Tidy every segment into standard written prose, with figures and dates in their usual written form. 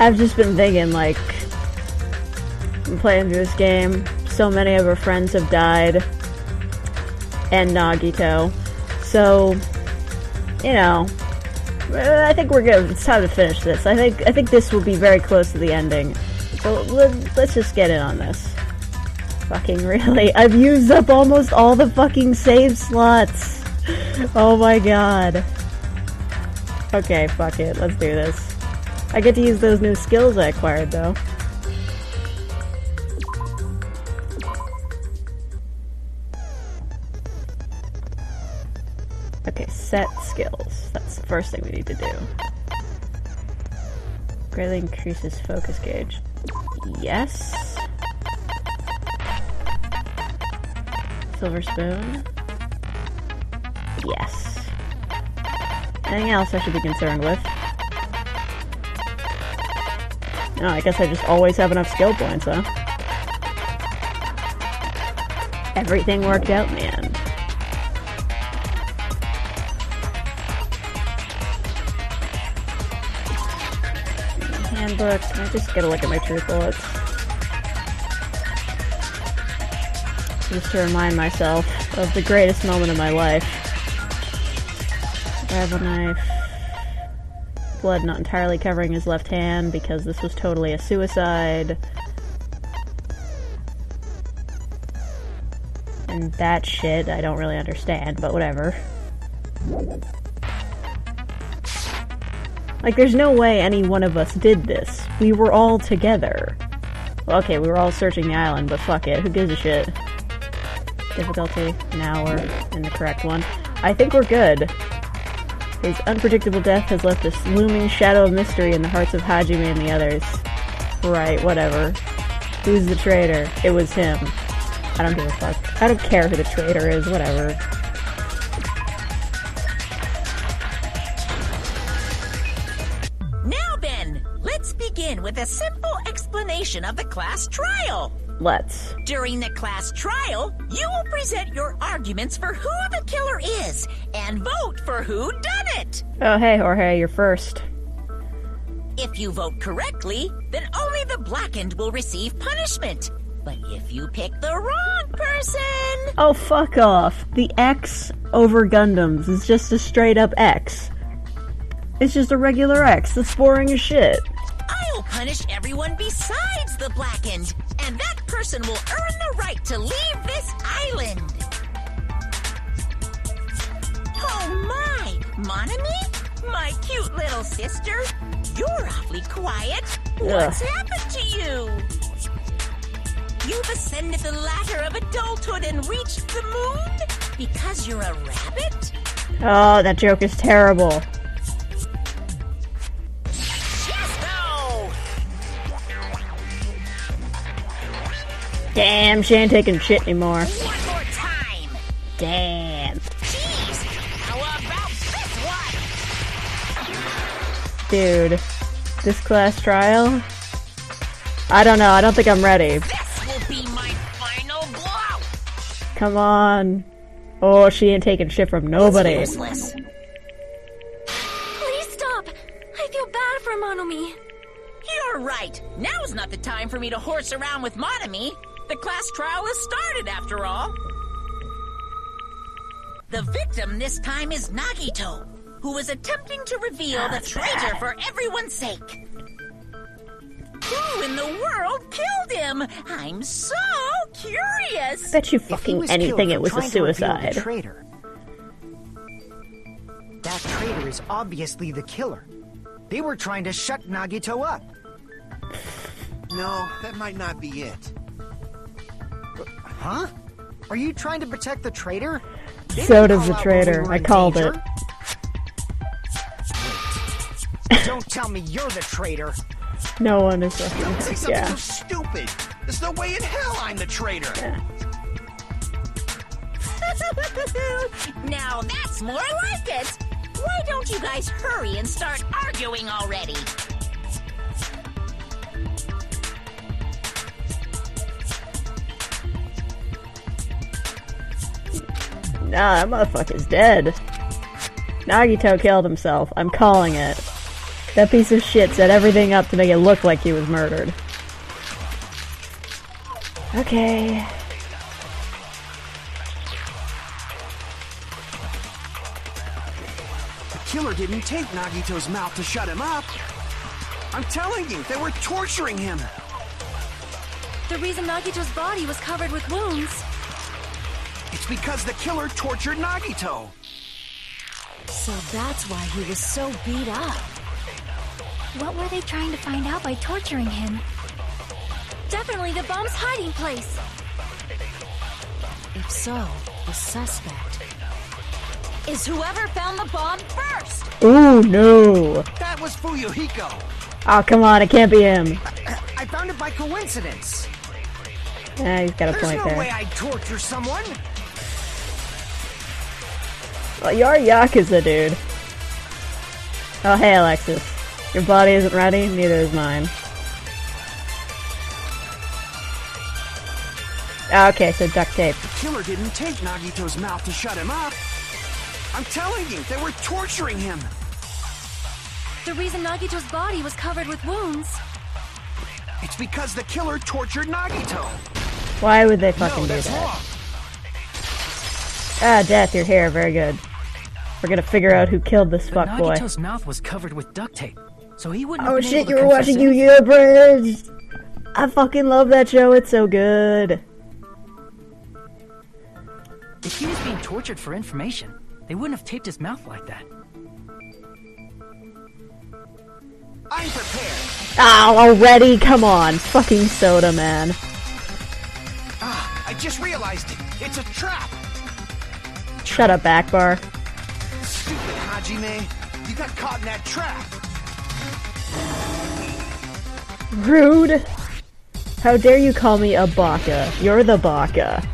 I've just been thinking, like, I'm playing through this game, so many of our friends have died, and Nagito, so, you know, I think we're good. It's time to finish this. I think this will be very close to the ending, so let's just get in on this. Fucking really, I've used up almost all the fucking save slots! Oh my god. Okay, fuck it, let's do this. I get to use those new skills I acquired, though. Okay, set skills. That's the first thing we need to do. Greatly increases focus gauge. Yes. Silver spoon. Yes. Anything else I should be concerned with? No, I guess I just always have enough skill points, huh? Everything worked out, man. Handbook. Can I just get a look at my truth bullets? Just to remind myself of the greatest moment of my life. Grab a knife. Blood not entirely covering his left hand because this was totally a suicide. And that shit I don't really understand, but whatever. Like, there's no way any one of us did this. We were all together. Well, okay, we were all searching the island, but fuck it, who gives a shit? Difficulty, now we're in the correct one. I think we're good. His unpredictable death has left a looming shadow of mystery in the hearts of Hajime and the others. Right, whatever. Who's the traitor? It was him. I don't give a fuck. I don't care who the traitor is, whatever. Now then, let's begin with a simple explanation of the class trial. Let's. During the class trial, you will present your arguments for who the killer is, and vote for who done it. Oh, hey, Jorge, you're first. If you vote correctly, then only the blackened will receive punishment. But if you pick the wrong person... Oh, fuck off. The X over Gundams is just a straight up X. It's just a regular X. That's boring as shit. I'll punish everyone besides the blackened, and that person will earn the right to leave this island. Oh my, Monami? My cute little sister? You're awfully quiet. What's happened to you? You've ascended the ladder of adulthood and reached the moon? Because you're a rabbit? Oh, that joke is terrible. Damn, she ain't taking shit anymore. One more time. Damn. Jeez, how about this one? Dude, this class trial? I don't know, I don't think I'm ready. This will be my final blow. Come on. Oh, she ain't taking shit from nobody. It's useless. Please stop. I feel bad for Monomi. You're right. Now's not the time for me to horse around with Monami. The class trial has started, after all. The victim this time is Nagito, who was attempting to reveal the traitor for everyone's sake. Who in the world killed him? I'm so curious. Bet you fucking anything it was a suicide. Traitor. That traitor is obviously the killer. They were trying to shut Nagito up. No, that might not be it. Huh? Are you trying to protect the traitor? So does the traitor. I called it. Don't tell me you're the traitor. No one is Don't say something yeah. so stupid. There's no way in hell I'm the traitor. Yeah. Now that's more like it. Why don't you guys hurry and start arguing already? Nah, that motherfucker's dead. Nagito killed himself. I'm calling it. That piece of shit set everything up to make it look like he was murdered. Okay. The killer didn't take Nagito's mouth to shut him up. I'm telling you, they were torturing him. The reason Nagito's body was covered with wounds. It's because the killer tortured Nagito. So that's why he was so beat up. What were they trying to find out by torturing him? Definitely the bomb's hiding place. If so, the suspect is whoever found the bomb first. Ooh, no. That was Fuyuhiko. Oh, come on, it can't be him. I found it by coincidence. He's got a There's point no there. way I'd torture someone. Well, you're Yakuza, dude. Oh, hey, Alexis. Your body isn't ready, neither is mine. Okay, so duct tape. The killer didn't take Nagito's mouth to shut him up. I'm telling you, they were torturing him. The reason Nagito's body was covered with wounds. It's because the killer tortured Nagito. Why would they fucking No, do that's that? wrong. Ah, Death, you're here. Very good. We're gonna figure out who killed this But fuckboy. Nagito's mouth was covered with duct tape, so he wouldn't have Oh been shit, able you to were confess watching anything. Yu-Gi-Oh! Bridge! I fucking love that show, it's so good. If he was being tortured for information, they wouldn't have taped his mouth like that. I'm prepared. Oh, already? Come on. Fucking soda, man. Ah, I just realized it. It's a trap. Shut up, Akbar. Stupid Hajime. You got caught in that trap. Rude. How dare you call me a baka? You're the baka.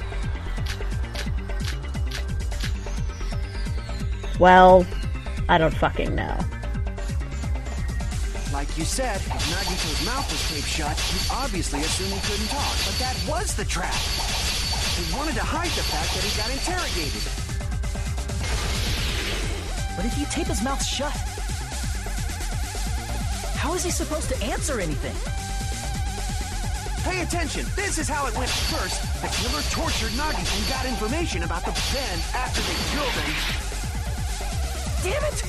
Well, I don't fucking know. Like you said, if Nagito's mouth was taped shut, you obviously assumed he couldn't talk. But that was the trap. He wanted to hide the fact that he got interrogated. But if you tape his mouth shut, how is he supposed to answer anything? Pay attention. This is how it went first. The killer tortured Nagito and got information about the then after they killed him. Damn it!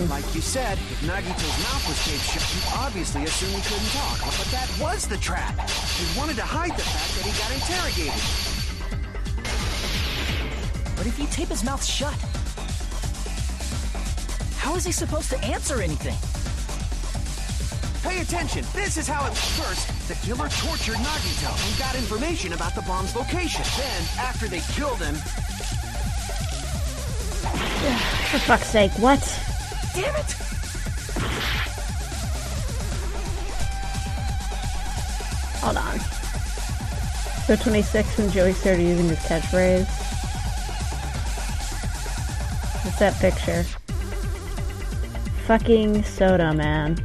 Like you said, if Nagito's mouth was taped shut, you obviously assumed he couldn't talk. But that was the trap. He wanted to hide the fact that he got interrogated. But if you tape his mouth shut, how is he supposed to answer anything? Pay attention. This is how it went first. The killer tortured Nagito and got information about the bomb's location. Then, after they killed him... For fuck's sake, what? Damn it! Hold on. So 26 when Joey started using his catchphrase. What's that picture? Fucking soda, man.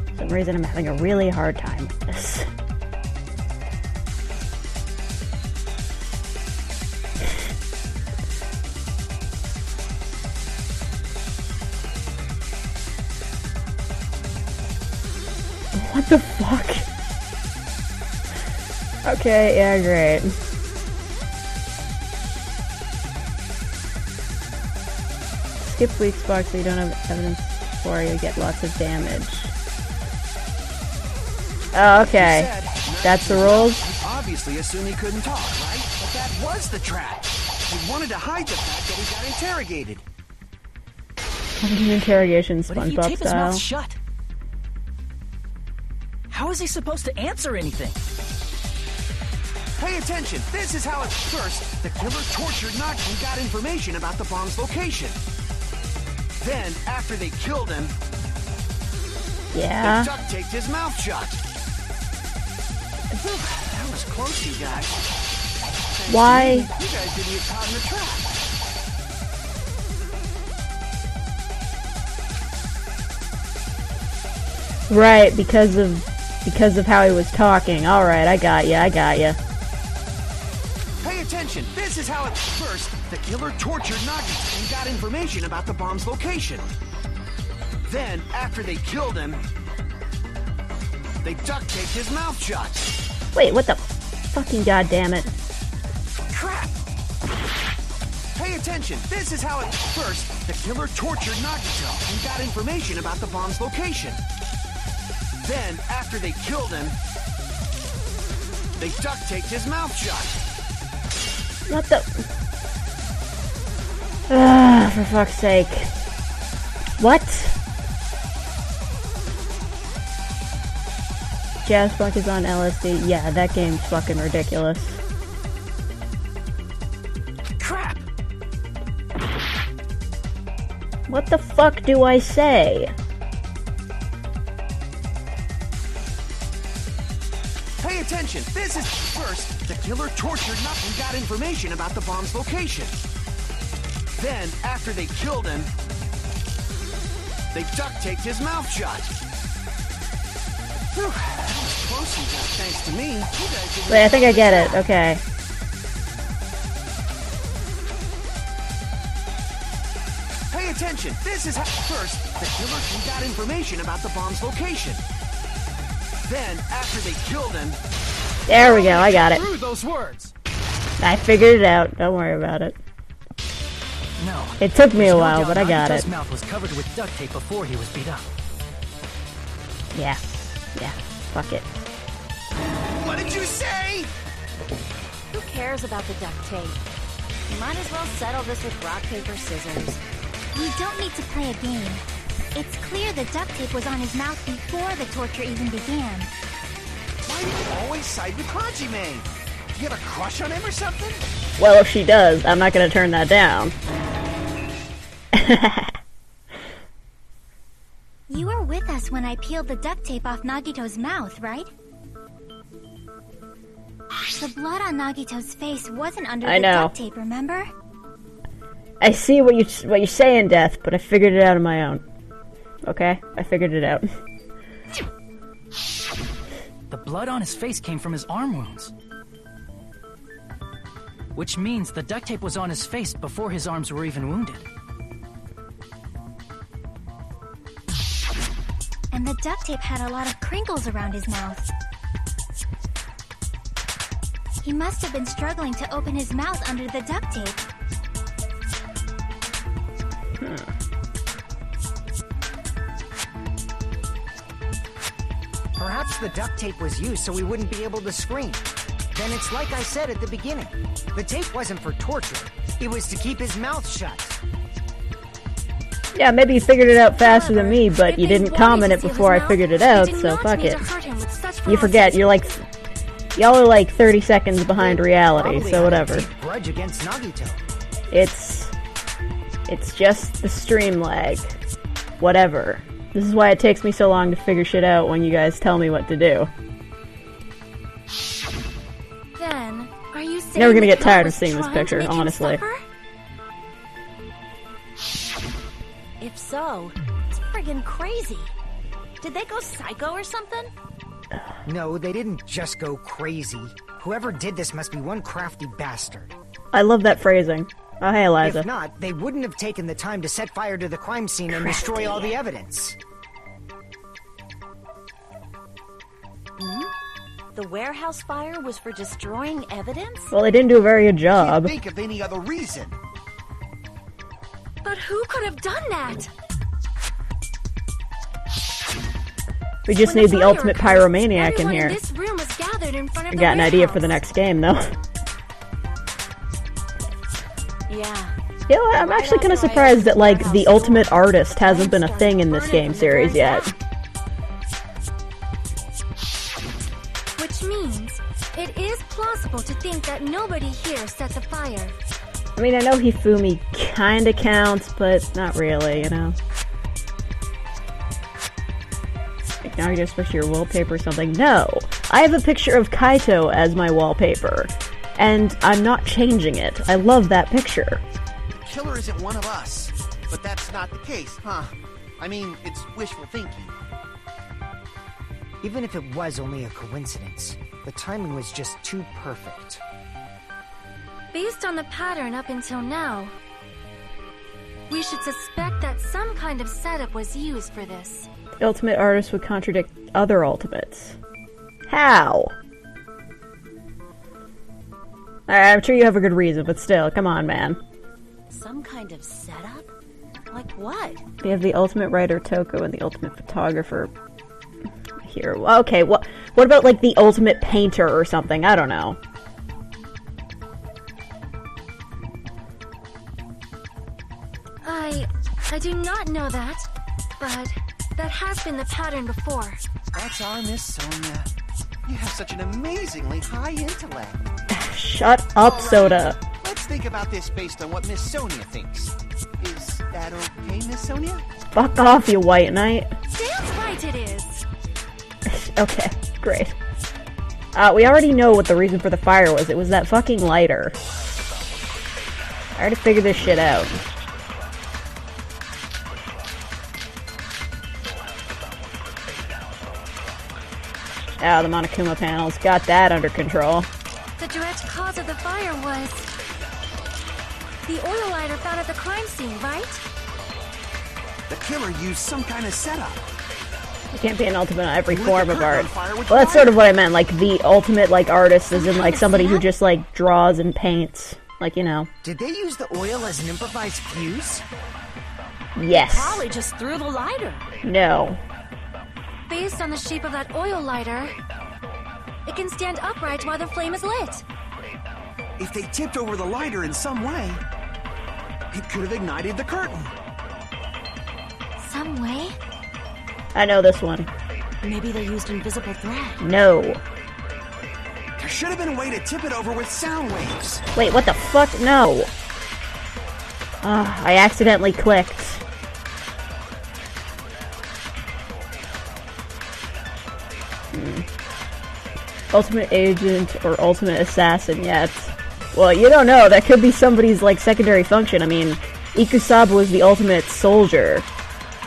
For some reason I'm having a really hard time with this. What the fuck? Okay, yeah, great. Skip weak spark so you don't have evidence for you get lots of damage. Oh, okay. That's the rules? You obviously assumed he couldn't talk, right? But that was the trap. He wanted to hide the fact that he got interrogated. Interrogation, But if you SpongeBob tape his style. mouth shut, how is he supposed to answer anything? Pay attention. This is how it first. The killer tortured Nagito and got information about the bomb's location. Then, after they killed him, Yeah. they duct taped his mouth shut. That was close, you guys. Thanks to Why? me, you guys didn't get caught in the trap. Right, because of how he was talking. Alright, I got ya. Pay attention, this is how it... First, the killer tortured Nagito and got information about the bomb's location. Then, after they killed him, they duct taped his mouth shut. Wait, what the fucking goddamn it? Crap! Pay attention, this is how it... First, the killer tortured Nagito and got information about the bomb's location. Then, after they killed him, they duct taped his mouth shut. What the? Ah, for fuck's sake. What? Jazz Funk is on LSD. Yeah, that game's fucking ridiculous. Crap! What the fuck do I say? Pay attention, this is... First, the killer tortured Nagito and got information about the bomb's location. Then, after they killed him, they duct taped his mouth shut. Whew, that was close, you guys, thanks to me. You guys didn't... Wait, I think I get it. Okay. Pay attention, this is how... First, the killer got information about the bomb's location. Then, after they killed him... There we go, I got it. Through those words. I figured it out. Don't worry about it. No. It took me a while, doubt but I got Nagito's it. mouth was covered with duct tape before he was beat up. Yeah. Yeah. Fuck it. What did you say? Who cares about the duct tape? You might as well settle this with rock, paper, scissors. We don't need to play a game. It's clear the duct tape was on his mouth before the torture even began. Why do you always side with Hajime? You have a crush on him or something? Well, if she does, I'm not gonna turn that down. You were with us when I peeled the duct tape off Nagito's mouth, right? The blood on Nagito's face wasn't under the duct tape, remember? I see what you're saying, Death, but I figured it out on my own. Okay? I figured it out. The blood on his face came from his arm wounds. Which means the duct tape was on his face before his arms were even wounded. And the duct tape had a lot of crinkles around his mouth. He must have been struggling to open his mouth under the duct tape. Perhaps the duct tape was used so we wouldn't be able to scream. Then it's like I said at the beginning. The tape wasn't for torture. It was to keep his mouth shut. Yeah, maybe you figured it out faster than me, but you didn't comment it before I figured it out, so fuck it. You forget, y'all are like 30 seconds behind reality, so whatever. Grudge against Nagito. It's just the stream lag. Whatever. This is why it takes me so long to figure shit out when you guys tell me what to do. Then, are you saying Never gonna get tired of seeing this picture, honestly. If so, it's friggin' crazy. Did they go psycho or something? No, they didn't just go crazy. Whoever did this must be one crafty bastard. I love that phrasing. Oh, hey, Eliza. If not, they wouldn't have taken the time to set fire to the crime scene and destroy all the evidence. The warehouse fire was for destroying evidence? Well, they didn't do a very good job. Can't think of any other reason. But who could have done that? We just need the ultimate pyromaniac in here. I got an idea for the next game, though. Yeah. You know, I'm actually kind of surprised that, like, the ultimate artist hasn't been a thing in this game series yet. Which means it is plausible to think that nobody here set the fire. I mean, I know Hifumi kinda counts, but not really, you know? Like, now you just picture your wallpaper or something. No! I have a picture of Kaito as my wallpaper, and I'm not changing it. I love that picture. The killer isn't one of us. But that's not the case, huh? I mean, it's wishful thinking. Even if it was only a coincidence, the timing was just too perfect. Based on the pattern up until now, we should suspect that some kind of setup was used for this. The ultimate artist would contradict other ultimates. How? I'm sure you have a good reason, but still, come on, man. Some kind of setup? Like what? We have the ultimate writer Toko and the ultimate photographer here. Okay, what about like the ultimate painter or something? I don't know. I do not know that, but that has been the pattern before. That's our Miss Sonia. You have such an amazingly high intellect. Shut up, All right. Soda. Let's think about this based on what Miss Sonia thinks. Is that okay, Miss Sonia? Fuck off, you white knight. Damn right it is! Okay, great. We already know what the reason for the fire was. It was that fucking lighter. I already figured this shit out. Ah, the Monokuma panels. Got that under control. The direct cause of the fire was the oil lighter found at the crime scene, right? The killer used some kind of setup. It can't be an ultimate on every Lit form the of curtain art. on fire with Well, that's the sort of lighter. what I meant. Like, the ultimate, like, artist is in, like, somebody who just, like, draws and paints. Like, you know. Did they use the oil as an improvised fuse? Yes. Probably just threw the lighter. No. Based on the shape of that oil lighter, it can stand upright while the flame is lit. If they tipped over the lighter in some way, it could have ignited the curtain. Some way? I know this one. Maybe they used invisible thread. No. There should have been a way to tip it over with sound waves. Wait, what the fuck? No. I accidentally clicked. Ultimate agent or ultimate assassin yet. Well, you don't know. That could be somebody's, like, secondary function. I mean, Ikusaba was the ultimate soldier.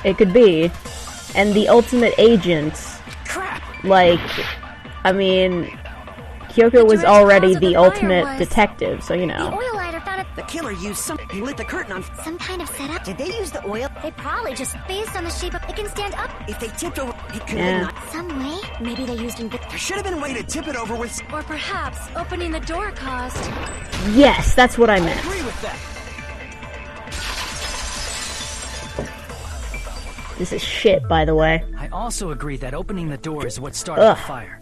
It could be. And the ultimate agent, Crap! like, I mean, Kyoko was direct already cause of the the fire ultimate was detective, so you The know. oil lighter found at The killer used some... He lit the curtain on... some kind of setup. Did they use the oil? They probably just based on the shape of it can stand up If they tipped over... It could Yeah. have ignited... some way. Maybe they used There should have been a way to tip it over with... or perhaps opening the door caused. Yes, that's what I meant. Agree with that. This is shit, by the way. I also agree that opening the door is what started Ugh. the fire.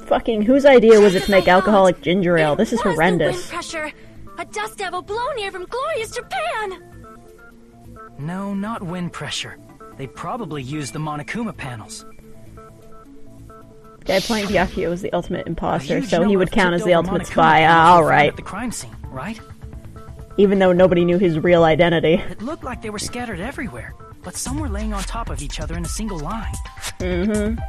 Fucking whose idea was it to make Just as I alcoholic thought. ginger ale? It This is was the horrendous. wind pressure. A dust devil blown here from glorious Japan. No, not wind pressure. They probably used the Monokuma panels. Guy playing Byakuya was the ultimate A imposter, huge so he number would of count as the tipped-over ultimate Monokuma spy. panels were found Alright. at the crime scene, right? Even though nobody knew his real identity. It looked like they were scattered everywhere, but some were laying on top of each other in a single line. Mm-hmm.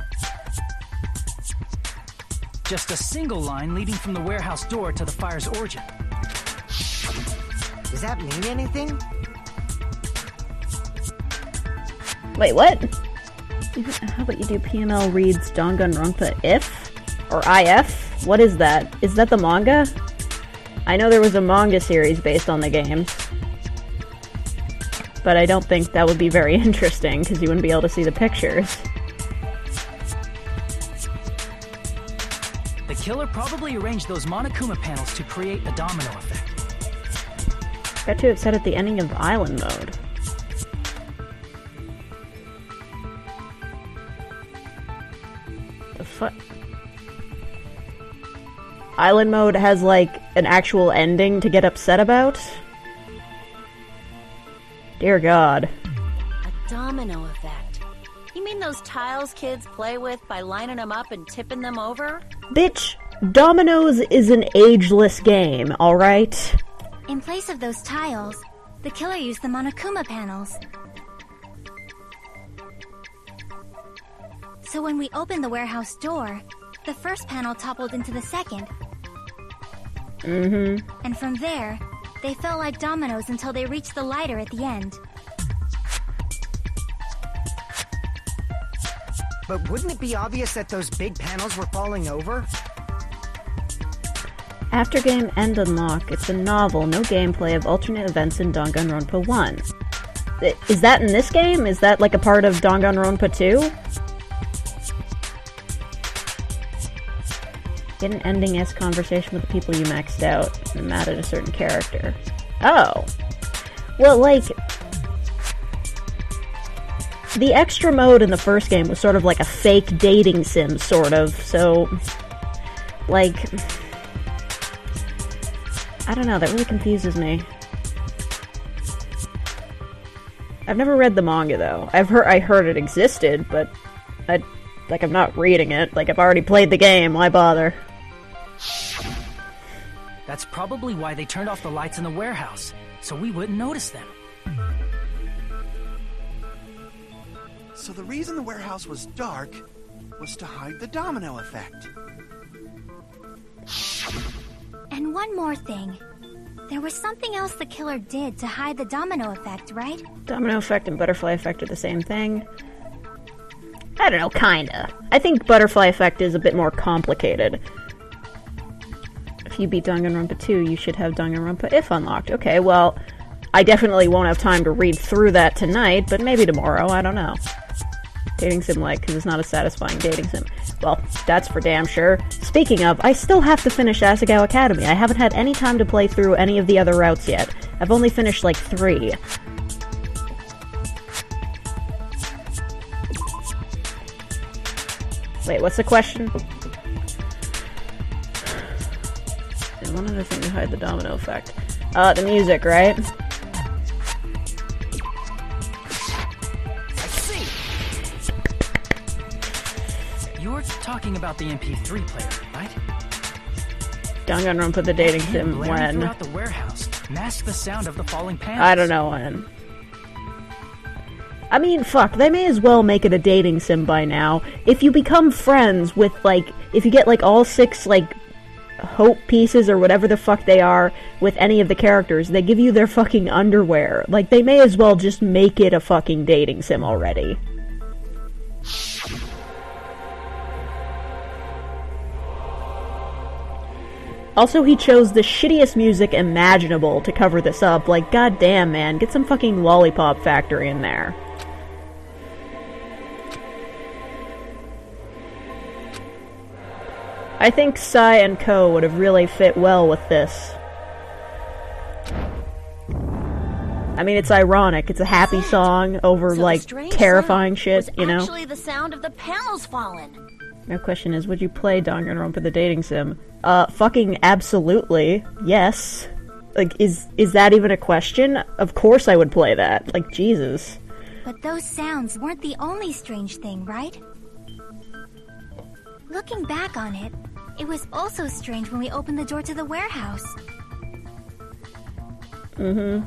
Just a single line leading from the warehouse door to the fire's origin. Does that mean anything? Wait, what? How about you do PML reads Danganronpa if? Or IF? What is that? Is that the manga? I know there was a manga series based on the games. But I don't think that would be very interesting, because you wouldn't be able to see the pictures. The killer probably arranged those Monokuma panels to create a domino effect. Bet you it said at the ending of Island Mode. The fuck? Island Mode has, like, an actual ending to get upset about? Dear God. A domino effect. You mean those tiles kids play with by lining them up and tipping them over? Bitch, Dominoes is an ageless game, alright? In place of those tiles, the killer used the Monokuma panels. So when we opened the warehouse door, the first panel toppled into the second. Mm-hmm. And from there, they fell like dominoes until they reached the lighter at the end. But wouldn't it be obvious that those big panels were falling over? After game end unlock. It's a novel, no gameplay of alternate events in Danganronpa 1. Is that in this game? Is that like a part of Danganronpa 2? Get an ending-esque conversation with the people you maxed out and mad at a certain character. Oh. Well, like, the extra mode in the first game was sort of like a fake dating sim, sort of, so, like, I don't know, that really confuses me. I've never read the manga, though. I heard it existed, but I'm not reading it. Like, I've already played the game, why bother? That's probably why they turned off the lights in the warehouse, so we wouldn't notice them. So the reason the warehouse was dark was to hide the domino effect. And one more thing. There was something else the killer did to hide the domino effect, right? Domino effect and butterfly effect are the same thing. I don't know, kinda. I think butterfly effect is a bit more complicated. If you beat Danganronpa 2, you should have Danganronpa if unlocked. Okay, well, I definitely won't have time to read through that tonight, but maybe tomorrow, I don't know. Dating sim like, because it's not a satisfying dating sim. Well, that's for damn sure. Speaking of, I still have to finish Asagao Academy. I haven't had any time to play through any of the other routes yet. I've only finished like 3. Wait, what's the question? And one other thing to hide the domino effect. The music, right? I see. You're talking about the MP3 player, right? Danganronpa the dating sim when? Throughout the warehouse, mask the sound of the falling panels. I don't know when. I mean, fuck, they may as well make it a dating sim by now. If you become friends with, like, if you get, like, all 6, like, hope pieces or whatever the fuck they are with any of the characters, they give you their fucking underwear. Like, they may as well just make it a fucking dating sim already. Also, he chose the shittiest music imaginable to cover this up. Like, goddamn, man, get some fucking Lollipop Factory in there. I think Sai and Co would have really fit well with this. I mean, it's ironic. It's a happy song over, so like, terrifying shit, you know? Actually the sound of the panels falling. My question is, would you play Danganronpa the dating sim? Fucking absolutely. Yes. Like, is that even a question? Of course I would play that. Like, Jesus. But those sounds weren't the only strange thing, right? Looking back on it, it was also strange when we opened the door to the warehouse. Mm-hmm.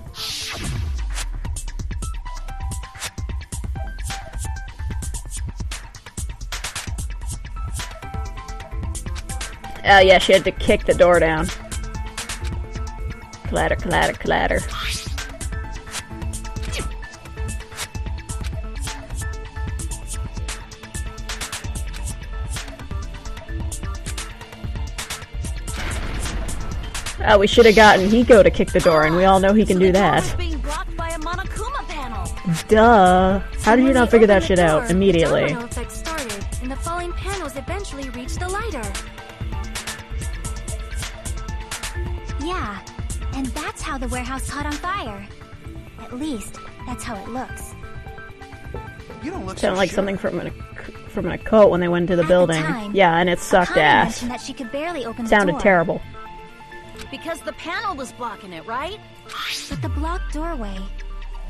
Oh yeah, she had to kick the door down. Clatter, clatter, clatter. Oh, we should have gotten Hiko to kick the door, and we all know he can do that. Being blocked by a Monokuma panel. Duh. How did you not figure that shit out immediately? The domino effect started, and the falling panels eventually reached the lighter. Yeah, and that's how the warehouse caught on fire. At least, that's how it looks. You don't look Sounded so like sure. something from an occult when they went into the building. Yeah, and it sucked ass. That she could barely open the Sounded door. terrible. Because the panel was blocking it, right? But the blocked doorway,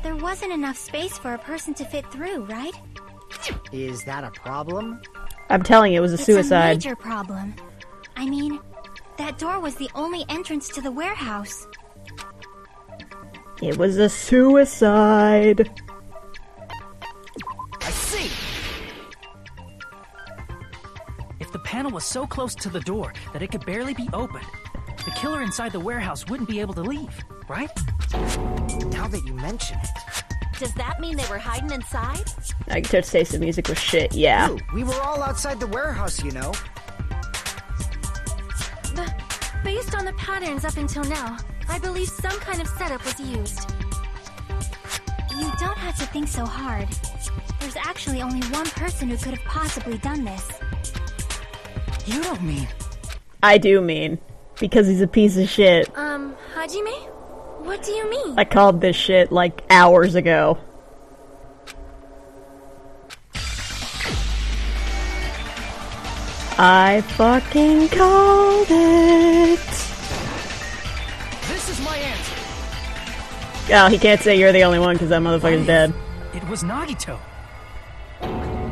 there wasn't enough space for a person to fit through, right? Is that a problem? I'm telling you, it was a suicide. It's a major problem. I mean, that door was the only entrance to the warehouse. It was a suicide. I see! If the panel was so close to the door that it could barely be opened, the killer inside the warehouse wouldn't be able to leave, right? Now that you mention it. Does that mean they were hiding inside? I could say some music was shit, yeah. Ooh, we were all outside the warehouse, you know. Based on the patterns up until now, I believe some kind of setup was used. You don't have to think so hard. There's actually only one person who could have possibly done this. You don't mean... I do mean. Because he's a piece of shit. Hajime? What do you mean? I called this shit, like, hours ago. I fucking called it! This is my answer. Oh, he can't say you're the only one because that motherfucker's dead. It was Nagito.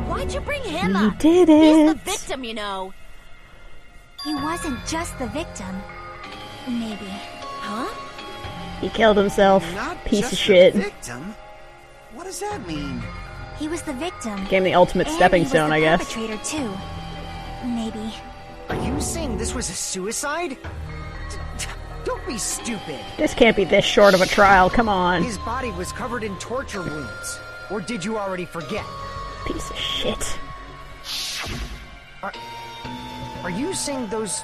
Why'd you bring him You up? did He's the it! victim, you know. He wasn't just the victim. Maybe. Huh? He killed himself. Not Piece just of shit. The victim? What does that mean? He was the victim. Gave him the ultimate And stepping he was stone, the I guess. perpetrator too. Maybe. Are you saying this was a suicide? Don't be stupid. This can't be this short of a trial, come on. His body was covered in torture wounds. Or did you already forget? Piece of shit. Are you saying those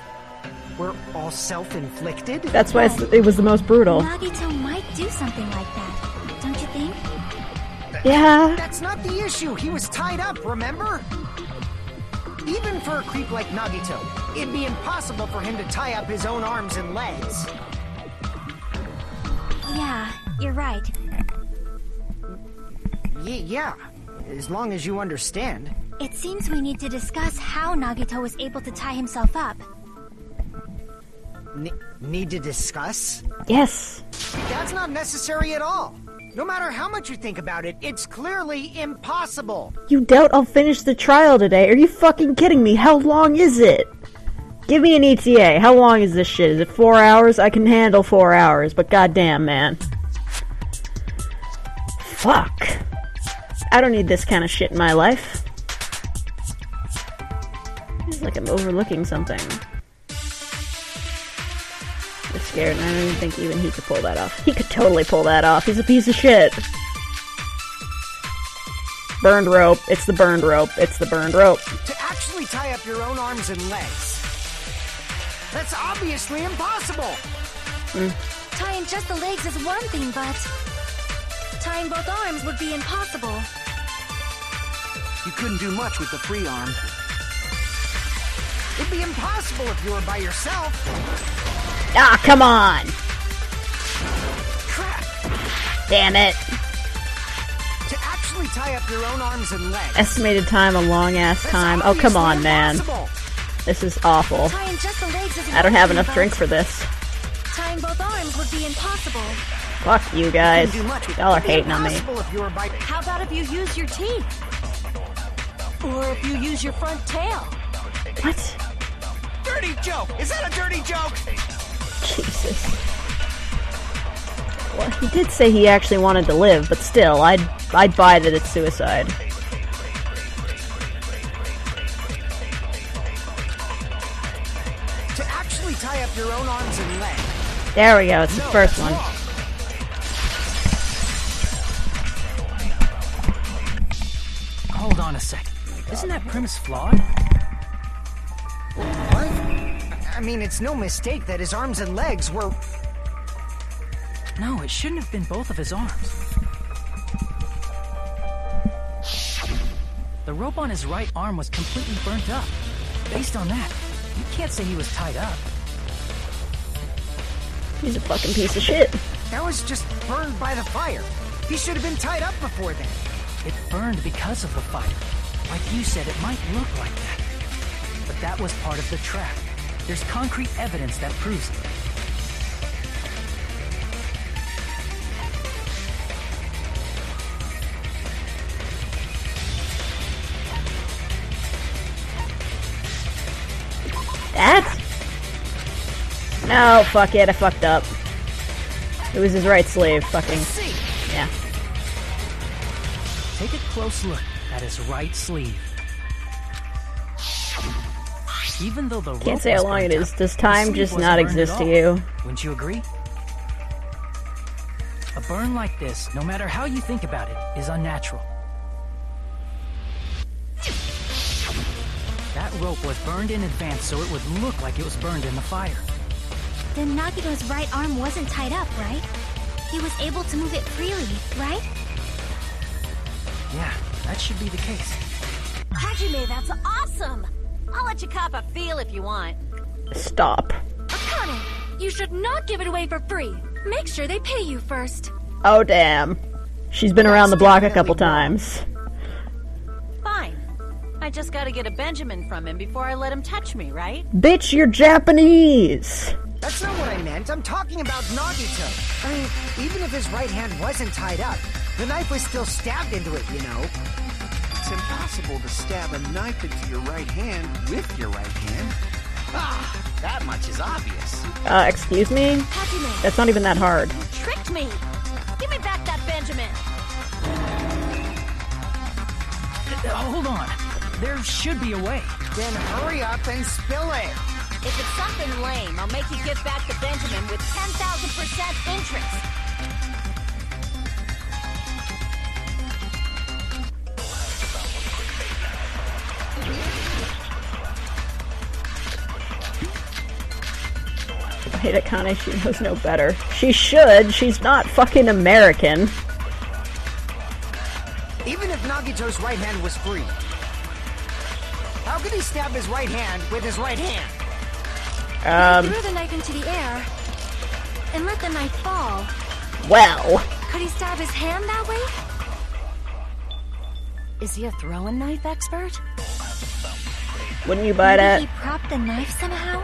were all self-inflicted? That's why it was the most brutal. Nagito might do something like that, don't you think? Yeah. That's not the issue. He was tied up, remember? Even for a creep like Nagito, it'd be impossible for him to tie up his own arms and legs. Yeah, you're right. Yeah, as long as you understand. It seems we need to discuss how Nagito was able to tie himself up. Need to discuss? Yes. That's not necessary at all. No matter how much you think about it, it's clearly impossible. You doubt I'll finish the trial today? Are you fucking kidding me? How long is it? Give me an ETA. How long is this shit? Is it 4 hours? I can handle 4 hours, but goddamn, man. Fuck. I don't need this kind of shit in my life. It's like I'm overlooking something. I'm scared, and I don't even think even he could pull that off. He could totally pull that off. He's a piece of shit. Burned rope. It's the burned rope. It's the burned rope. To actually tie up your own arms and legs. That's obviously impossible. Tying just the legs is one thing, but tying both arms would be impossible. You couldn't do much with the free arm. It'd be impossible if you were by yourself. Ah, come on! Crap. Damn it. To actually tie up your own arms and legs. Estimated time, a long-ass That's time. Oh, come on, obviously man. impossible. This is awful. Tying just the legs is I don't have one enough thing, drink but for this. tying both arms would be impossible. Fuck you guys. Couldn't do much with Y'all are It'd be hating on me. impossible if you were by... How about if you use your teeth? Or if you use your front tail? What? Dirty joke! Is that a dirty joke? Jesus. Well, he did say he actually wanted to live, but still, I'd buy that it's suicide. To actually tie up your own arms and legs. There we go, it's the No, first that's one. wrong. Hold on a sec. Isn't that premise flawed? What? I mean, it's no mistake that his arms and legs were... No, it shouldn't have been both of his arms. The rope on his right arm was completely burnt up. Based on that, you can't say he was tied up. He's a fucking piece of shit. That was just burned by the fire. He should have been tied up before then. It burned because of the fire. Like you said, it might look like that. But that was part of the trap. There's concrete evidence that proves it. That? No, fuck it, I fucked up. It was his right sleeve, fucking... See, Yeah. take a close look at his right sleeve. Even though the rope Can't say how was long it burnt is. up, Does the time sleeve just wasn't not burned exist at to all. you? Wouldn't you agree? A burn like this, no matter how you think about it, is unnatural. That rope was burned in advance so it would look like it was burned in the fire. then Nagito's right arm wasn't tied up, right? He was able to move it freely, right? Yeah, that should be the case. Hajime, that's awesome! I'll let you cop a feel if you want. Stop. Akane, you should not give it away for free. Make sure they pay you first. Oh, damn. She's been around the block a couple times. Fine. I just gotta get a Benjamin from him before I let him touch me, right? Bitch, you're Japanese! That's not what I meant. I'm talking about Nagito. I mean, even if his right hand wasn't tied up, the knife was still stabbed into it, you know? It's impossible to stab a knife into your right hand with your right hand. Ah, that much is obvious. Excuse me? Hajime, That's not even that hard. you tricked me! Give me back that Benjamin! Hold on. There should be a way. Then hurry up and spill it. If it's something lame, I'll make you give back the Benjamin with 10,000% interest. I hate Akane, she knows no better. She should, she's not fucking American. Even if Nagito's right hand was free, how could he stab his right hand with his right hand? He threw the knife into the air and let the knife fall. Well. Could he stab his hand that way? Is he a throwing knife expert? Wouldn't you buy Maybe that? he propped the knife somehow?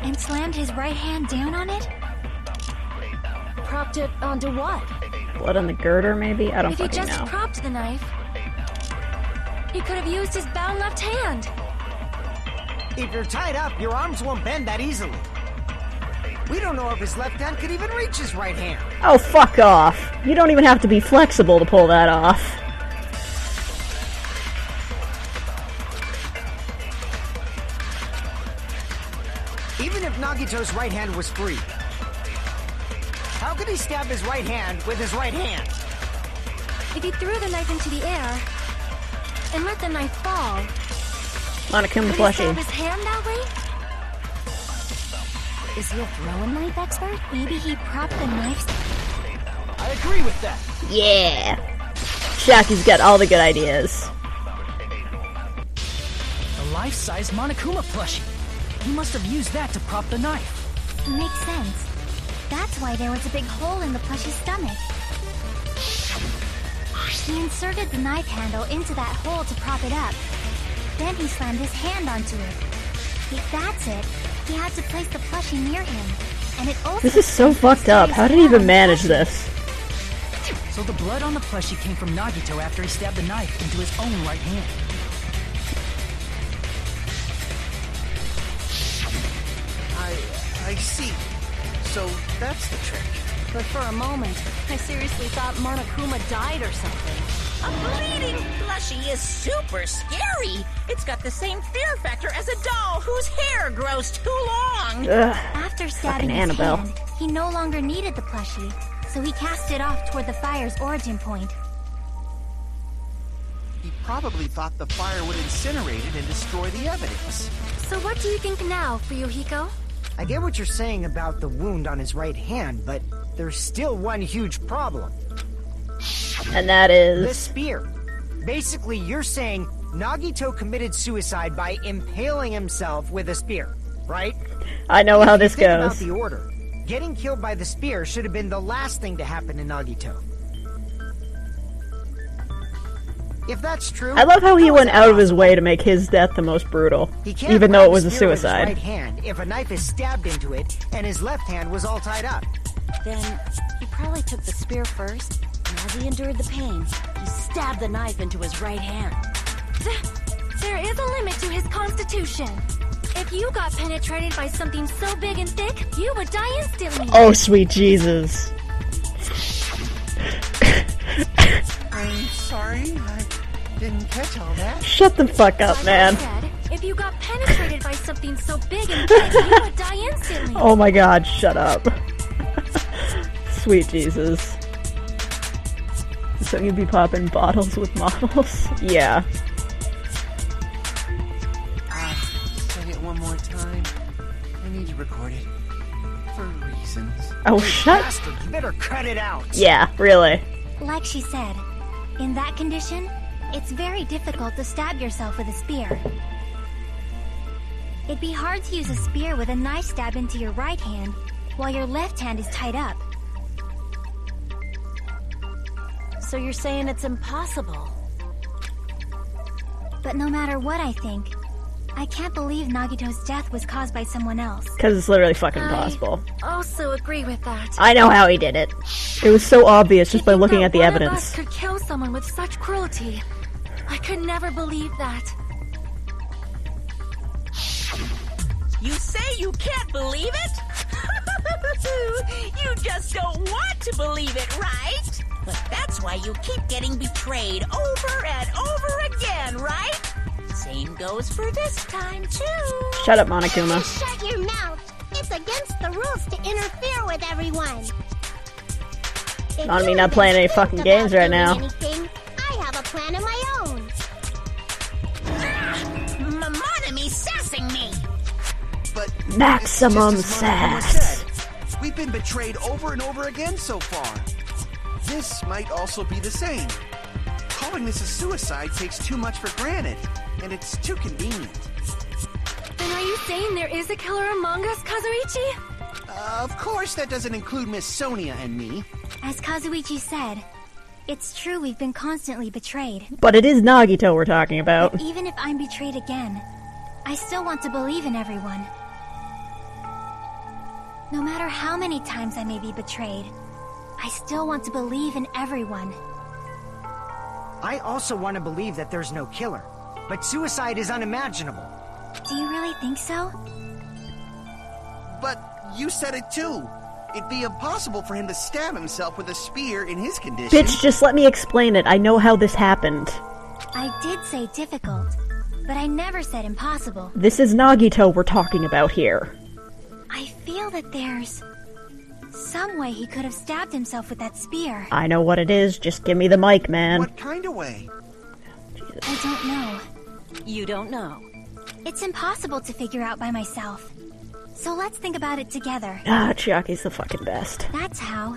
And slammed his right hand down on it? Propped it onto what? Blood on the girder, maybe? I don't If he fucking just know. propped the knife, he could have used his bound left hand. If you're tied up, your arms won't bend that easily. We don't know if his left hand could even reach his right hand. Oh, fuck off. You don't even have to be flexible to pull that off. Even if Nagito's right hand was free, how could he stab his right hand with his right hand? If he threw the knife into the air and let the knife fall, Monokuma could he plushie. stab his hand that way? Is he a throwing knife expert? Maybe he propped the knife. I agree with that. Yeah. Shaki's got all the good ideas. The life-size Monokuma plushie. He must have used that to prop the knife. Makes sense. That's why there was a big hole in the plushie's stomach. He inserted the knife handle into that hole to prop it up. Then he slammed his hand onto it. If that's it, he had to place the plushie near him. And it also This is so fucked up. How did he even manage this? So the blood on the plushie came from Nagito after he stabbed the knife into his own right hand. I see. So that's the trick. But for a moment, I seriously thought Monokuma died or something. A bleeding plushie is super scary. It's got the same fear factor as a doll whose hair grows too long. Ugh. After stabbing Fucking his Annabelle. hand, he no longer needed the plushie, so he cast it off toward the fire's origin point. He probably thought the fire would incinerate it and destroy the evidence. So what do you think now, Fuyuhiko? I get what you're saying about the wound on his right hand, but there's still one huge problem. And that The is... spear. Basically, you're saying Nagito committed suicide by impaling himself with a spear, right? I know how If you this think about goes. the order, getting killed by the spear should have been the last thing to happen to Nagito. If that's true, I love how he how went is that out of his possible? way to make his death the most brutal. He can't Even though grab it was a spear with his suicide. right hand if a knife is stabbed into it and his left hand was all tied up. Then he probably took the spear first, and as he endured the pain, he stabbed the knife into his right hand. There is a limit to his constitution. If you got penetrated by something so big and thick, you would die instantly. Oh, sweet Jesus. I'm sorry, I didn't catch all that. Shut the fuck up, Like man. I said, if you got penetrated by something so big and thick, you would die instantly. Oh my god, shut up. Sweet Jesus. So you'd be popping bottles with models? Yeah. Say it one more time. I need to record it. lessons. Oh, shut. Bastard, you better cut it out. Yeah, really. Like she said, in that condition, it's very difficult to stab yourself with a spear. It'd be hard to use a spear with a knife stabbed into your right hand while your left hand is tied up. So you're saying it's impossible? But no matter what I think, I can't believe Nagito's death was caused by someone else. Because it's literally fucking impossible. I also agree with that. I know how he did it. It was so obvious just by looking at the One of evidence. us could kill someone with such cruelty. I could never believe that. You say you can't believe it? You just don't want to believe it, right? But that's why you keep getting betrayed over and over again, right? Same goes for this time, too. Shut up, Monokuma. Just shut your mouth. It's against the rules to interfere with everyone. Not me not playing any fucking games right now. Anything, I have a plan of my own. Monome's sassing me. But Maximum it's just as Monokuma sass. said. We've been betrayed over and over again so far. This might also be the same. Calling this a suicide takes too much for granted, and it's too convenient. Then are you saying there is a killer among us, Kazuichi? Of course, that doesn't include Miss Sonia and me. As Kazuichi said, it's true we've been constantly betrayed. But it is Nagito we're talking about. Even if I'm betrayed again, I still want to believe in everyone. No matter how many times I may be betrayed, I still want to believe in everyone. I also want to believe that there's no killer, but suicide is unimaginable. Do you really think so? But you said it too. It'd be impossible for him to stab himself with a spear in his condition. Bitch, just let me explain it. I know how this happened. I did say difficult, but I never said impossible. This is Nagito we're talking about here. I feel that there's some way he could have stabbed himself with that spear. I know what it is. Just give me the mic, man. What kind of way? I don't know. You don't know. It's impossible to figure out by myself. So let's think about it together. Ah, Chiaki's the fucking best. That's how.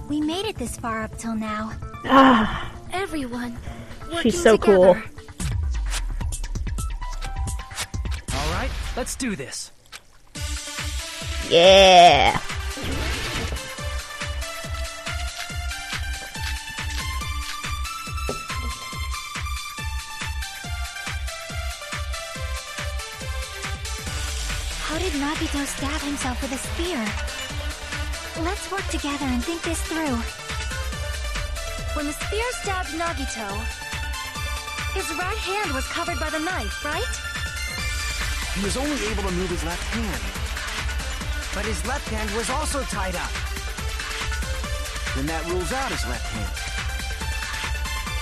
We made it this far up till now. Ah, Everyone. she's so cool. All right, let's do this. Yeah. How did Nagito stab himself with a spear? Let's work together and think this through. When the spear stabbed Nagito, his right hand was covered by the knife, right? He was only able to move his left hand. But his left hand was also tied up. Then that rules out his left hand.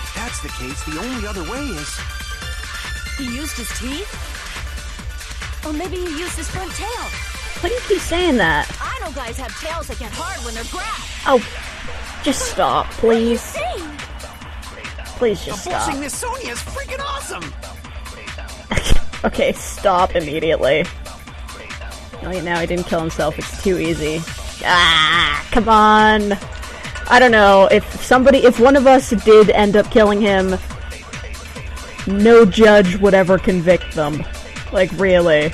If that's the case, the only other way is... He used his teeth? Or maybe he used his front tail. Why do you keep saying that? I know guys have tails that get hard when they're grabbed. Oh, just stop, please. Sing! Please just stop. Forcing Miss Sonia is freaking awesome! Okay, stop immediately. Oh, now he didn't kill himself. It's too easy. Ah, come on. I don't know. If one of us did end up killing him, no judge would ever convict them. Like, really.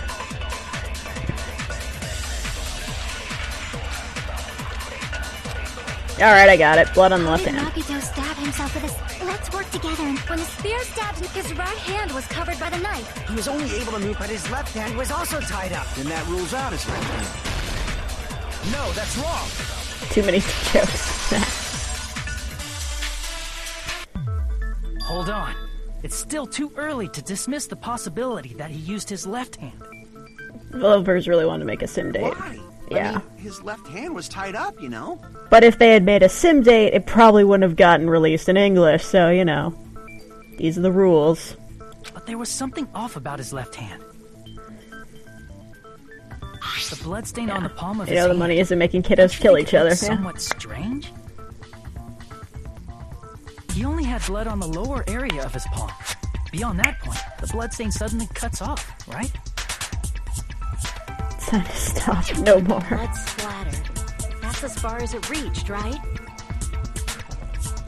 Alright, I got it. Blood on the left hand. Nagito stab himself with a... Let's work together and... When the spear stabbed him, his right hand was covered by the knife. He was only able to move, but his left hand was also tied up. Then that rules out his left hand. No, that's wrong. Too many jokes. Hold on. It's still too early to dismiss the possibility that he used his left hand. Developers really wanted to make a sim date. Why? Yeah. I mean, his left hand was tied up, you know? But if they had made a sim date, it probably wouldn't have gotten released in English, so, you know. These are the rules. But there was something off about his left hand. The bloodstain on the palm of You his know, the hand. money isn't making kiddos kill each other. It's Yeah. somewhat strange. He only had blood on the lower area of his palm. Beyond that point, the bloodstain suddenly cuts off, right? It's time to stop. No more. Blood splattered. That's as far as it reached, right?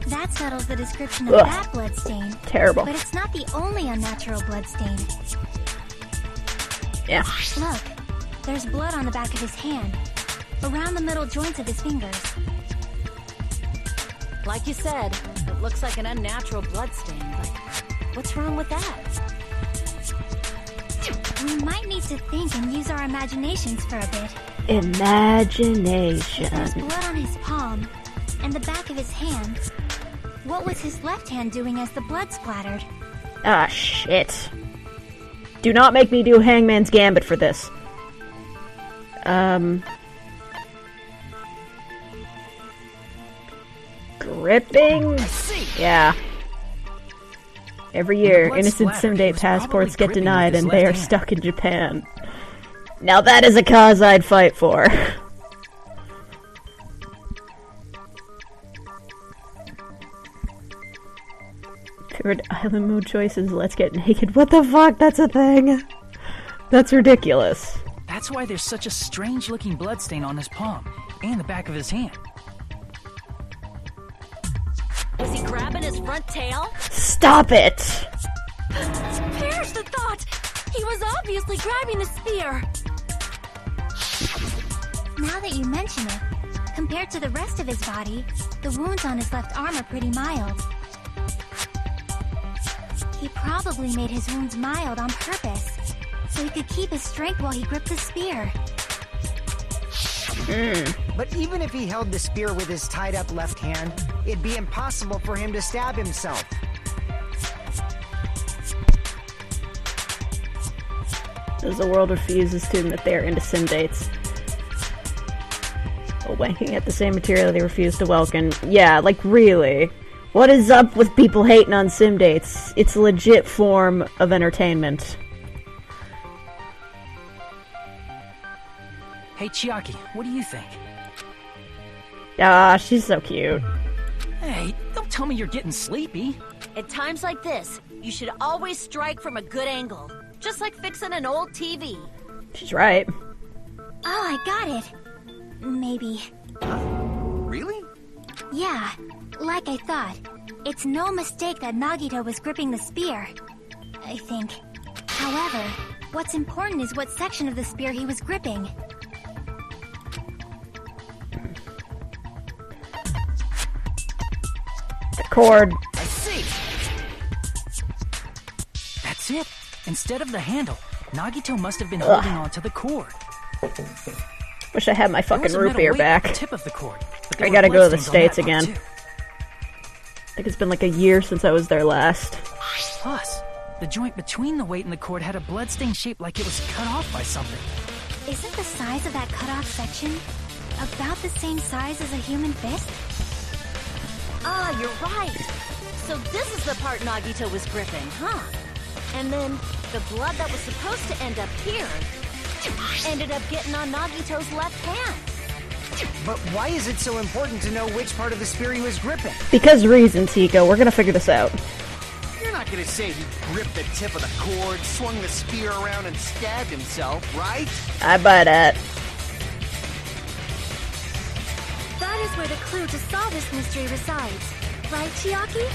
That settles the description of Ugh. that bloodstain. Terrible. But it's not the only unnatural bloodstain. Yeah. Look, there's blood on the back of his hand, around the middle joints of his fingers. Like you said, it looks like an unnatural bloodstain, but what's wrong with that? We might need to think and use our imaginations for a bit. Imagination. If there's blood on his palm and the back of his hand, what was his left hand doing as the blood splattered? Ah, shit. Do not make me do Hangman's Gambit for this. Gripping? Yeah. Every year, innocent Simdate passports get denied and they are stuck in Japan. Now that is a cause I'd fight for. Favorite island mode choices, let's get naked. What the fuck? That's a thing? That's ridiculous. That's why there's such a strange-looking bloodstain on his palm and the back of his hand. Was he grabbing his front tail? Stop it! Here's the thought! He was obviously grabbing the spear! Now that you mention it, compared to the rest of his body, the wounds on his left arm are pretty mild. He probably made his wounds mild on purpose, so he could keep his strength while he gripped the spear. But even if he held the spear with his tied-up left hand, it'd be impossible for him to stab himself. As the world refuses to admit they are into sim dates. While wanking at the same material they refuse to welcome. Yeah, like really. What is up with people hating on sim dates? It's a legit form of entertainment. Hey, Chiaki, what do you think? Ah, she's so cute. Hey, don't tell me you're getting sleepy. At times like this, you should always strike from a good angle. Just like fixing an old TV. She's right. Oh, I got it. Maybe. Really? Yeah, like I thought. It's no mistake that Nagito was gripping the spear. I think. However, what's important is what section of the spear he was gripping. The cord. I see. That's it. Instead of the handle, Nagito must have been holding onto the cord. Wish I had my fucking root beer back. The tip of the cord, but I gotta go to the States again. I think it's been like a year since I was there last. Plus, the joint between the weight and the cord had a bloodstain shaped like it was cut off by something. Isn't the size of that cut-off section about the same size as a human fist? Ah, you're right. So this is the part Nagito was gripping, huh? And then the blood that was supposed to end up here ended up getting on Nagito's left hand. But why is it so important to know which part of the spear he was gripping? Because reasons, Hiko. We're gonna figure this out. You're not gonna say he gripped the tip of the cord, swung the spear around, and stabbed himself, right? I buy that. That is where the clue to solve this mystery resides. Right, Chiaki?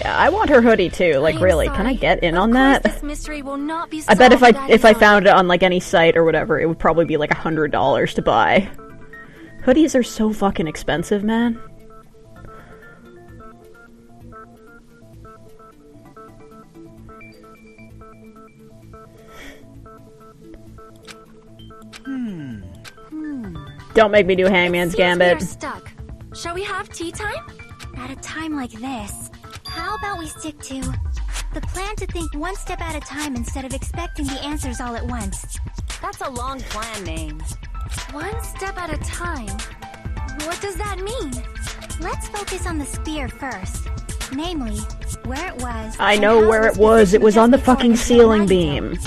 Yeah, I want her hoodie too. Like, really, can I get in on that? This mystery will not be I bet if solved I found it on like any site or whatever, it would probably be like $100 to buy. Hoodies are so fucking expensive, man. Don't make me do Hangman's Gambit. We're stuck. Shall we have tea time? At a time like this, how about we stick to the plan to think one step at a time instead of expecting the answers all at once? That's a long plan name. One step at a time? What does that mean? Let's focus on the spear first. Namely, where it was. I know where it was. It was on the fucking ceiling beam.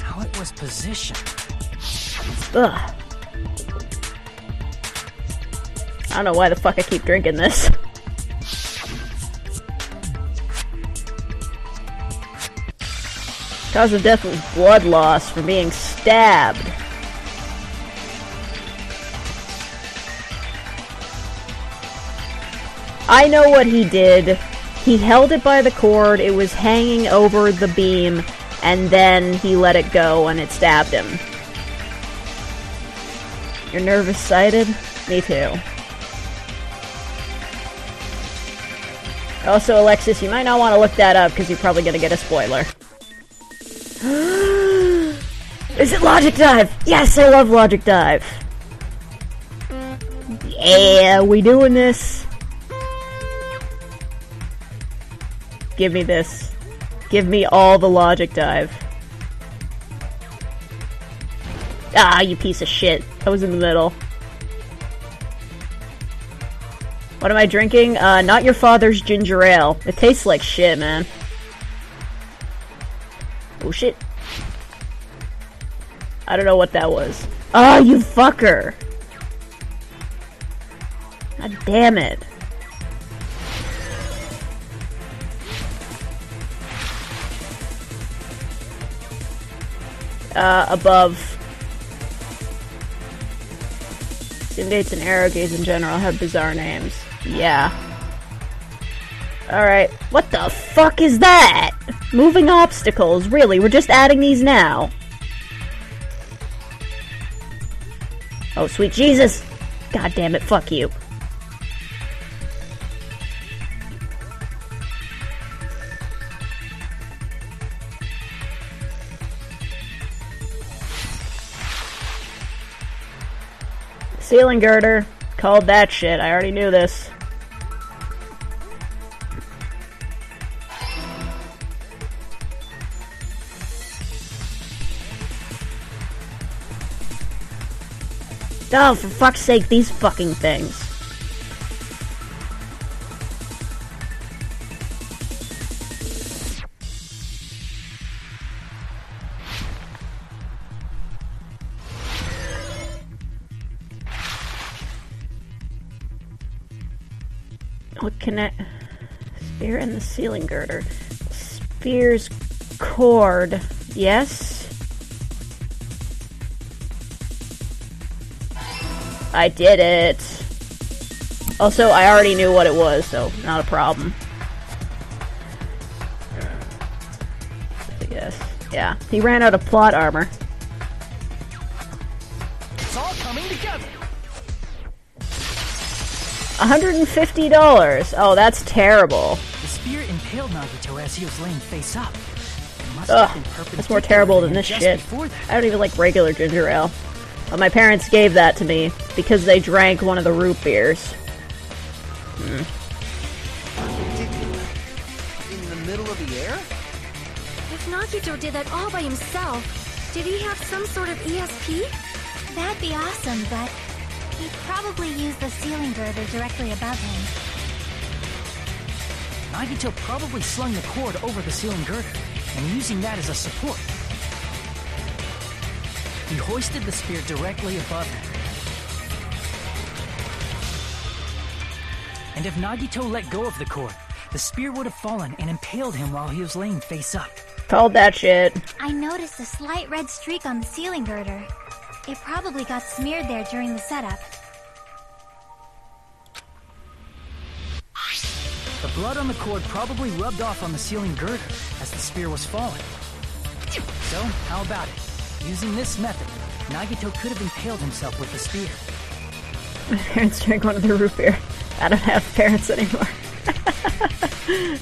How it was positioned. Ugh. I don't know why the fuck I keep drinking this. Cause of death was blood loss from being stabbed. I know what he did. He held it by the cord, it was hanging over the beam, and then he let it go and it stabbed him. You're nervous sighted? Me too. Also, Alexis, you might not want to look that up because you're probably going to get a spoiler. Is it Logic Dive? Yes, I love Logic Dive. Yeah, we doing this. Give me this. Give me all the Logic Dive. Ah, you piece of shit. I was in the middle. What am I drinking? Not your father's ginger ale. It tastes like shit, man. Oh shit. I don't know what that was. Oh, you fucker! God damn it. Above. Dates and arrow gaze in general have bizarre names. Yeah. Alright. What the fuck is that? Moving obstacles. Really? We're just adding these now. Oh, sweet Jesus! God damn it, fuck you. Ceiling girder. Called that shit. I already knew this. Oh, for fuck's sake, these fucking things. What can I... Spear and the ceiling girder. Spear's cord. Yes? I did it. Also, I already knew what it was, so not a problem. I guess. Yeah, he ran out of plot armor. It's all coming together. $150. Oh, that's terrible. The spear impaled Nagito as he was laying face up. Ugh, that's more terrible than this shit. I don't even like regular ginger ale. But my parents gave that to me because they drank one of the root beers. In the middle of the air? If Nagito did that all by himself, did he have some sort of ESP? That'd be awesome, but he'd probably use the ceiling girder directly above him. Nagito probably slung the cord over the ceiling girder, and using that as a support. He hoisted the spear directly above him. And if Nagito let go of the cord, the spear would have fallen and impaled him while he was laying face up. Called that shit. I noticed a slight red streak on the ceiling girder. It probably got smeared there during the setup. The blood on the cord probably rubbed off on the ceiling girder as the spear was falling. So, how about it? Using this method, Nagito could have impaled himself with the spear. My parents drank one of the root beer. I don't have parents anymore.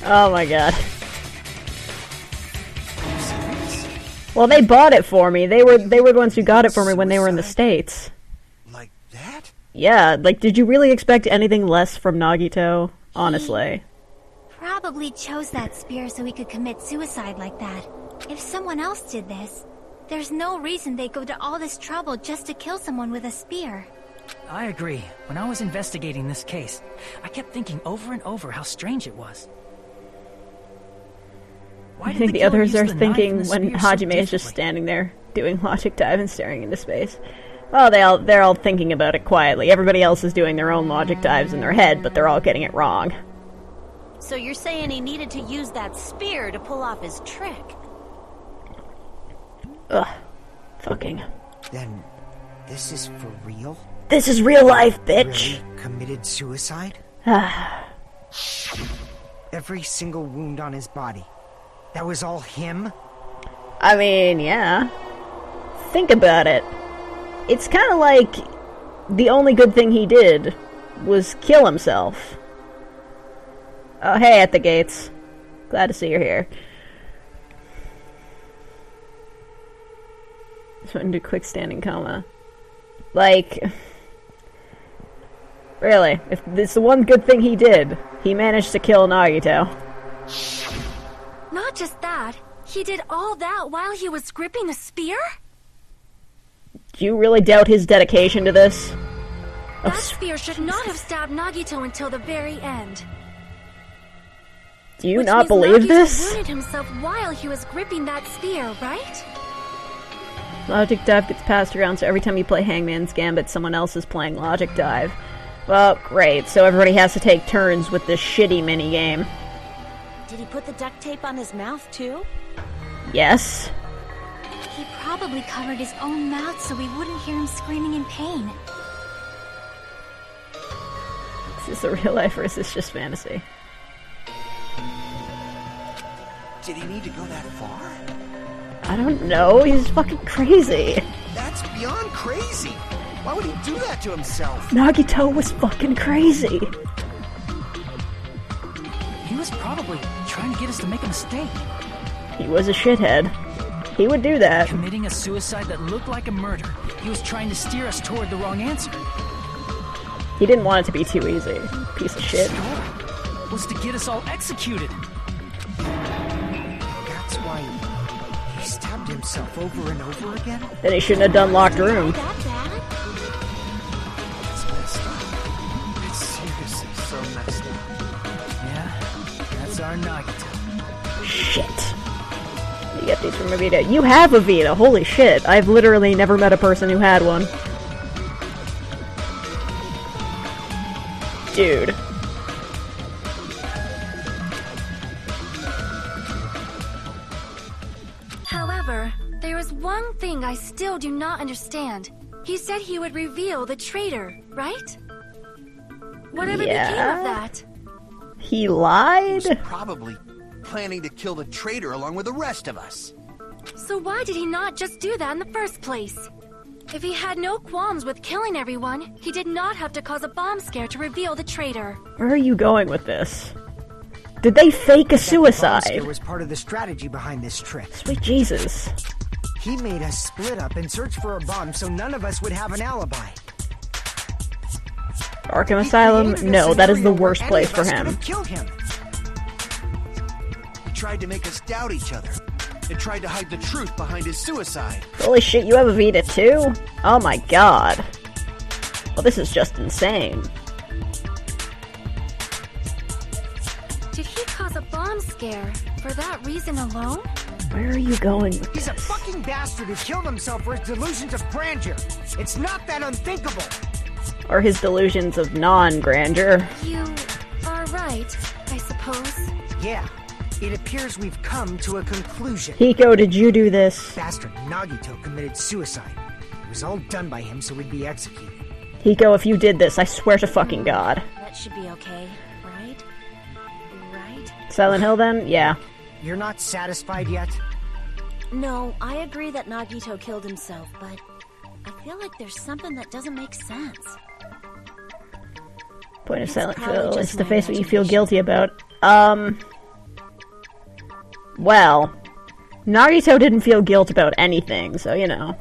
Oh my god. Are you serious? Well, they bought it for me. They were the ones who got it for me when they were in the States. Like that? Yeah, like, did you really expect anything less from Nagito? Honestly. Probably chose that spear so he could commit suicide like that. If someone else did this, there's no reason they'd go to all this trouble just to kill someone with a spear. I agree. When I was investigating this case, I kept thinking over and over how strange it was. Why I did think the killer others use are the knife thinking and the when spear so Hajime is just differently? standing there doing logic dive and staring into space. Well, they're all thinking about it quietly. Everybody else is doing their own logic dives in their head, but they're all getting it wrong. So you're saying he needed to use that spear to pull off his trick? Ugh. Fucking. Then, this is for real? This is real life, bitch! Really committed suicide? Every single wound on his body. That was all him? I mean, yeah. Think about it. It's kind of like the only good thing he did was kill himself. Oh, hey, at the gates. Glad to see you're here. Just went into quick standing coma. Like, really, if it's the one good thing he did, he managed to kill Nagito. Not just that, he did all that while he was gripping a spear? Do you really doubt his dedication to this? That spear should not have stabbed Nagito until the very end. Do you not believe this? Nagito wounded himself while he was gripping that spear, right? Logic Dive gets passed around, so every time you play Hangman's Gambit, someone else is playing Logic Dive. Well, great, so everybody has to take turns with this shitty minigame. Did he put the duct tape on his mouth, too? Yes. He probably covered his own mouth so we wouldn't hear him screaming in pain. Is this a real life or is this just fantasy? Did he need to go that far? I don't know, he's fucking crazy. That's beyond crazy. Why would he do that to himself? Nagito was fucking crazy. He was probably trying to get us to make a mistake. He was a shithead. He would do that. Committing a suicide that looked like a murder. He was trying to steer us toward the wrong answer. He didn't want it to be too easy. Piece of shit. Sure. Was to get us all executed. That's why he stabbed himself over and over again? Then he shouldn't have done locked room. That's messed up. It's seriously so messed up. Yeah, that's our Nagito. Shit. You get these from a Vita. You have a Vita, holy shit. I've literally never met a person who had one. Dude. However, there is one thing I still do not understand. He said he would reveal the traitor, right? Whatever became of that? He lied? He was probably planning to kill the traitor along with the rest of us. So why did he not just do that in the first place? If he had no qualms with killing everyone, he did not have to cause a bomb scare to reveal the traitor. Where are you going with this? Did they fake a suicide? It was part of the strategy behind this trick. Sweet Jesus. He made us split up and search for a bomb so none of us would have an alibi. Arkham Asylum? No, that is the worst place for him. Killed him. He tried to make us doubt each other. And tried to hide the truth behind his suicide. Holy shit, you have a Vita too? Oh my god. Well, this is just insane. Did he cause a bomb scare for that reason alone? Where are you going with He's this? a fucking bastard who killed himself for his delusions of grandeur. It's not that unthinkable. Or his delusions of non-grandeur. You are right, I suppose. Yeah. It appears we've come to a conclusion. Hiko, did you do this? Bastard Nagito committed suicide. It was all done by him so we'd be executed. Hiko, if you did this, I swear to fucking God. That should be okay, right? Right? Silent Hill then? Yeah. You're not satisfied yet? No, I agree that Nagito killed himself, but I feel like there's something that doesn't make sense. Point of It's Silent probably Hill just is to my face what you feel imagination. guilty about. Well, Nagito didn't feel guilt about anything, so you know.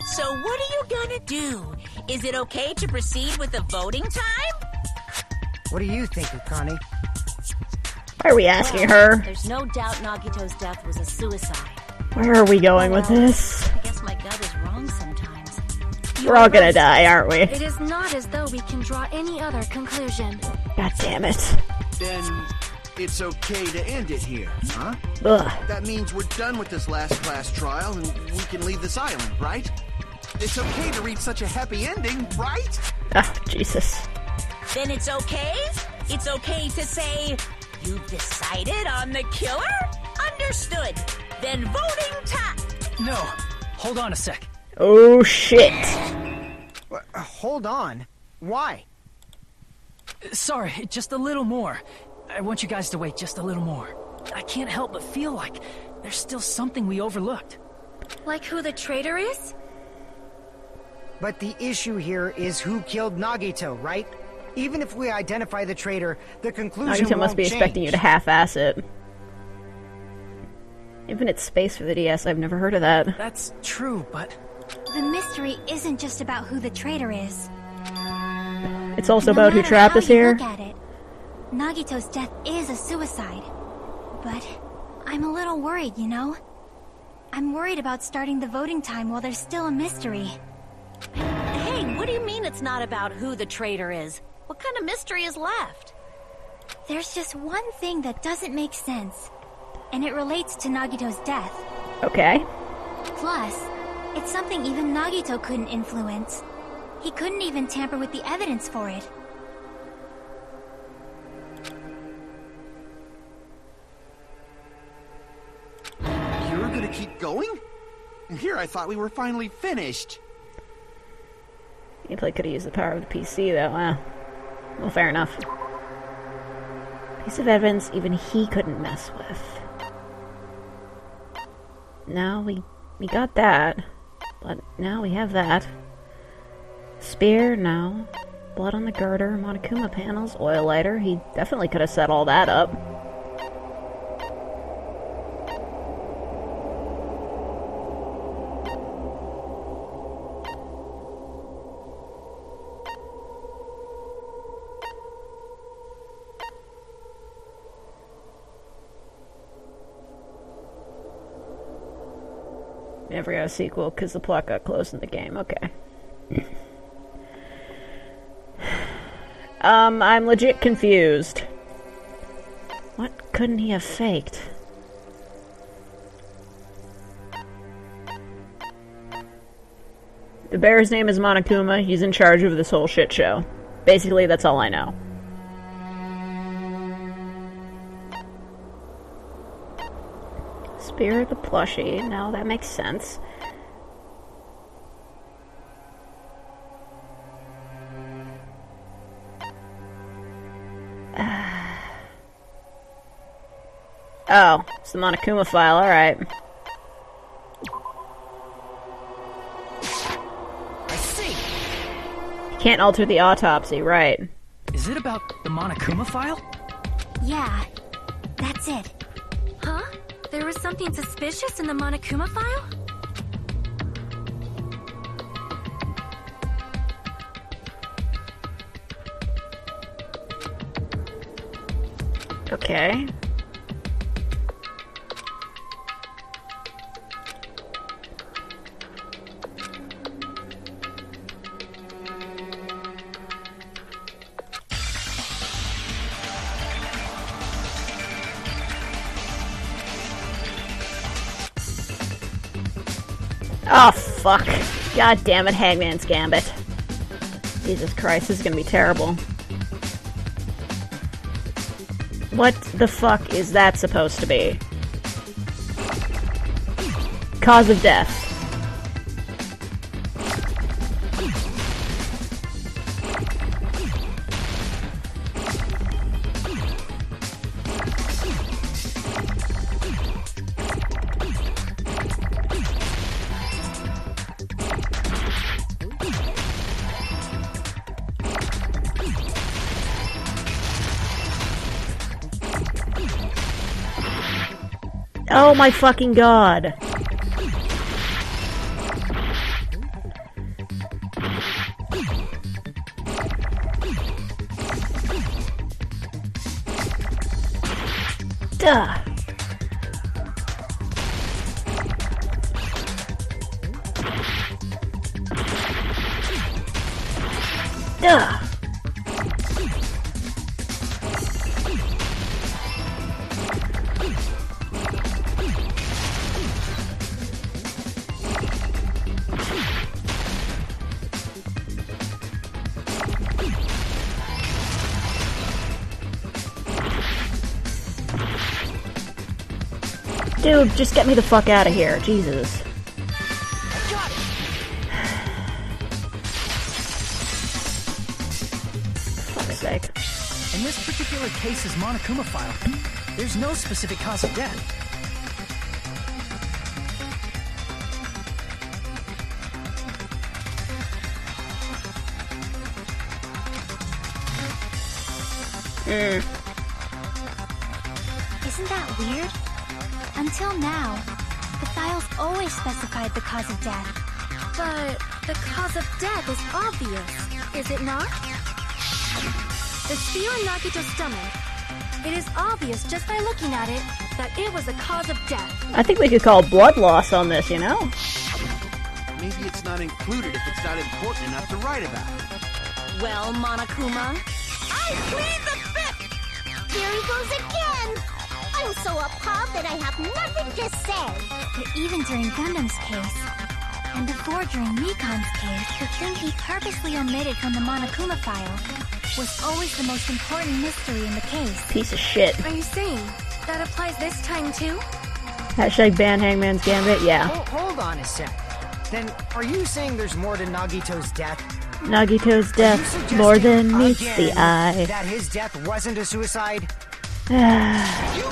So what are you gonna do? Is it okay to proceed with the voting time? What do you think, Akane? Why are we asking her? There's no doubt Nagito's death was a suicide. Where are we going with this? I guess my gut is wrong sometimes. We're all gonna die, aren't we? It is not as though we can draw any other conclusion. God damn it. Then it's okay to end it here, huh? Ugh. That means we're done with this last class trial and we can leave this island, right? It's okay to reach such a happy ending, right? Ah, Jesus. Then it's okay? It's okay to say, you've decided on the killer? Understood. Then voting time. No, hold on a sec. Oh shit. Hold on. Why? Sorry, just a little more. I want you guys to wait just a little more. I can't help but feel like there's still something we overlooked. Like who the traitor is? But the issue here is who killed Nagito, right? Even if we identify the traitor, the conclusion Nagito must be expecting you to half-ass it. Infinite space for the DS, I've never heard of that. That's true, but... The mystery isn't just about who the traitor is. It's also No about who matter trapped how us you here. Look at it, Nagito's death is a suicide. But I'm a little worried, you know? I'm worried about starting the voting time while there's still a mystery. Hey, what do you mean it's not about who the traitor is? What kind of mystery is left? There's just one thing that doesn't make sense, and it relates to Nagito's death. Okay. Plus, it's something even Nagito couldn't influence. He couldn't even tamper with the evidence for it. You're gonna keep going? Here, I thought we were finally finished. Gameplay could have used the power of the PC, though. Well, fair enough. Piece of evidence even he couldn't mess with. Now we got that. But now we have that. Spear, no. Blood on the girder, Monokuma panels, oil lighter. He definitely could have set all that up. Never got a sequel because the plot got closed in the game. Okay. I'm legit confused. What couldn't he have faked? The bear's name is Monokuma. He's in charge of this whole shit show. Basically, that's all I know. Spear the plushie. Now that makes sense. Oh, it's the Monokuma file, alright. I see. You can't alter the autopsy, right. Is it about the Monokuma file? Yeah, that's it. Huh? There was something suspicious in the Monokuma file? Okay. Oh, fuck. God damn it, Hangman's Gambit. Jesus Christ, this is gonna be terrible. What the fuck is that supposed to be? Cause of death. Oh my fucking god. Duh. Duh. Dude, just get me the fuck out of here. Jesus. this particular case's Monokuma file, there's no specific cause of death. Isn't that weird? Until now, the files always specified the cause of death. But the cause of death is obvious, is it not? The spear in Nagito's stomach. It is obvious just by looking at it that it was the cause of death. I think we could call blood loss on this, you know? Maybe it's not included if it's not important enough to write about. Well, Monokuma, I plead the fifth! There he goes again! I'm so appalled that I have nothing to say. But even during Gundam's case, and before during Mikan's case, the thing he purposely omitted from the Monokuma file was always the most important mystery in the case. Piece of shit. Are you saying that applies this time too? Hashtag ban Hangman's Gambit, yeah. Hold on a sec. Then, are you saying there's more to Nagito's death? Nagito's death, more than meets the eye. That his death wasn't a suicide? You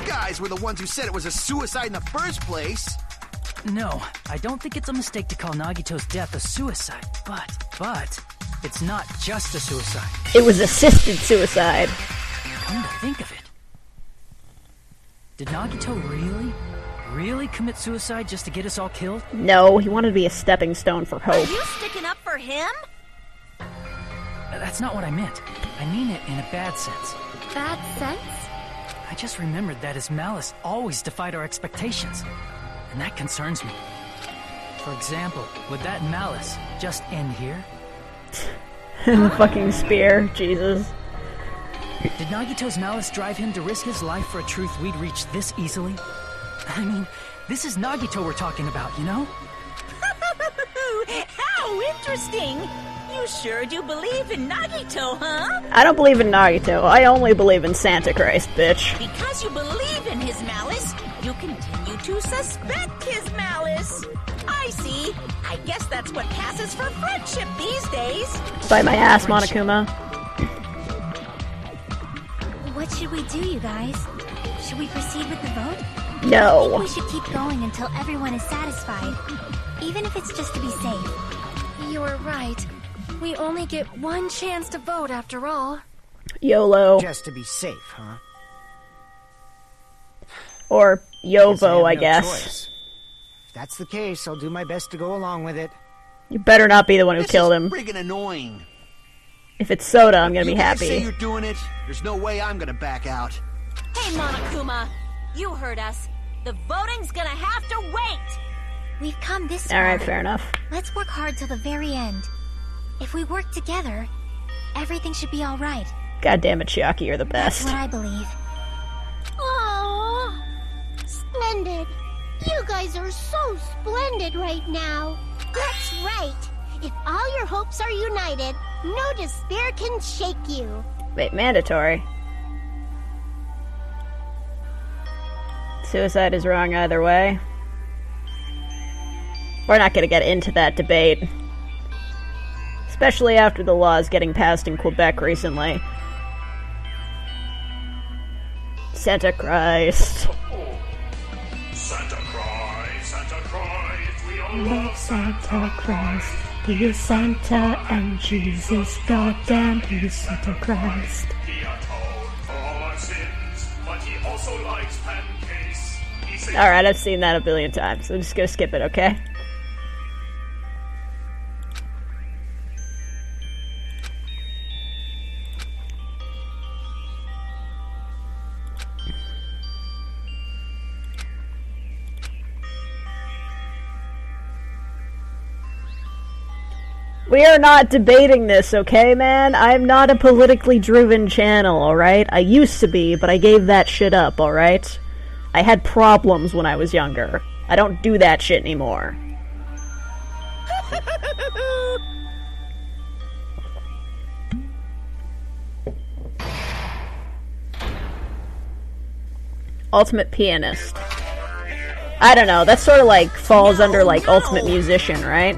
guys were the ones who said it was a suicide in the first place. No, I don't think it's a mistake to call Nagito's death a suicide, but it's not just a suicide. It was assisted suicide. Come to think of it, did Nagito really commit suicide just to get us all killed? No, he wanted to be a stepping stone for are hope. you sticking up for him? That's not what I meant. I mean it in a bad sense. Bad sense? I just remembered that his malice always defied our expectations, and that concerns me. For example, would that malice just end here? The fucking spear, Jesus. Did Nagito's malice drive him to risk his life for a truth we'd reach this easily? I mean, this is Nagito we're talking about, you know? How interesting! You sure do believe in Nagito, huh? I don't believe in Nagito. I only believe in Santa Christ, bitch. Because you believe in his malice, you continue to suspect his malice. I see. I guess that's what passes for friendship these days. Bite my ass, Monokuma. What should we do, you guys? Should we proceed with the vote? I No. think we should keep going until everyone is satisfied, even if it's just to be safe. You're right. We only get one chance to vote after all. YOLO. Just to be safe, huh? Or YOVO, I no guess. choice. If that's the case, I'll do my best to go along with it. You better not be the one who This killed is him. friggin' annoying. If it's Soda, I'm gonna be You guys say happy. you're doing it. There's no way I'm gonna back out. Hey, Monokuma, you heard us. The voting's gonna have to wait. We've come this far. Alright, fair enough. Let's work hard till the very end. If we work together, everything should be alright. God damn it, Chiaki, you're the That's best. what I believe. Aww, splendid. You guys are so splendid right now. That's right. If all your hopes are united, no despair can shake you. Wait, mandatory. Suicide is wrong either way. We're not gonna get into that debate. Especially after the laws getting passed in Quebec recently. Santa Christ. Santa Christ, we all love Santa Christ. He is Santa and Jesus, goddamn, he is Santa Christ. He atoned for all our sins, but he also likes pancakes. He says Alright, I've seen that a billion times. I'm just gonna skip it, okay? We are not debating this, okay, man? I'm not a politically driven channel, alright? I used to be, but I gave that shit up, alright? I had problems when I was younger. I don't do that shit anymore. Ultimate Pianist. I don't know, that sort of like falls under like Ultimate Musician, right?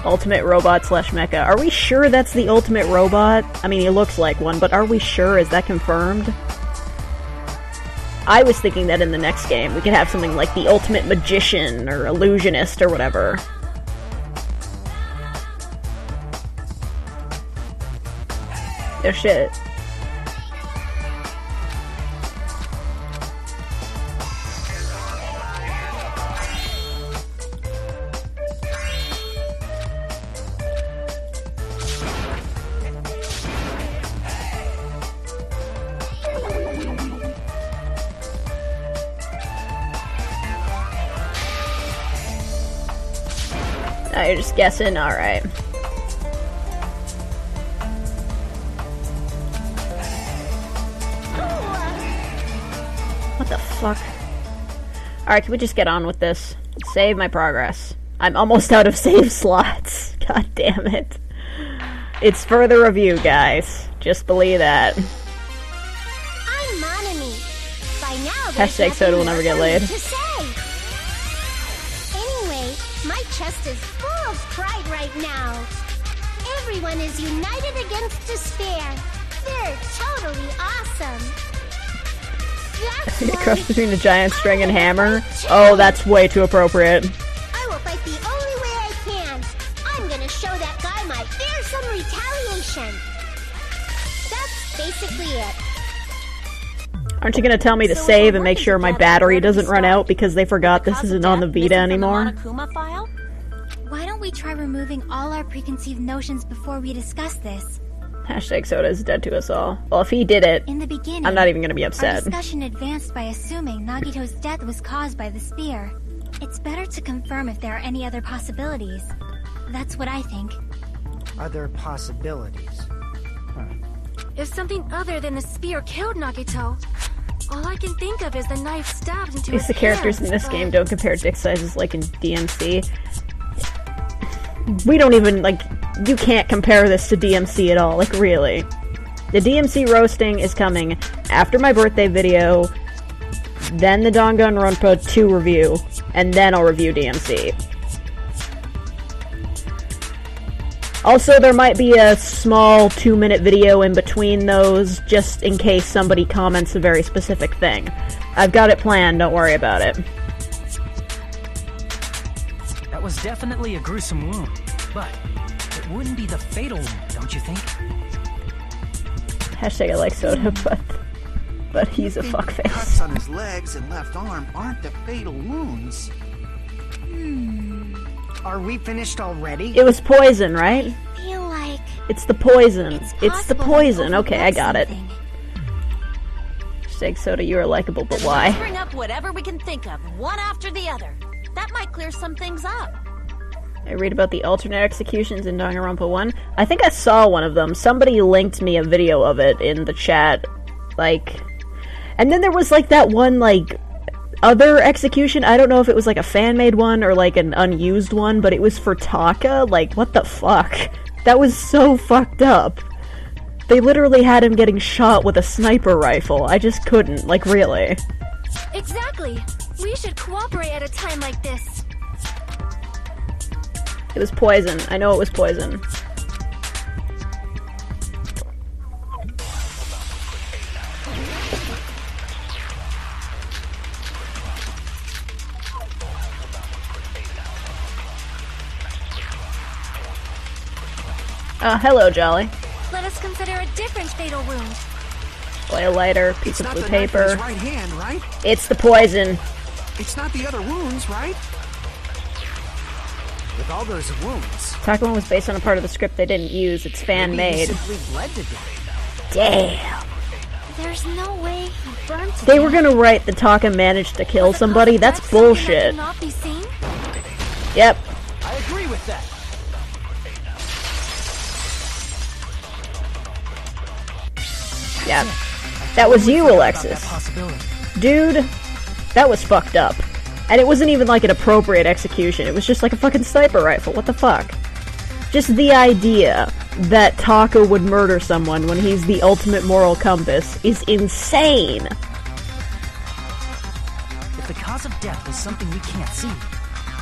Ultimate robot slash mecha. Are we sure that's the ultimate robot? I mean, he looks like one, but are we sure? Is that confirmed? I was thinking that in the next game we could have something like the ultimate magician or illusionist or whatever. Oh shit. Oh, you're just guessing? Alright. What the fuck? Alright, can we just get on with this? Save my progress. I'm almost out of save slots. God damn it. It's for the review, guys. Just believe that. I'm Monami. By now, there's Hashtag soda will never nothing get left laid. to say. Anyway, my chest is full of pride right now. Everyone is united against despair. They're totally awesome. That's why Cross between a giant string and hammer? Oh, that's way too appropriate. I will fight the only way I can. I'm gonna show that guy my fearsome retaliation. That's basically it. Aren't you gonna tell me to So save we're and make working sure my together, battery where do we doesn't run start? out because they forgot this Cause of isn't on the death Vita missing from the anymore? Monokuma file? Why don't we try removing all our preconceived notions before we discuss this? Hashtag soda is dead to us all. Well, if he did it, In the beginning, I'm not even gonna be our upset. discussion advanced by assuming Nagito's death was caused by the spear. It's better to confirm if there are any other possibilities. That's what I think. Other possibilities. If something other than the spear killed Nagito, all I can think of is the knife stabbed into At least his the characters hands, in this but- game don't compare dick sizes like in DMC. We don't even, like, you can't compare this to DMC at all, like, really. The DMC roasting is coming after my birthday video, then the Danganronpa 2 review, and then I'll review DMC. Also, there might be a small 2-minute video in between those, just in case somebody comments a very specific thing. I've got it planned, don't worry about it. That was definitely a gruesome wound, but it wouldn't be the fatal wound, don't you think? Hashtag I like soda, but he's a Cuts fuckface. on his legs and left arm aren't the fatal wounds. Are we finished already? It was poison, right? I feel like It's the poison. It's the possible poison. to Okay, I overlook got it. something. Hashtag soda, you are likable, but Let's why? bring up whatever we can think of, one after the other. That might clear some things up. I read about the alternate executions in Danganronpa 1. I think I saw one of them. Somebody linked me a video of it in the chat. Like... And then there was, like, that one, like... other execution. I don't know if it was, like, a fan-made one or, like, an unused one, but it was for Taka. Like, what the fuck? That was so fucked up. They literally had him getting shot with a sniper rifle. I just couldn't. Like, really. Exactly. We should cooperate at a time like this. It was poison. I know it was poison. Hello, Jolly. Let us consider a different fatal wound. Play a lighter, piece of Not blue the knife in his paper. right hand, right? It's the poison. It's not the other wounds, right? With all those wounds, Taka was based on a part of the script they didn't use. It's Maybe he fan-made. simply bled to death. Damn. There's no way he burned to They death. were gonna write that Taka managed to kill Was the somebody. cause of That's death something that bullshit. cannot be seen? Yep. I agree with that. Yep. That was you, Forgot about Alexis. that possibility. Dude, that was fucked up. And it wasn't even like an appropriate execution. It was just like a fucking sniper rifle. What the fuck? Just the idea that Taka would murder someone when he's the ultimate moral compass is insane. If the cause of death was something we can't see,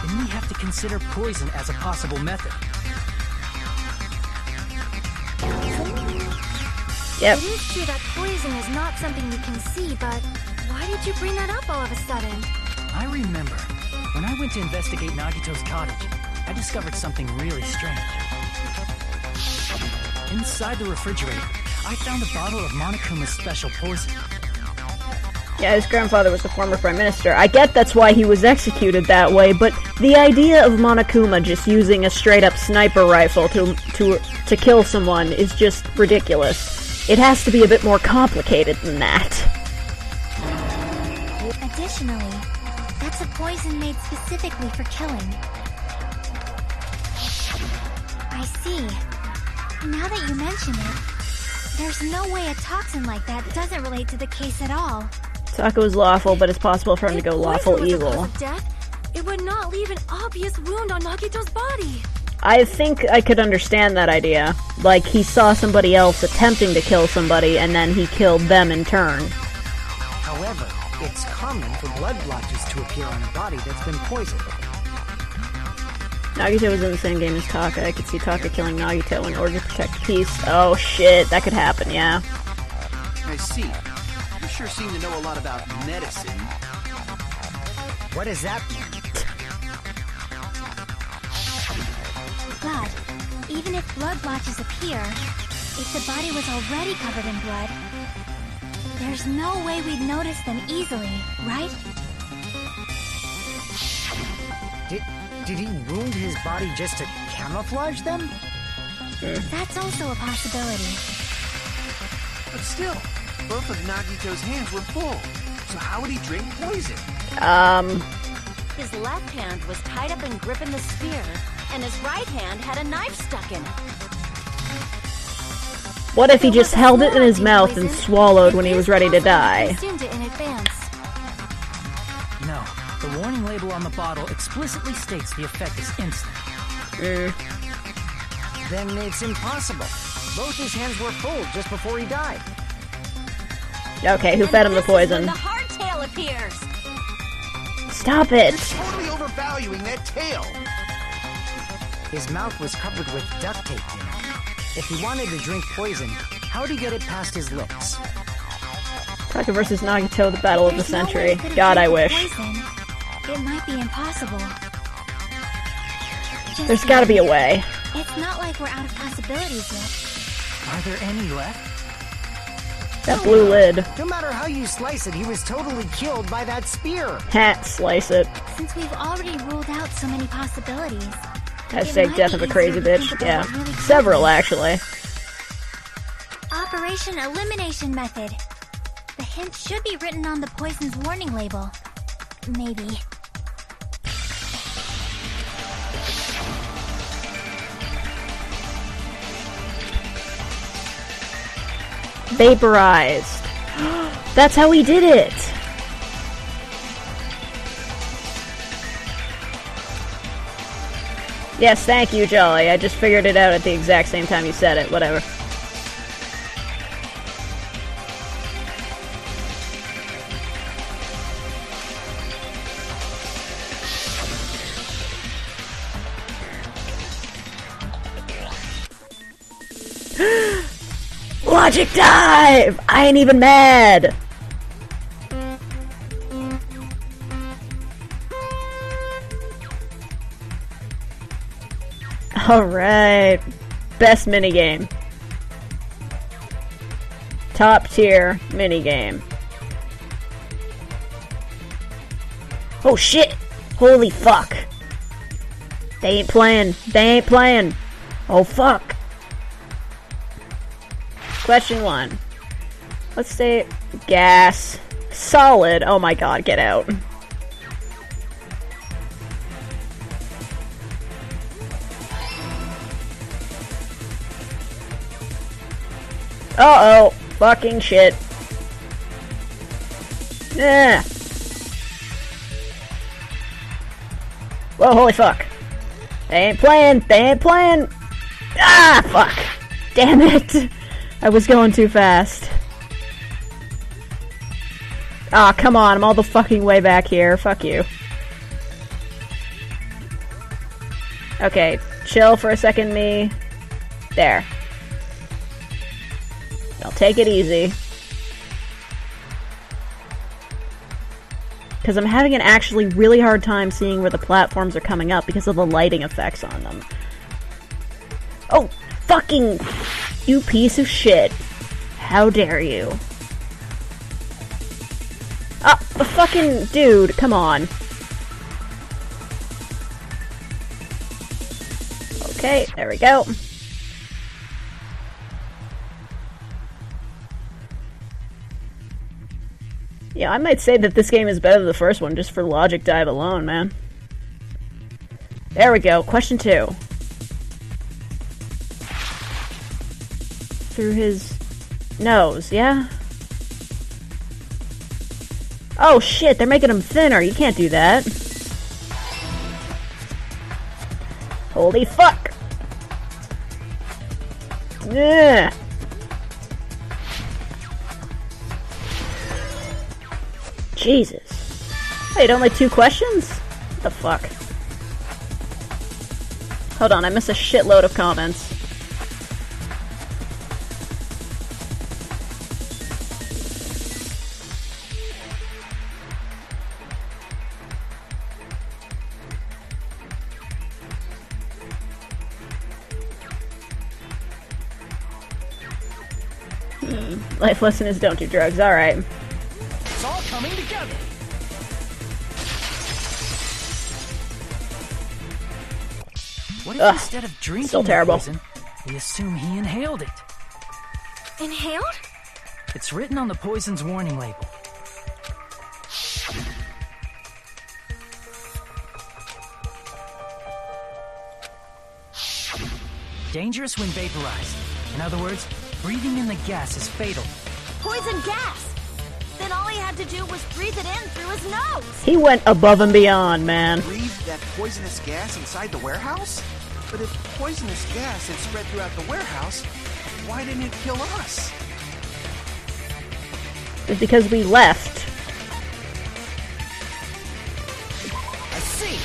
then we have to consider poison as a possible method. Yep. It is true that poison is not something you can see, but why did you bring that up all of a sudden? I remember. When I went to investigate Nagito's cottage, I discovered something really strange. Inside the refrigerator, I found a bottle of Monokuma's special poison. Yeah, his grandfather was a former prime minister. I get that's why he was executed that way, but the idea of Monokuma just using a straight-up sniper rifle to kill someone is just ridiculous. It has to be a bit more complicated than that. Additionally, that's a poison made specifically for killing. I see. Now that you mention it, there's no way a toxin like that doesn't relate to the case at all. Taco is lawful, but it's possible for him to go If lawful poison was the evil. cause of death, it would not leave an obvious wound on Nagito's body. I think I could understand that idea. Like, he saw somebody else attempting to kill somebody, and then he killed them in turn. However, it's common for blood blotches to appear on a body that's been poisoned. Nagito was in the same game as Taka. I could see Taka killing Nagito in order to protect peace. Oh shit, that could happen, yeah. I see. You sure seem to know a lot about medicine. What does that mean? But, even if blood blotches appear, if the body was already covered in blood, there's no way we'd notice them easily, right? Did he wound his body just to camouflage them? That's also a possibility. But still, both of Nagito's hands were full. So how would he drink poison? His left hand was tied up and gripping the spear, and his right hand had a knife stuck in it. What if he just held it in his mouth and swallowed when he was ready to die? Consumed it in advance. No, the warning label on the bottle explicitly states the effect is instant. Then it's impossible. Both his hands were full just before he died. Okay, who fed him the poison? The hardtail appears. Stop it! You're totally overvaluing that tail. His mouth was covered with duct tape, you know. If he wanted to drink poison, how'd he get it past his lips? Taka versus Nagito, the battle of the There's no way century. we could've God, I drank the wish. poison. It might be impossible. Just There's gotta be a way. It's not like we're out of possibilities yet. Are there any left? That blue lid. No matter how you slice it, he was totally killed by that spear. Hat, slice it. Since we've already ruled out so many possibilities. Hashtag death of a crazy easier to bitch. think Yeah. about what really Several, happened. actually. Operation Elimination Method. The hint should be written on the poison's warning label. Maybe. Vaporized. That's how he did it! Yes, thank you, Jolly. I just figured it out at the exact same time you said it. Whatever. Logic dive! I ain't even mad! Alright. Best minigame. Top tier minigame. Oh shit! Holy fuck! They ain't playing. They ain't playing. Oh fuck. Question 1. Let's say gas. Solid. Oh my god, get out. Uh-oh. Fucking shit. Yeah. Whoa, holy fuck. They ain't playing. They ain't playing. Ah, fuck. Damn it. I was going too fast. Ah, come on. I'm all the fucking way back here. Fuck you. Okay. Chill for a second, me. There. I'll take it easy. Because I'm having an actually really hard time seeing where the platforms are coming up because of the lighting effects on them. Oh, fucking... You piece of shit. How dare you? Oh, the fucking dude, come on. Okay, there we go. Yeah, I might say that this game is better than the first one just for logic dive alone, man. There we go, question 2. Through his nose, yeah? Oh shit, they're making him thinner. You can't do that. Holy fuck! Ugh. Jesus. Wait, only 2 questions? What the fuck? Hold on, I missed a shitload of comments. Life lesson is don't do drugs. Alright. It's all coming together. What if instead of drinking still terrible. poison, we assume he inhaled it? Inhaled? It's written on the poison's warning label. Dangerous when vaporized. In other words, breathing in the gas is fatal. Poison gas! Then all he had to do was breathe it in through his nose! He went above and beyond, man. Breathe that poisonous gas inside the warehouse? But if poisonous gas had spread throughout the warehouse, why didn't it kill us? It's because we left. I see!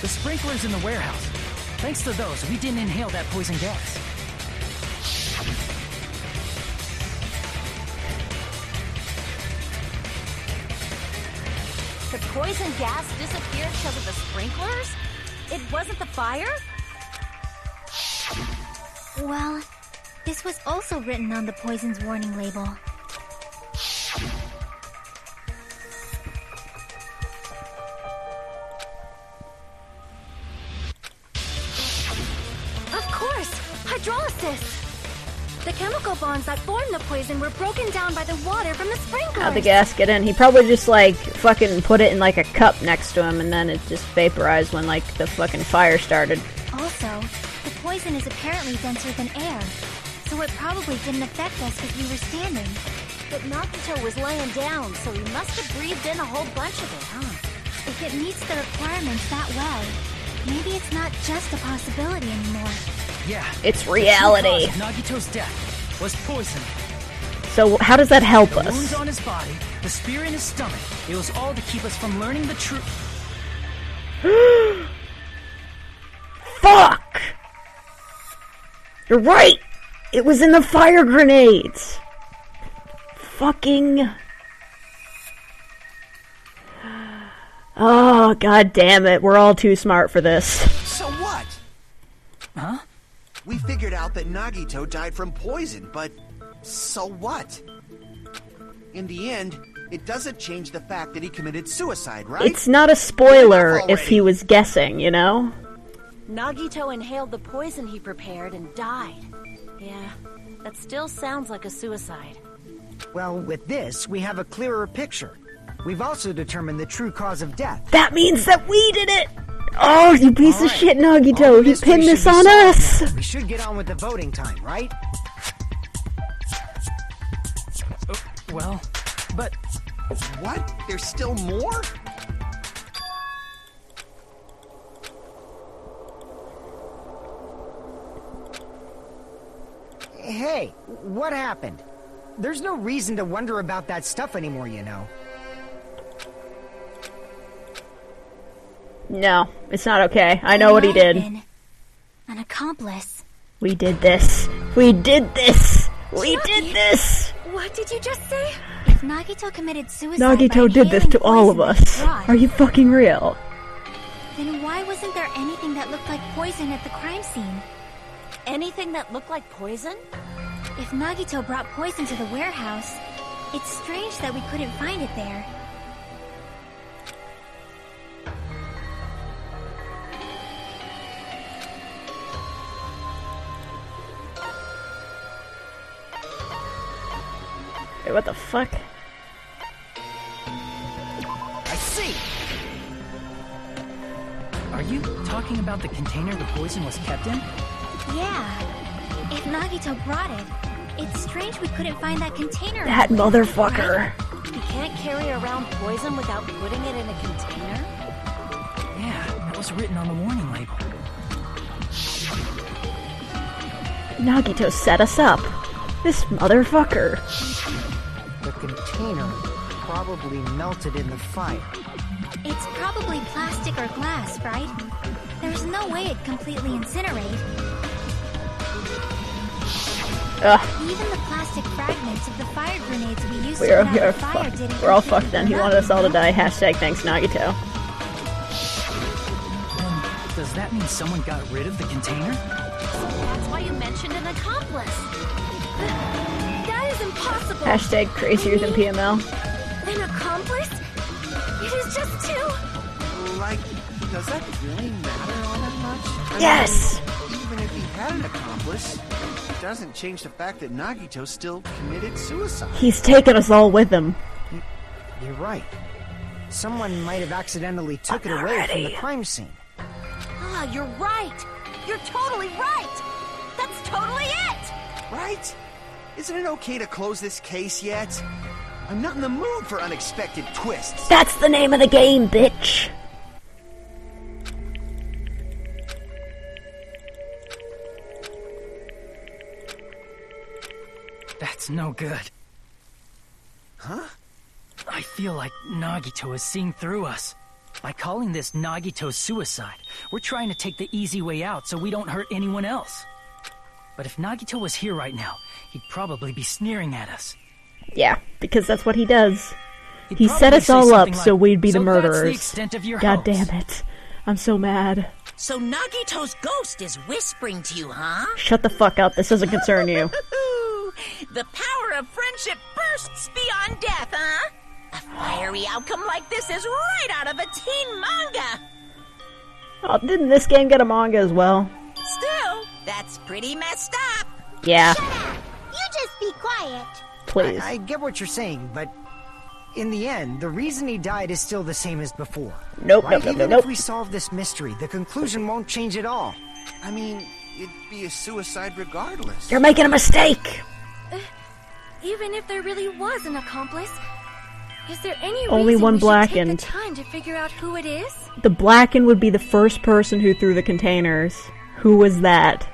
The sprinklers in the warehouse. Thanks to those, we didn't inhale that poison gas. The poison gas disappeared because of the sprinklers? It wasn't the fire? Well, this was also written on the poison's warning label. Of course! Hydrolysis! The chemical bonds that formed the poison were broken down by the water from the sprinklers. How'd the gas get in? He probably just, like, fucking put it in, like, a cup next to him, and then it just vaporized when, like, the fucking fire started. Also, the poison is apparently denser than air, so it probably didn't affect us because we were standing. But Nagito was laying down, so he must have breathed in a whole bunch of it, huh? If it meets the requirements that well, maybe it's not just a possibility anymore. Yeah. It's reality. The true cause of Nagito's death was poison. So how does that help The us? wounds on his body, the spear in his stomach, it was all to keep us from learning the truth. Fuck! You're right! It was in the fire grenades! Fucking... Oh, god damn it. We're all too smart for this. So what? Huh? We figured out that Nagito died from poison, but so what? In the end, it doesn't change the fact that he committed suicide, right? It's not a spoiler if he was guessing, you know? Nagito inhaled the poison he prepared and died. Yeah, that still sounds like a suicide. Well, with this, we have a clearer picture. We've also determined the true cause of death. That means that we did it! Oh, you piece of shit, All Nagito! the He mystery pinned should this be on solved us! now. We should get on with the voting time, right? Well, but... What? There's still more? Hey, what happened? There's no reason to wonder about that stuff anymore, you know. No, it's not okay. I know what he did. An accomplice. We did this We did this! We did this! What did you just say? If Nagito committed suicide Nagito by did this to inhaling all of poison us. in his Are you fucking real? Then why wasn't there anything that looked like poison at the crime scene? Anything that looked like poison? If Nagito brought poison to the warehouse, it's strange that we couldn't find it there. Wait, what the fuck? I see! Are you talking about the container the poison was kept in? Yeah. If Nagito brought it, it's strange we couldn't find that container. That motherfucker. You can't carry around poison without putting it in a container? Yeah, that was written on the warning label. Nagito set us up. This motherfucker. The container probably melted in the fire. It's probably plastic or glass, right? There's no way it'd completely incinerate. Ugh. Even the plastic fragments of the fire grenades we used to put out the fire didn't. We're all fucked then. He wanted us all to die. Hashtag thanks Nagito. Then, does that mean someone got rid of the container? That's why you mentioned an accomplice. That is impossible. Hashtag crazier than PML. An accomplice? It is just two. Like, does that really matter all that much? Yes! Even if he had an accomplice, it doesn't change the fact that Nagito still committed suicide. He's taken us all with him. You're right. Someone might have accidentally took it away from the crime scene. Ah, you're right. You're totally right. That's totally it. Right? Isn't it okay to close this case yet? I'm not in the mood for unexpected twists. That's the name of the game, bitch. That's no good. Huh? I feel like Nagito is seeing through us. By calling this Nagito's suicide, we're trying to take the easy way out so we don't hurt anyone else. But if Nagito was here right now, he'd probably be sneering at us. Yeah, because that's what he does. He'd He set probably us say all up something so like, we'd be the "So that's the murderers. extent of your God hopes." damn it. I'm so mad. So Nagito's ghost is whispering to you, huh? Shut the fuck up. This doesn't concern you. The power of friendship bursts beyond death, huh? A fiery outcome like this is right out of a teen manga. Oh, didn't this game get a manga as well? Still, that's pretty messed up. Yeah, You just be quiet. please. I get what you're saying, but in the end, the reason he died is still the same as before. Nope, Right? nope, nope, Even nope, if we solve this mystery, the conclusion won't change at all. I mean, it'd be a suicide regardless. You're making a mistake. Even if there really was an accomplice, is there any Only reason one we should blackened. take the time to figure out who it is? The Blackened would be the first person who threw the containers. Who was that?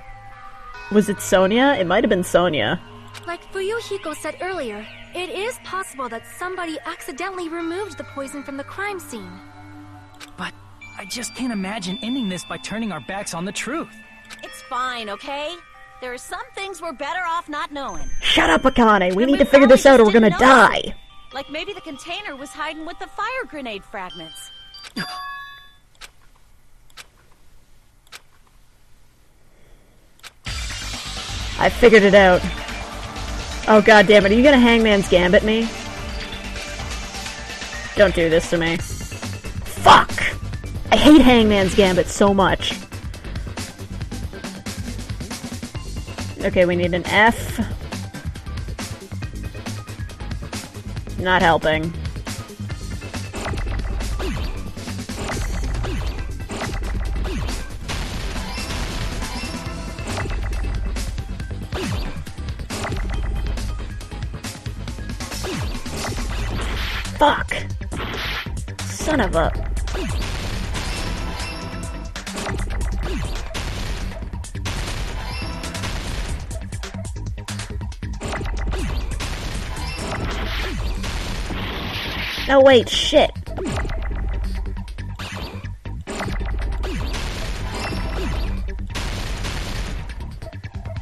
Was it Sonia? It might have been Sonia. Like Fuyuhiko said earlier, it is possible that somebody accidentally removed the poison from the crime scene. But I just can't imagine ending this by turning our backs on the truth. It's fine, okay? There are some things we're better off not knowing. Shut up, Akane. We And need to figure probably this out or we're just gonna didn't know. die. Like maybe the container was hiding with the fire grenade fragments. I figured it out. Oh god damn it, are you gonna Hangman's Gambit me? Don't do this to me. Fuck! I hate Hangman's Gambit so much. Okay, we need an F. Not helping. Fuck! Son of a... Oh wait, shit!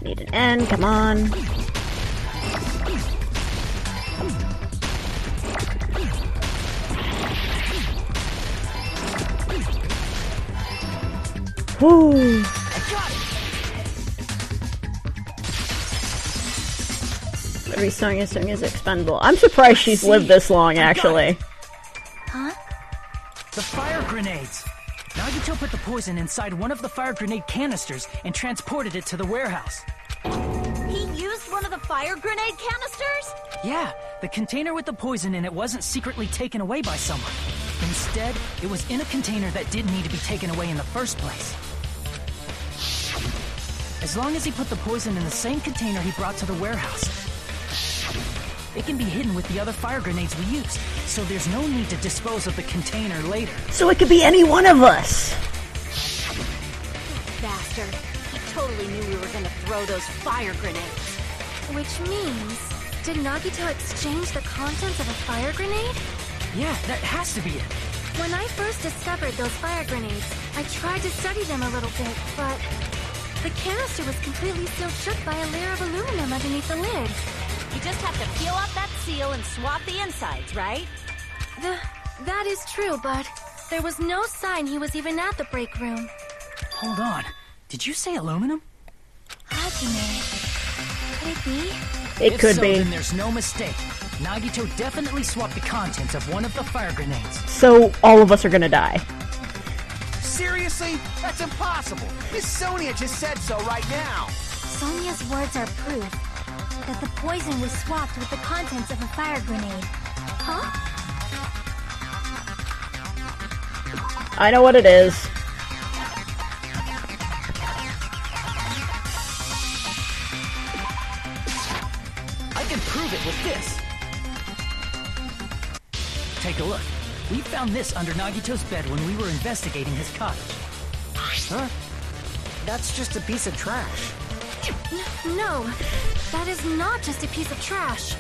Need an And come on. Woo! Every song is expendable. I'm surprised she's lived this long, actually. Huh? The fire grenades! Nagito put the poison inside one of the fire grenade canisters and transported it to the warehouse. He used one of the fire grenade canisters? Yeah, the container with the poison in it wasn't secretly taken away by someone. Instead, it was in a container that didn't need to be taken away in the first place. As long as he put the poison in the same container he brought to the warehouse, it can be hidden with the other fire grenades we used, so there's no need to dispose of the container later. So it could be any one of us! Bastard. He totally knew we were gonna throw those fire grenades. Which means, did Nagito exchange the contents of a fire grenade? Yeah, that has to be it. When I first discovered those fire grenades, I tried to study them a little bit, but the canister was completely sealed shut by a layer of aluminum underneath the lid. You just have to peel off that seal and swap the insides, right? That is true, but there was no sign he was even at the break room. Hold on. Did you say aluminum? Hajime. Could it be? It could so, be. Then there's no mistake. Nagito definitely swapped the contents of one of the fire grenades. So all of us are gonna die. Seriously? That's impossible. Miss Sonia just said so right now. Sonia's words are proof that the poison was swapped with the contents of a fire grenade. Huh? I know what it is. I can prove it with this. Take a look. We found this under Nagito's bed when we were investigating his cottage. Huh? That's just a piece of trash. No, that is not just a piece of trash.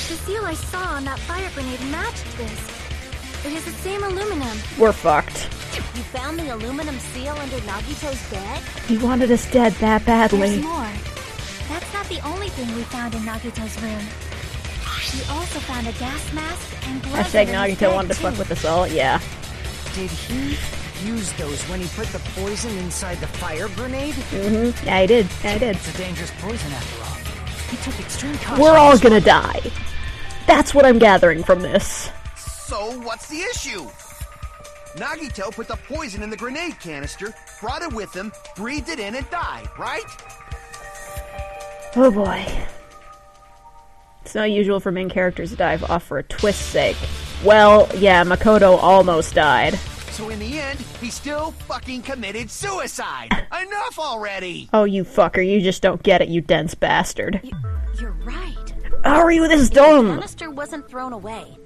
The seal I saw on that fire grenade matched this. It is the same aluminum. We're fucked. You found the aluminum seal under Nagito's bed? He wanted us dead that badly. There's more. That's not the only thing we found in Nagito's room. We also found a gas mask and gloves. Hashtag under his Nagito bed, wanted to too. fuck with us all, yeah. Did he use those when he put the poison inside the fire grenade? Mm-hmm. Yeah, I did. Yeah, I did. It's a dangerous poison after all. He took extreme caution. We're all gonna die. That's what I'm gathering from this. So what's the issue? Nagito put the poison in the grenade canister, brought it with him, breathed it in, and died, right? Oh boy. It's not usual for main characters to dive off for a twist's sake. Well, yeah, Makoto almost died. So in the end, he still fucking committed suicide. Enough already! Oh, you fucker, you just don't get it, you dense bastard. You're right. How are you this The dumb? canister wasn't thrown away.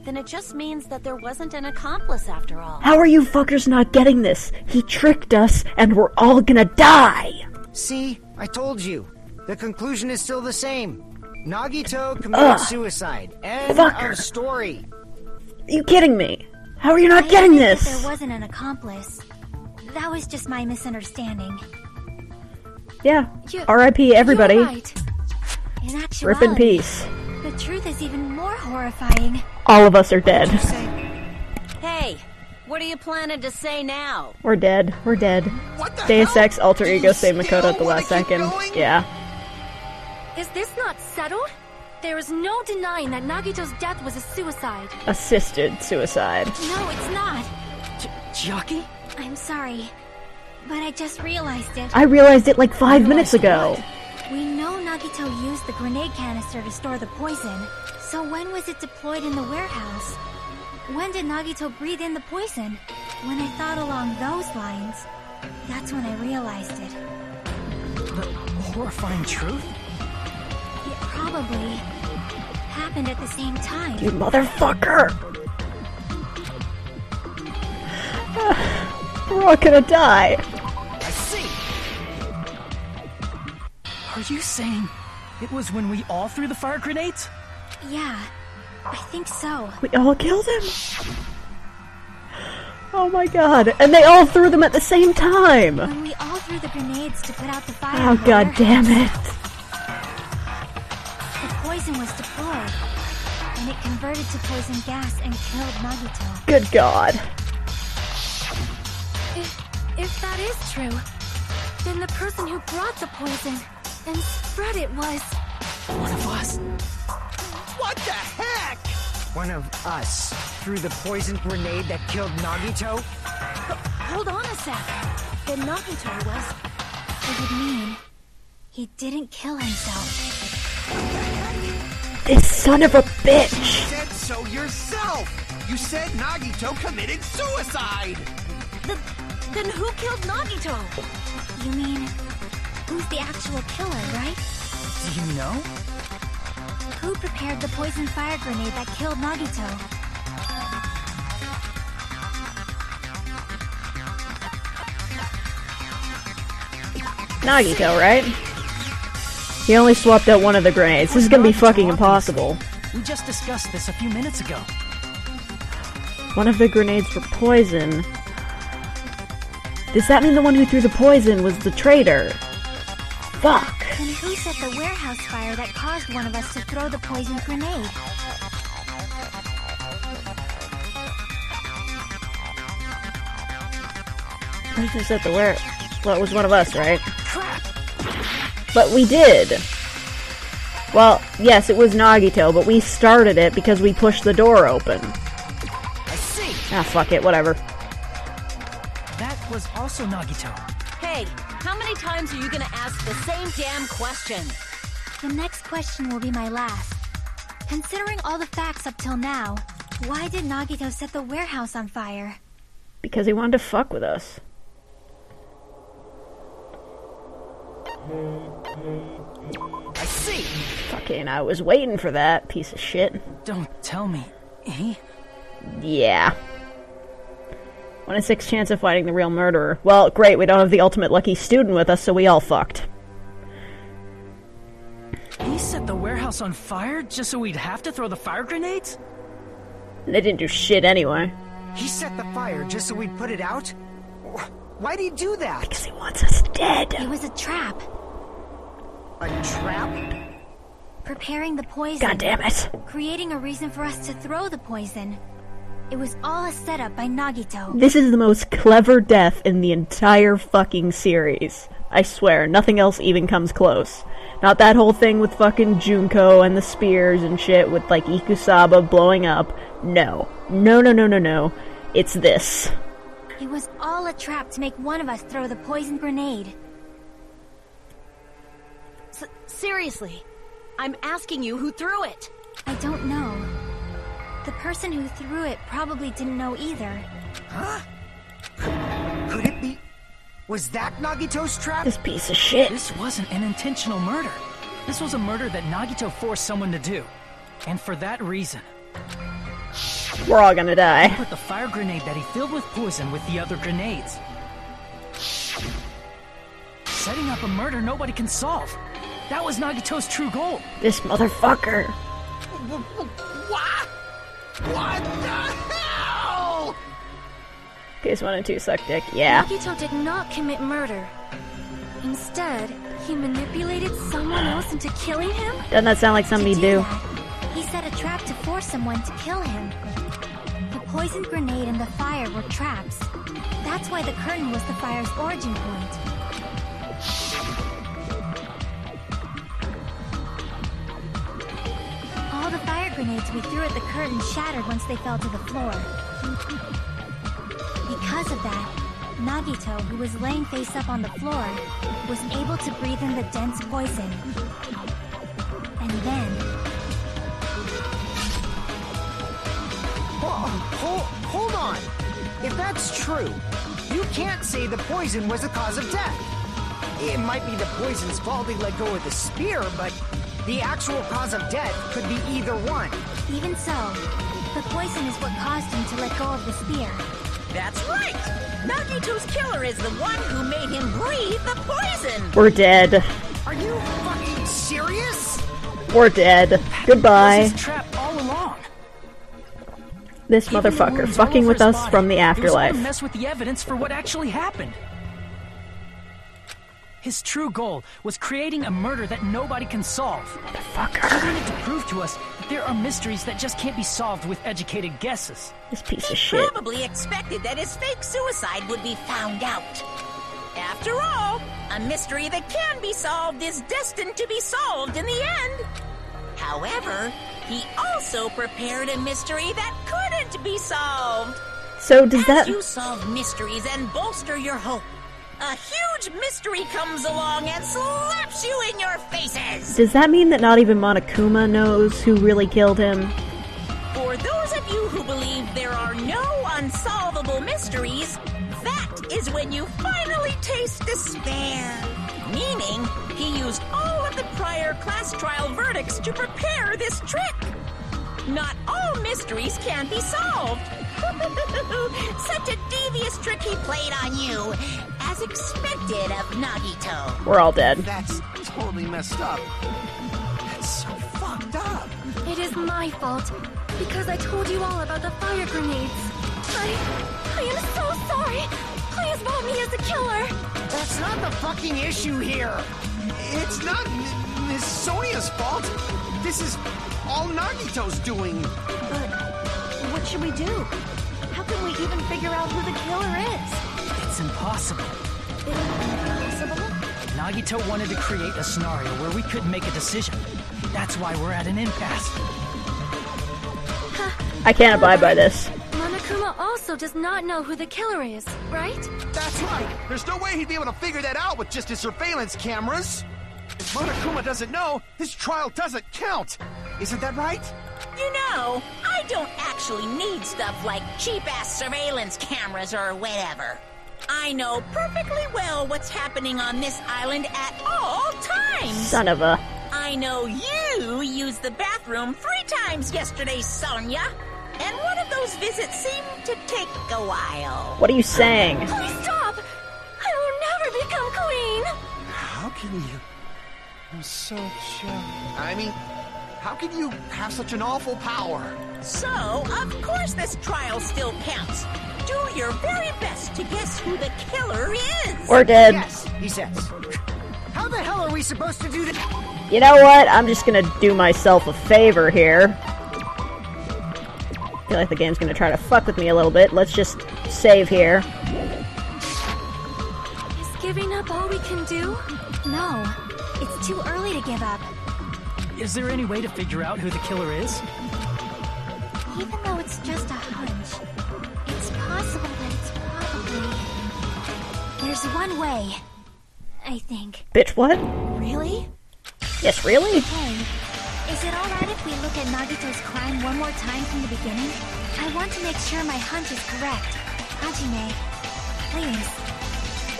Then it just means that there wasn't an accomplice after all. How are you fuckers not getting this? He tricked us, and we're all gonna die! See, I told you. The conclusion is still the same. Nagito committed suicide. End Fucker. of story. Are you kidding me? How are you not I getting admit that this? there wasn't an accomplice. That was just my misunderstanding. Yeah. You- R.I.P. everybody. You're right. In Rip actuality, in peace. the truth is even more horrifying. All of us are dead. Hey, what are you planning to say now? We're dead. We're dead. What the Deus hell? Ex Alter Do you Ego save still Makoto at the wanna last keep second. going? Yeah. Is this not settled? There is no denying that Nagito's death was a suicide. Assisted suicide. No, it's not. Jackie? I'm sorry, but I just realized it. I realized it like 5 minutes ago. We know Nagito used the grenade canister to store the poison. So when was it deployed in the warehouse? When did Nagito breathe in the poison? When I thought along those lines, that's when I realized it. The horrifying truth? It probably happened at the same time. You motherfucker! We're all gonna die. I see! Are you saying it was when we all threw the fire grenades? Yeah, I think so. We all killed him? Oh my god. And they all threw them at the same time! When we all threw the grenades to put out the fire. Oh god damn it. The poison was deployed, and it converted to poison gas and killed Nagito. Good god. If that is true, then the person who brought the poison and spread it was One of us? What the heck? One of us threw the poison grenade that killed Nagito? Hold on a sec. Then Nagito was. It would mean he didn't kill himself. This son of a bitch! You said so yourself! You said Nagito committed suicide! Then who killed Nagito? You mean, who's the actual killer, right? Do you know? Who prepared the poison fire grenade that killed Nagito? Nagito, right? He only swapped out one of the grenades. This is gonna be fucking impossible. We just discussed this a few minutes ago. One of the grenades were poison. Does that mean the one who threw the poison was the traitor? Fuck. Then who set the warehouse fire that caused one of us to throw the poison grenade? Who set the where? Well, it was one of us, right? Crap! But we did. Well, yes, it was Nagito, but we started it because we pushed the door open. I see! Ah, fuck it, whatever. That was also Nagito. Hey, how many times are you gonna ask the same damn question? The next question will be my last. Considering all the facts up till now, why did Nagito set the warehouse on fire? Because he wanted to fuck with us. I see! Fucking, I was waiting for that, piece of shit. Don't tell me. He? Yeah. 1 in 6 chance of finding the real murderer. Well, great, we don't have the ultimate lucky student with us, so we all fucked. He set the warehouse on fire just so we'd have to throw the fire grenades? They didn't do shit anyway. He set the fire just so we'd put it out? Why'd he do that? Because he wants us dead. It was a trap. A trap? Preparing the poison. God damn it. Creating a reason for us to throw the poison. It was all a setup by Nagito. This is the most clever death in the entire fucking series. I swear, nothing else even comes close. Not that whole thing with fucking Junko and the spears and shit with, like, Ikusaba blowing up. No. No, no, no, no, no. It's this. It was all a trap to make one of us throw the poison grenade. Seriously, I'm asking you who threw it. I don't know. The person who threw it probably didn't know either. Huh? Could it be? Was that Nagito's trap? This piece of shit. This wasn't an intentional murder. This was a murder that Nagito forced someone to do. And for that reason, We're all gonna die. he put the fire grenade that he filled with poison with the other grenades. Setting up a murder nobody can solve. That was Nagito's true goal. This motherfucker. What? What the hell? Case 1 and 2 suck dick. Yeah. Nagito did not commit murder. Instead, he manipulated someone else into killing him? Doesn't that sound like something he'd do? That, he set a trap to force someone to kill him. The poison grenade and the fire were traps. That's why the curtain was the fire's origin point. All the fire grenades we threw at the curtain shattered once they fell to the floor. Because of that, Nagito, who was laying face up on the floor, was able to breathe in the dense poison. And then... Hold on! If that's true, you can't say the poison was the cause of death. It might be the poison's fault he let go of the spear, but the actual cause of death could be either one. Even so, the poison is what caused him to let go of the spear. That's right! Nagito's killer is the one who made him breathe the poison! We're dead. Are you fucking serious? We're dead. Goodbye. It was his trap all along. This Even the motherfucker wounds all fucking over with his us body. from the It was all to afterlife. mess with the evidence for what actually happened. His true goal was creating a murder that nobody can solve. He Motherfucker. wanted to prove to us that there are mysteries that just can't be solved with educated guesses. This piece of shit. Probably expected that his fake suicide would be found out. After all, a mystery that can be solved is destined to be solved in the end. However, he also prepared a mystery that couldn't be solved. So does As that... you solve mysteries and bolster your hope, a huge mystery comes along and slaps you in your faces. Does that mean that not even Monokuma knows who really killed him? For those of you who believe there are no unsolvable mysteries, that is when you finally taste despair. Meaning, he used all of the prior class trial verdicts to prepare this trick. Not all mysteries can be solved. Such a devious trick he played on you, as expected of Nagito. We're all dead. That's totally messed up. That's so fucked up. It is my fault, because I told you all about the fire grenades. I am so sorry. Please vote me as the killer. That's not the fucking issue here. It's not Miss Sonia's fault. This is all Nagito's doing. But what should we do? How can we even figure out who the killer is? It's impossible. Impossible? Nagito wanted to create a scenario where we couldn't make a decision. That's why we're at an impasse. I can't abide by this. Monokuma also does not know who the killer is, right? That's right. There's no way he'd be able to figure that out with just his surveillance cameras. If Monokuma doesn't know, his trial doesn't count. Isn't that right? You know, I don't actually need stuff like cheap-ass surveillance cameras or whatever. I know perfectly well what's happening on this island at all times. Son of a... I know you used the bathroom 3 times yesterday, Sonia. And one of those visits seemed to take a while. What are you saying? Please stop! I will never become queen! How can you? I'm so chill. I mean, how can you have such an awful power? So, of course this trial still counts. Do your very best to guess who the killer is. We're dead. Yes, he says. How the hell are we supposed to do this? You know what? I'm just gonna do myself a favor here. I feel like the game's gonna try to fuck with me a little bit. Let's just save here. Is giving up all we can do? No, it's too early to give up. Is there any way to figure out who the killer is? Even though it's just a hunch, it's possible that it's probably... There's one way, I think. Bitch, what? Really? Yes, really? Hey, is it alright if we look at Nagito's crime one more time from the beginning? I want to make sure my hunch is correct. Hajime, please.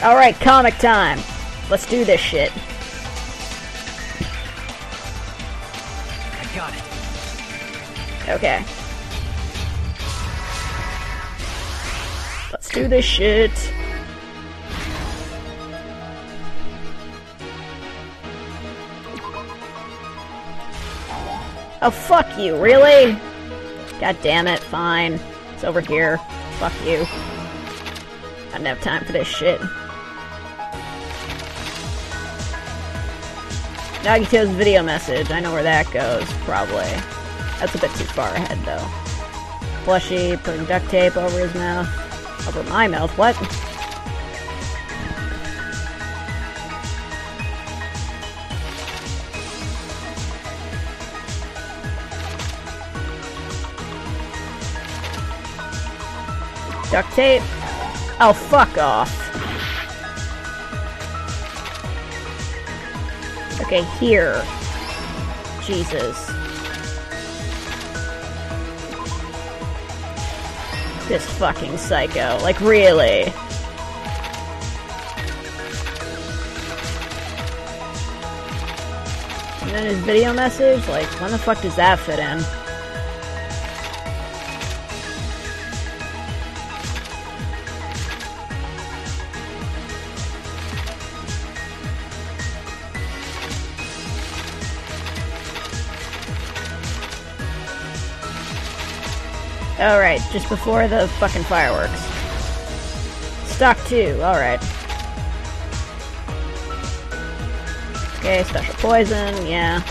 Alright, comic time. Let's do this shit. I got it. Okay. Let's do this shit. Oh, fuck you, really? God damn it, fine. It's over here. Fuck you. I don't have time for this shit. Nagito's video message. I know where that goes, probably. That's a bit too far ahead, though. Plushy putting duct tape over his mouth. Over my mouth, what? Duct tape? Oh, fuck off. Okay, here. Jesus. This fucking psycho. Like, really? And then his video message? Like, when the fuck does that fit in? Alright, just before the fucking fireworks. Stock 2, alright. Okay, special poison, yeah.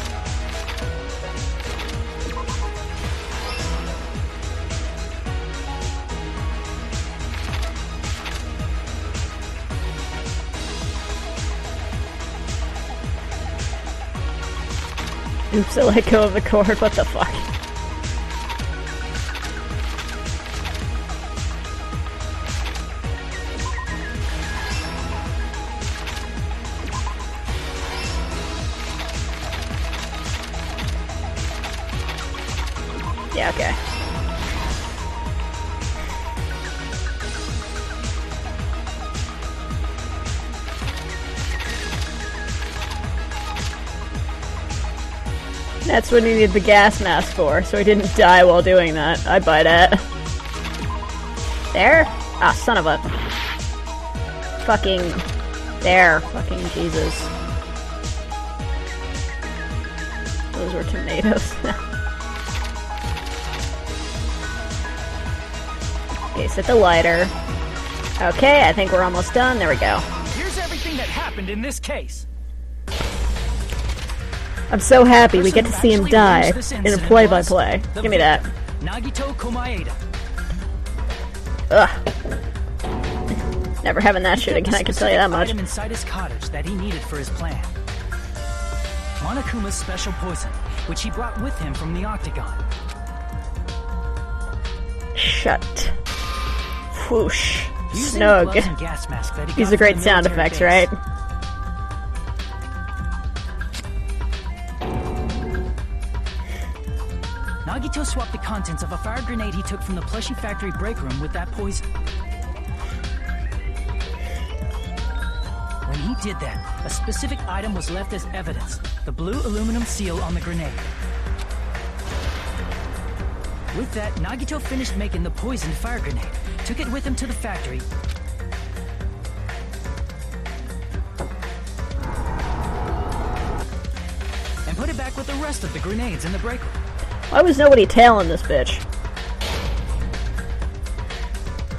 Oops, I let go of the cord, what the fuck? Yeah, okay. That's what he needed the gas mask for, so he didn't die while doing that. I buy that. There? Ah, son of a... Fucking... There. Fucking Jesus. Those were tomatoes. Okay, set the lighter. Okay, I think we're almost done. There we go. Here's everything that happened in this case. I'm so happy we get to see him die in a play-by-play. Give me that. Nagito Komaeda. Ugh. Never having that shit again, I can tell you that much. Item inside his cottage that he needed for his plan. Monokuma's special poison, which he brought with him from the Octagon. Shut. Whoosh. Snug. These are great sound effects, right? Nagito swapped the contents of a fire grenade he took from the plushie factory break room with that poison. When he did that, a specific item was left as evidence, the blue aluminum seal on the grenade. With that, Nagito finished making the poisoned fire grenade, took it with him to the factory, and put it back with the rest of the grenades in the break room. Why was nobody tailing this bitch?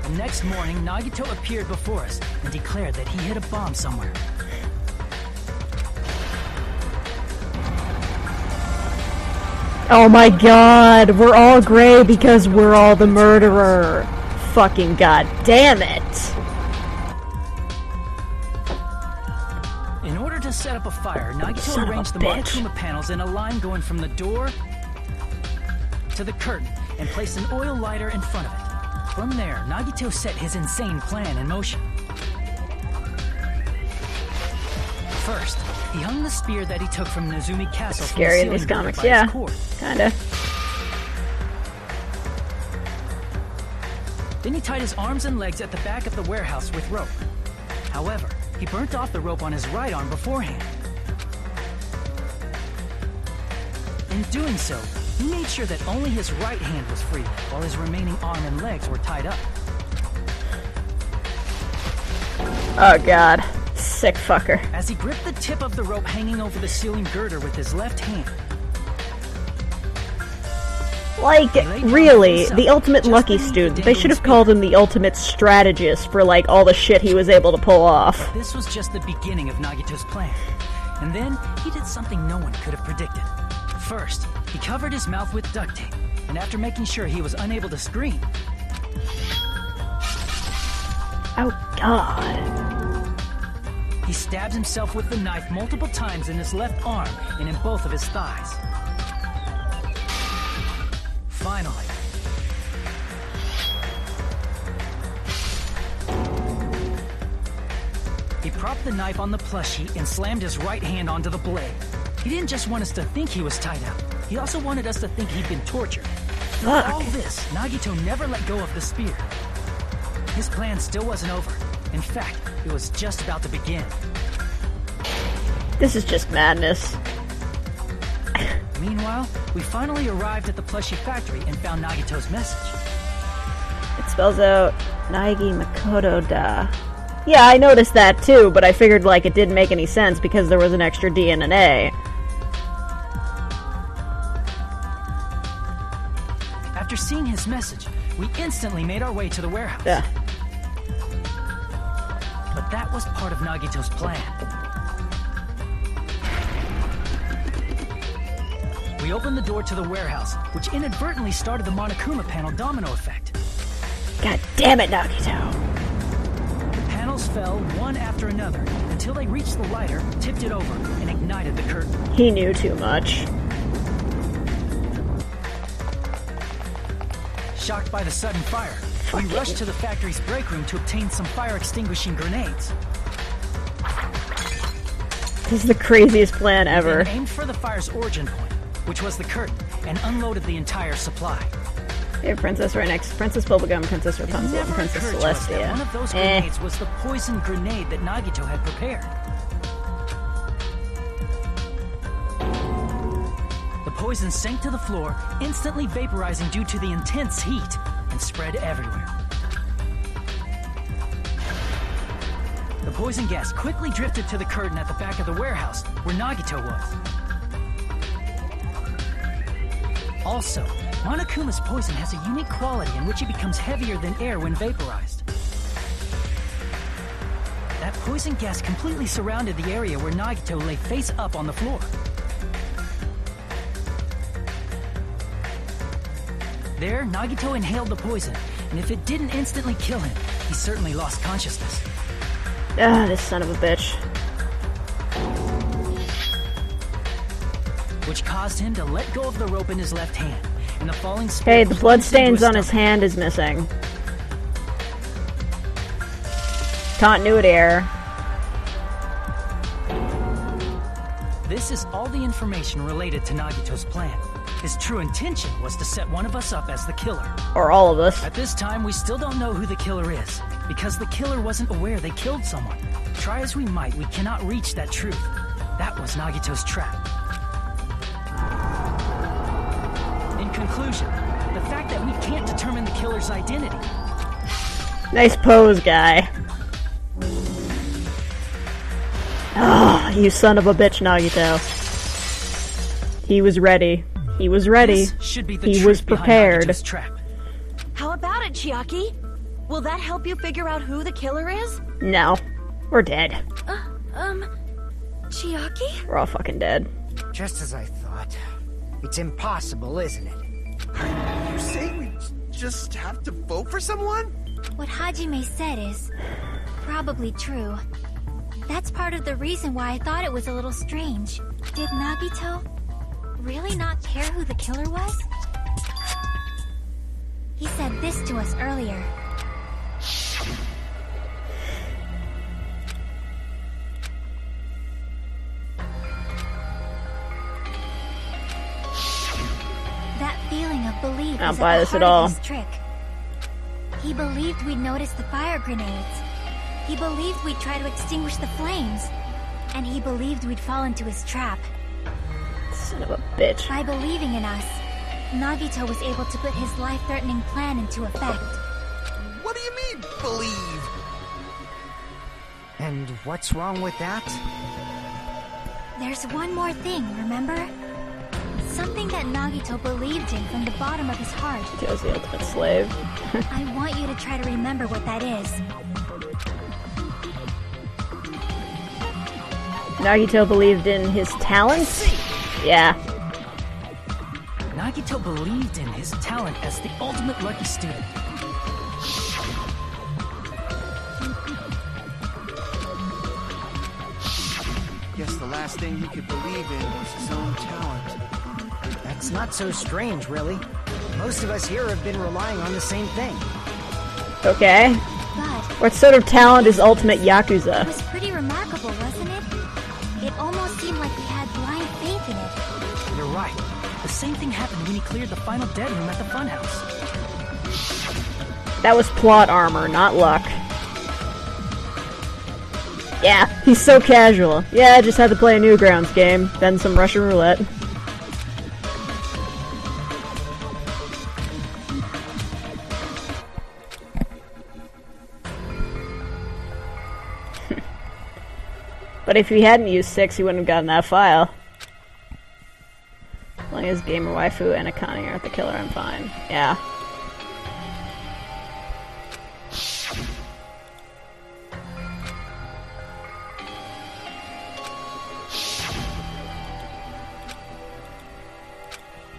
The next morning, Nagito appeared before us and declared that he hid a bomb somewhere. Oh my god, we're all gray because we're all the murderer. Fucking god damn it. In order to set up a fire, Nagito arranged the Monokuma panels in a line going from the door to the curtain and placed an oil lighter in front of it. From there, Nagito set his insane plan in motion. First, he hung the spear that he took from Nezumi Castle. Scary in these comics, yeah. Kinda. Then he tied his arms and legs at the back of the warehouse with rope. However, he burnt off the rope on his right arm beforehand. In doing so, he made sure that only his right hand was free, while his remaining arm and legs were tied up. Oh god. Sick fucker. As he gripped the tip of the rope hanging over the ceiling girder with his left hand. Like, really, the ultimate lucky student. They should have called him the ultimate strategist for, like, all the shit he was able to pull off. But this was just the beginning of Nagito's plan. And then, he did something no one could have predicted. First, he covered his mouth with duct tape, and after making sure he was unable to scream... Oh, God. He stabbed himself with the knife multiple times in his left arm and in both of his thighs. Finally, he propped the knife on the plushie and slammed his right hand onto the blade. He didn't just want us to think he was tied up. He also wanted us to think he'd been tortured. Fuck. For all this, Nagito never let go of the spear. His plan still wasn't over. In fact, it was just about to begin. This is just madness. Meanwhile, we finally arrived at the plushie factory and found Nagito's message. It spells out Naigi Makoto da. Yeah, I noticed that too, but I figured like it didn't make any sense because there was an extra D and an A. After seeing his message, we instantly made our way to the warehouse. Yeah. But that was part of Nagito's plan. We opened the door to the warehouse, which inadvertently started the Monokuma panel domino effect. God damn it, Nagito. The panels fell one after another until they reached the lighter, tipped it over, and ignited the curtain. He knew too much. Shocked by the sudden fire, we rushed to the factory's break room to obtain some fire-extinguishing grenades. This is the craziest plan ever. We then aimed for the fire's origin point, which was the curtain, and unloaded the entire supply. Hey, Princess right next. Princess Bubblegum, Princess Rapunzel, and Princess Celestia. One of those grenades was the poison grenade that Nagito had prepared. The poison sank to the floor, instantly vaporizing due to the intense heat, and spread everywhere. The poison gas quickly drifted to the curtain at the back of the warehouse, where Nagito was. Also, Monokuma's poison has a unique quality in which it becomes heavier than air when vaporized. That poison gas completely surrounded the area where Nagito lay face up on the floor. There, Nagito inhaled the poison, and if it didn't instantly kill him, he certainly lost consciousness. Ah, this son of a bitch. Which caused him to let go of the rope in his left hand, and the falling Hey, spirit the plunged bloodstains into on his hand is missing. Continuity error. This is all the information related to Nagito's plan. His true intention was to set one of us up as the killer. Or all of us. At this time, we still don't know who the killer is, because the killer wasn't aware they killed someone. Try as we might, we cannot reach that truth. That was Nagito's trap. In conclusion, the fact that we can't determine the killer's identity. Nice pose, guy. Ah, you son of a bitch, Nagito. He was ready. He was ready. This should be the He truth was behind prepared. Nagito's trap. How about it, Chiaki? Will that help you figure out who the killer is? No. We're dead. Chiaki? We're all fucking dead. Just as I thought. It's impossible, isn't it? You say we just have to vote for someone? What Hajime said is probably true. That's part of the reason why I thought it was a little strange. Did Nagito really not care who the killer was? He said this to us earlier. That feeling of belief I don't is buy at the this at heart all. of his trick. He believed we'd notice the fire grenades. He believed we'd try to extinguish the flames. And he believed we'd fall into his trap. Son of a bitch. By believing in us, Nagito was able to put his life-threatening plan into effect. What do you mean, believe? And what's wrong with that? There's one more thing, remember? Something that Nagito believed in from the bottom of his heart. Joe's the ultimate slave. I want you to try to remember what that is. Nagito believed in his talents? Yeah. Nagito believed in his talent as the ultimate lucky student. Guess the last thing he could believe in was his own talent. That's not so strange, really. Most of us here have been relying on the same thing. Okay. But What sort of talent is ultimate it Yakuza? was pretty remarkable, wasn't it? It almost seemed like he had blind faith in it. You're right. The same thing happened when he cleared the final dead room at the funhouse. That was plot armor, not luck. Yeah, he's so casual. Yeah, I just had to play a Newgrounds game, then some Russian roulette. But if he hadn't used 6, he wouldn't have gotten that file. As long as Gamer Waifu and Akane aren't the killer, I'm fine. Yeah.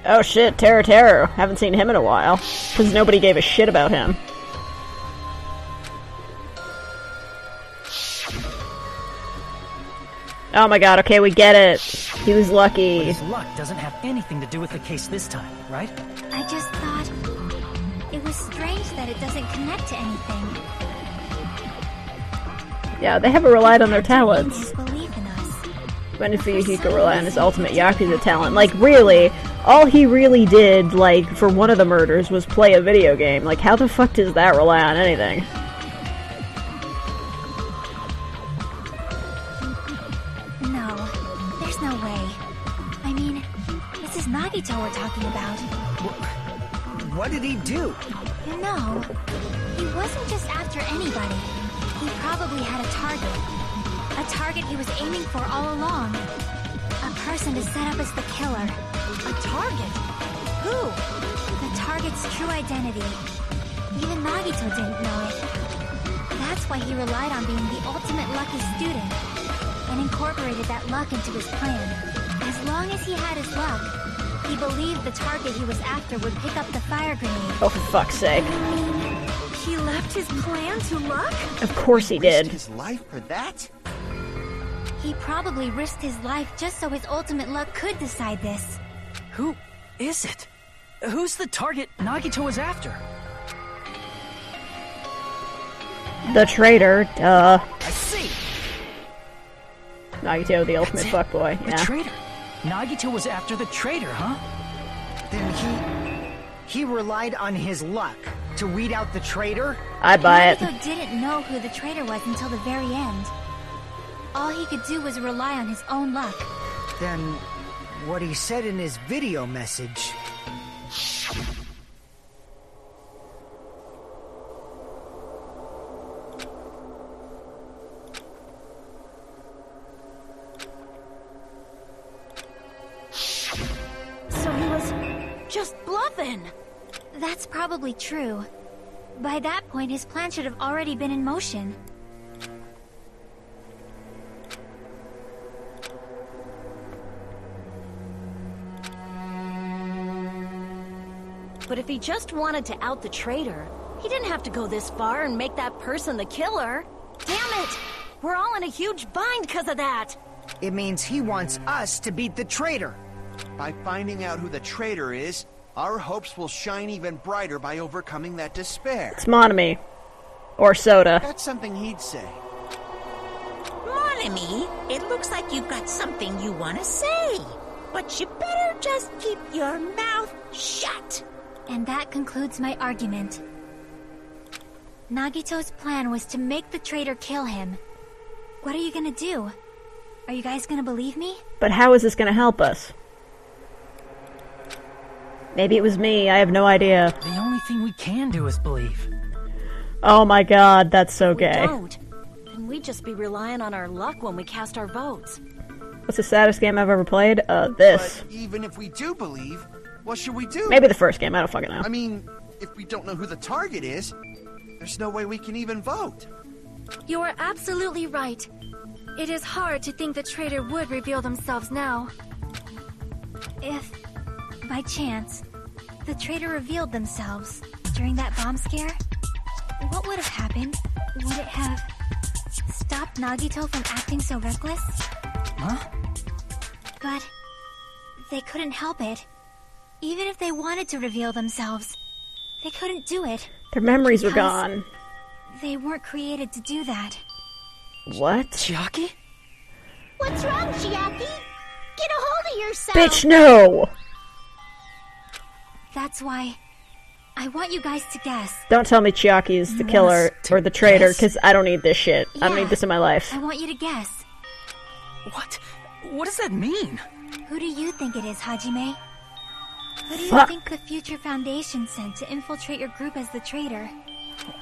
Oh shit, Terror. Haven't seen him in a while. Because nobody gave a shit about him. Oh my god, okay, we get it. He was lucky. But his luck doesn't have anything to do with the case this time, right? I just thought it was strange that it doesn't connect to anything. Yeah, they haven't relied on their talents. His belief in us. When if he could rely on his ultimate Yakuza talent. Like, really, all he really did, like, for one of the murders was play a video game. Like, how the fuck does that rely on anything? No, there's no way. I mean, this is Nagito we're talking about. What did he do? You know, he wasn't just after anybody. He probably had a target. A target he was aiming for all along. A person to set up as the killer. A target? Who? The target's true identity. Even Nagito didn't know it. That's why he relied on being the ultimate lucky student, and incorporated that luck into his plan. As long as he had his luck, he believed the target he was after would pick up the fire grenade. Oh, for fuck's sake. He left his plan to luck? Of course he did. His life for that? He probably risked his life just so his ultimate luck could decide this. Who is it? Who's the target Nagito was after? The traitor, duh. I see! Nagito, the ultimate fuckboy, The yeah. traitor! Nagito was after the traitor, huh? Then he relied on his luck to weed out the traitor? I buy it. Nagito didn't know who the traitor was until the very end. All he could do was rely on his own luck. Then what he said in his video message... So he was just bluffing. That's probably true. By that point, his plan should have already been in motion. But if he just wanted to out the traitor, he didn't have to go this far and make that person the killer. Damn it! We're all in a huge bind because of that. It means he wants us to beat the traitor. By finding out who the traitor is, our hopes will shine even brighter by overcoming that despair. It's Monami. Or Soda. That's something he'd say. Monami, it looks like you've got something you want to say. But you better just keep your mouth shut. And that concludes my argument. Nagito's plan was to make the traitor kill him. What are you gonna do? Are you guys gonna believe me? But how is this gonna help us? Maybe it was me, I have no idea. The only thing we can do is believe. Oh my god, that's so gay. We don't. And we'd just be relying on our luck when we cast our votes. What's the saddest game I've ever played? This. But even if we do believe, what should we do? Maybe the first game, I don't fucking know. I mean, if we don't know who the target is, there's no way we can even vote. You are absolutely right. It is hard to think the traitor would reveal themselves now. If, by chance, the traitor revealed themselves during that bomb scare, what would have happened? Would it have stopped Nagito from acting so reckless? Huh? But they couldn't help it. Even if they wanted to reveal themselves, they couldn't do it. Their memories were Because gone. They weren't created to do that. What? Chiaki? What's wrong, Chiaki? Get a hold of yourself! Bitch, no! That's why I want you guys to guess. Don't tell me Chiaki is the killer or the traitor, because I don't need this shit. I don't Yeah. need this in my life. I want you to guess. What? What does that mean? Who do you think it is, Hajime? Who do you Fuck. think the Future Foundation sent to infiltrate your group as the traitor?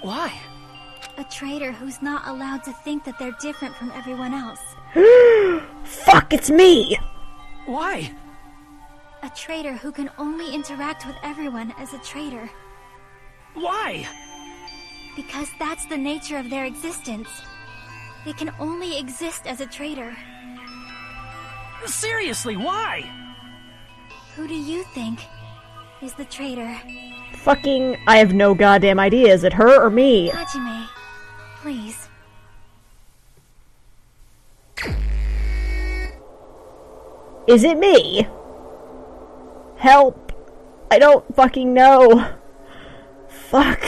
Why? A traitor who's not allowed to think that they're different from everyone else. Fuck, it's me! Why? A traitor who can only interact with everyone as a traitor. Why? Because that's the nature of their existence. They can only exist as a traitor. Seriously, why? Who do you think is the traitor? Fucking, I have no goddamn idea. Is it her or me? Hajime, please. Is it me? Help. I don't fucking know. Fuck.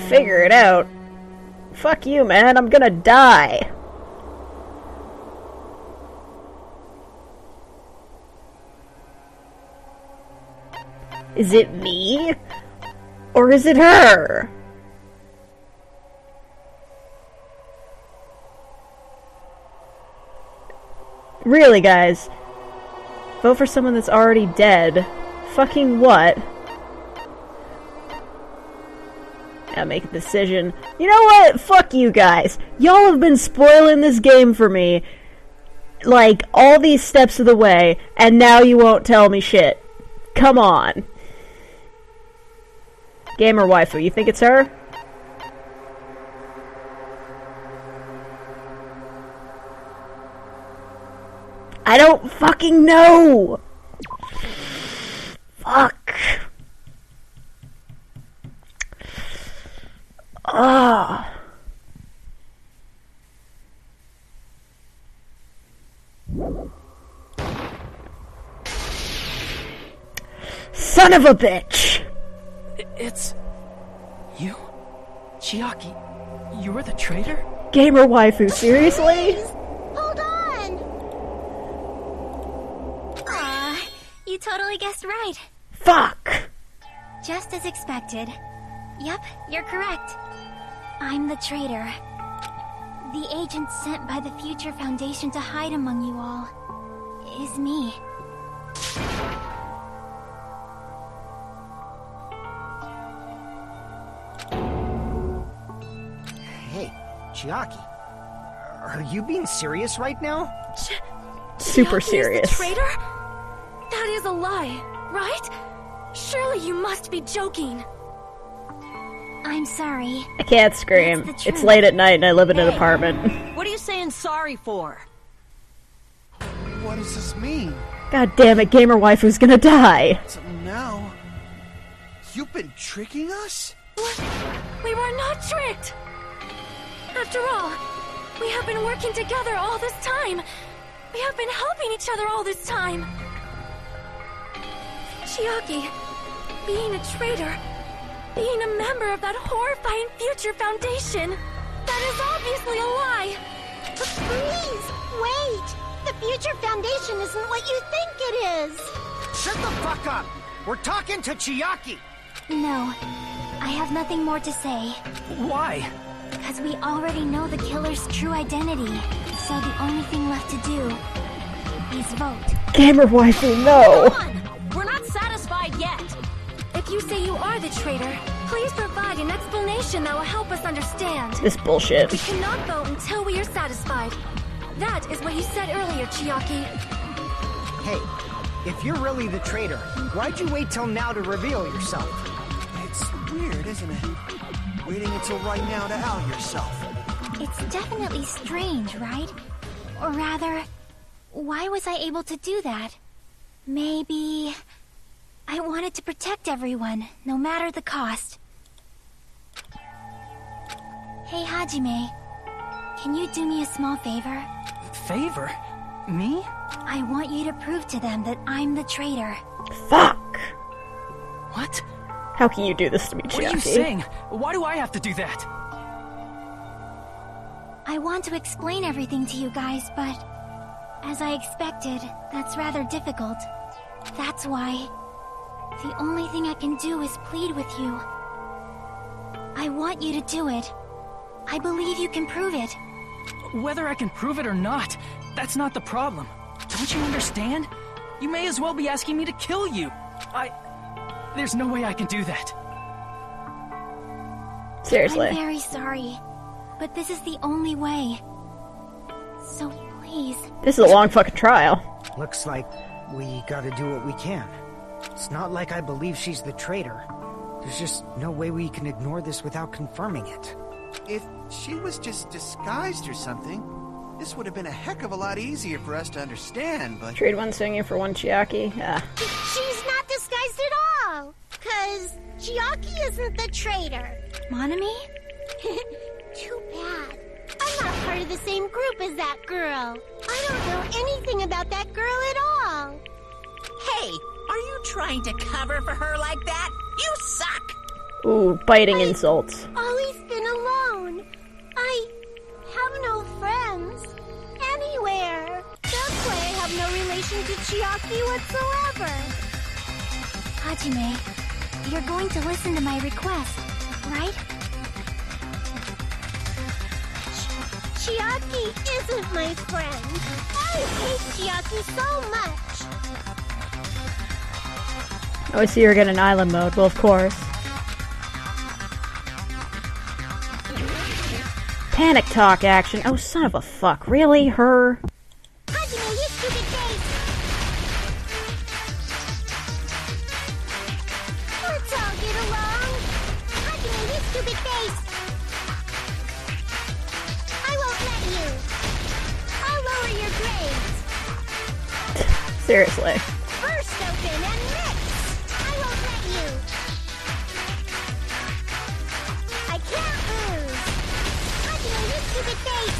Figure it out. Fuck you, man. I'm gonna die. Is it me? Or is it her? Really, guys? Vote for someone that's already dead. Fucking what? Gotta make a decision. You know what? Fuck you guys. Y'all have been spoiling this game for me, like, all these steps of the way, and now you won't tell me shit. Come on. Gamer waifu, you think it's her? I don't fucking know! Fuck. Ah. Son of a bitch! It's... you? Chiaki, you were the traitor? Gamer waifu, seriously? Hold on! Aw, you totally guessed right. Fuck! Just as expected. Yep, you're correct. I'm the traitor. The agent sent by the Future Foundation to hide among you all is me. Hey, Chiaki. Are you being serious right now? Super Chiaki is serious. the traitor? That is a lie, right? Surely you must be joking. I'm sorry. I can't scream. It's the It's truth. late at night and I live in an Hey. apartment. What are you saying sorry for? What does this mean? God damn it, Gamer Waifu's gonna die. So now... You've been tricking us? We were not tricked! After all, we have been working together all this time. We have been helping each other all this time. Chiaki, being a traitor, being a member of that horrifying Future Foundation, that is obviously a lie. But please, wait! The Future Foundation isn't what you think it is! Shut the fuck up! We're talking to Chiaki! No, I have nothing more to say. Why? Because we already know the killer's true identity. So the only thing left to do is vote. Gamer Waifu, no! Come on! We're not satisfied yet! If you say you are the traitor, please provide an explanation that will help us understand. This bullshit. We cannot vote until we are satisfied. That is what you said earlier, Chiaki. Hey, if you're really the traitor, why'd you wait till now to reveal yourself? It's weird, isn't it? Waiting until right now to out yourself. It's definitely strange, right? Or rather, why was I able to do that? Maybe... I wanted to protect everyone, no matter the cost. Hey, Hajime. Can you do me a small favor? Favor? Me? I want you to prove to them that I'm the traitor. Fuck! What? How can you do this to me, What are you Chiaki? saying? Why do I have to do that? I want to explain everything to you guys, but... as I expected, that's rather difficult. That's why... the only thing I can do is plead with you. I want you to do it. I believe you can prove it. Whether I can prove it or not, that's not the problem. Don't you understand? You may as well be asking me to kill you. There's no way I can do that. Seriously. I'm very sorry, but this is the only way. So Please. This is a long fucking trial. Looks like we gotta do what we can. It's not like I believe she's the traitor. There's just no way we can ignore this without confirming it. If she was just disguised or something, this would have been a heck of a lot easier for us to understand, but... Trade one swinging for one Chiaki. Ah. She's not disguised at all. 'Cause Chiaki isn't the traitor. Monami? Too bad. I'm not part of the same group as that girl. I don't know anything about that girl at all. Hey, are you trying to cover for her like that? You suck! Ooh, biting insults. Always been alone. I have no friends anywhere. That's why I have no relation to Chiaki whatsoever. Hajime, you're going to listen to my request, right? Chiaki isn't my friend. I hate Chiaki so much. Oh, I see you're getting island mode. Well, of course. Panic talk action. Oh, son of a fuck. Really? Her? Hajime, you stupid face. Let's all get along. Hajime, you stupid face. I won't let you. I'll lower your grades. Seriously. First open and mix. I won't let you. I can't lose. Hajime, you stupid face.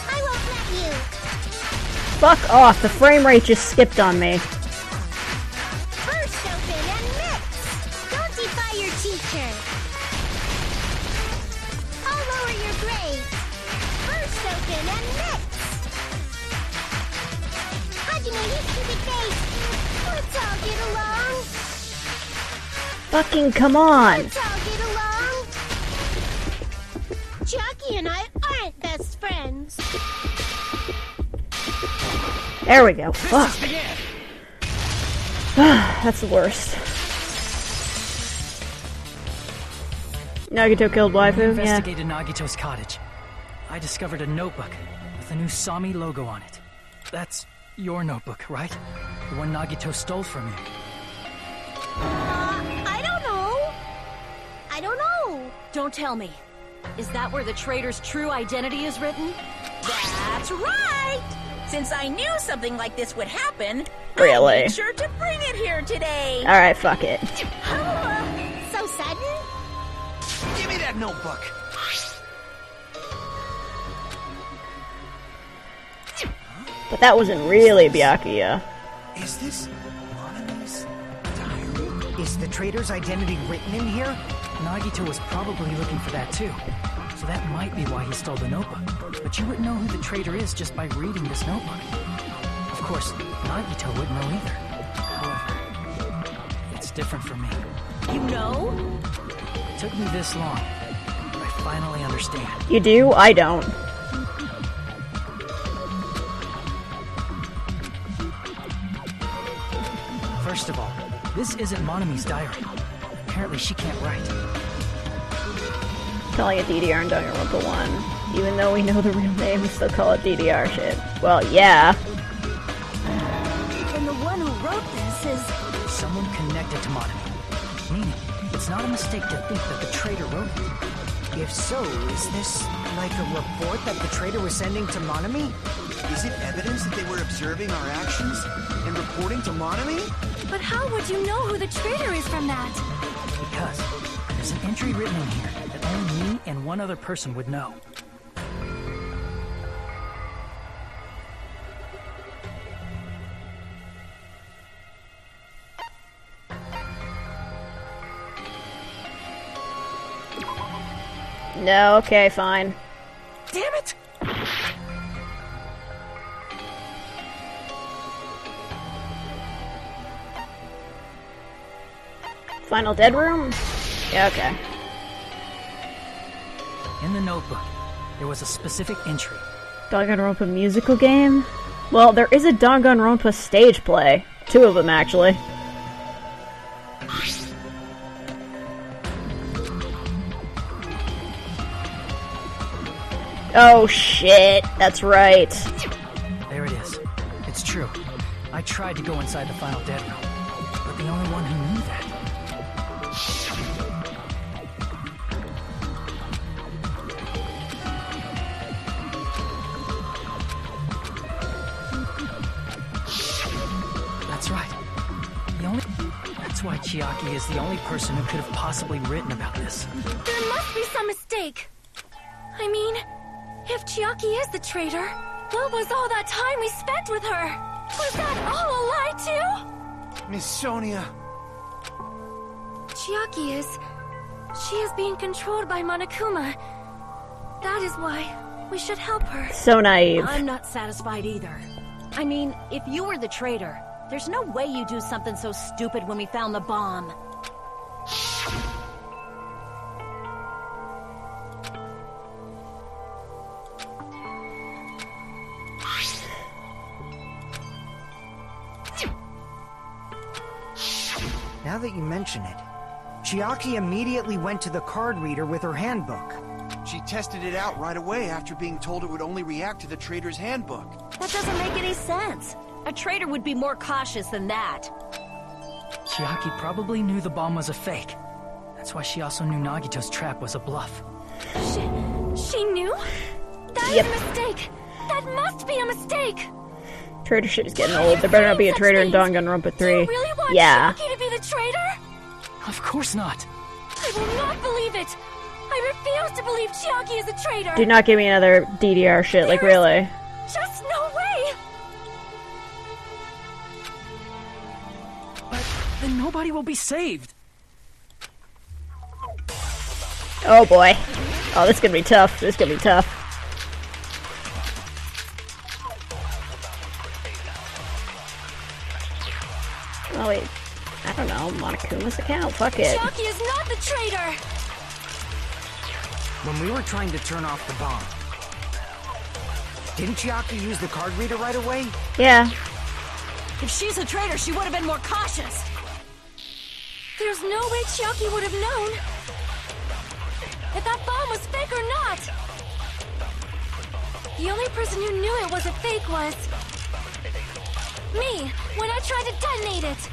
I won't let you. Fuck off. The frame rate just skipped on me. First open and mix. Don't defy your teacher. I'll lower your grades. First open and mix. Hajime, you stupid face. Let's all get along. Fucking come on. Let's all get along. Chiaki and I aren't best friends. There we go. Fuck. That's the worst. Nagito killed I waifu? Yeah. investigated Nagito's cottage. I discovered a notebook with a new Sami logo on it. That's your notebook, right? The one Nagito stole from you. I don't know. I don't know. Don't tell me. Is that where the traitor's true identity is written? That's right! Since I knew something like this would happen, I Really? made sure to bring it here today. Alright, fuck it. So sudden? Give me that notebook! But that wasn't really Byakuya. Is this Monami's diary? Is the traitor's identity written in here? Nagito was probably looking for that too. So that might be why he stole the notebook. But you wouldn't know who the traitor is just by reading this notebook. Of course, Nagito wouldn't know either. However, it's different for me. You know? It took me this long, but I finally understand. You do? I don't. First of all, this isn't Monami's diary. Apparently she can't write. Calling it DDR and Danganronpa 1. Even though we know the real name, we still call it DDR shit. Well, yeah. And the one who wrote this is... Someone connected to Monami. Meaning, it's not a mistake to think that the traitor wrote it. If so, is this like a report that the traitor was sending to Monami? Is it evidence that they were observing our actions and reporting to Monami? But how would you know who the traitor is from that? Because there's an entry written in here that only me and one other person would know. No, okay, fine. Damn it! Final dead room? Yeah, okay. In the notebook, there was a specific entry. Danganronpa musical game? Well, there is a Danganronpa stage play. 2 of them, actually. Oh shit, that's right. There it is. It's true. I tried to go inside the final dead room, but the only one who knew that. That's right. That's why Chiaki is the only person who could have possibly written about this. There must be some mistake. I mean, if Chiaki is the traitor, what was all that time we spent with her? Was that all a lie too? Miss Sonia. Chiaki is... She is being controlled by Monokuma. That is why we should help her. So naive. I'm not satisfied either. I mean, if you were the traitor, there's no way you'd do something so stupid when we found the bomb. Now that you mention it, Chiaki immediately went to the card reader with her handbook. She tested it out right away after being told it would only react to the traitor's handbook. That doesn't make any sense. A traitor would be more cautious than that. Chiaki probably knew the bomb was a fake. That's why she also knew Nagito's trap was a bluff. She knew? That is a mistake. That must be a mistake. Traitor shit is getting old. There better not be a traitor in Danganronpa 3. Do you really want Yeah. Chiaki to be the traitor? Of course not. I will not believe it. I refuse to believe Chiaki is a traitor. Do not give me another DDR shit, like really. Just no way. But then nobody will be saved. Oh boy. Oh, this is gonna be tough. This is gonna be tough. Oh wait. I don't know. Monokuma's account. Fuck it. Chiaki is not the traitor. When we were trying to turn off the bomb, didn't Chiaki use the card reader right away? Yeah. If she's a traitor, she would have been more cautious. There's no way Chiaki would have known if that bomb was fake or not. The only person who knew it was a fake was me, when I tried to detonate it.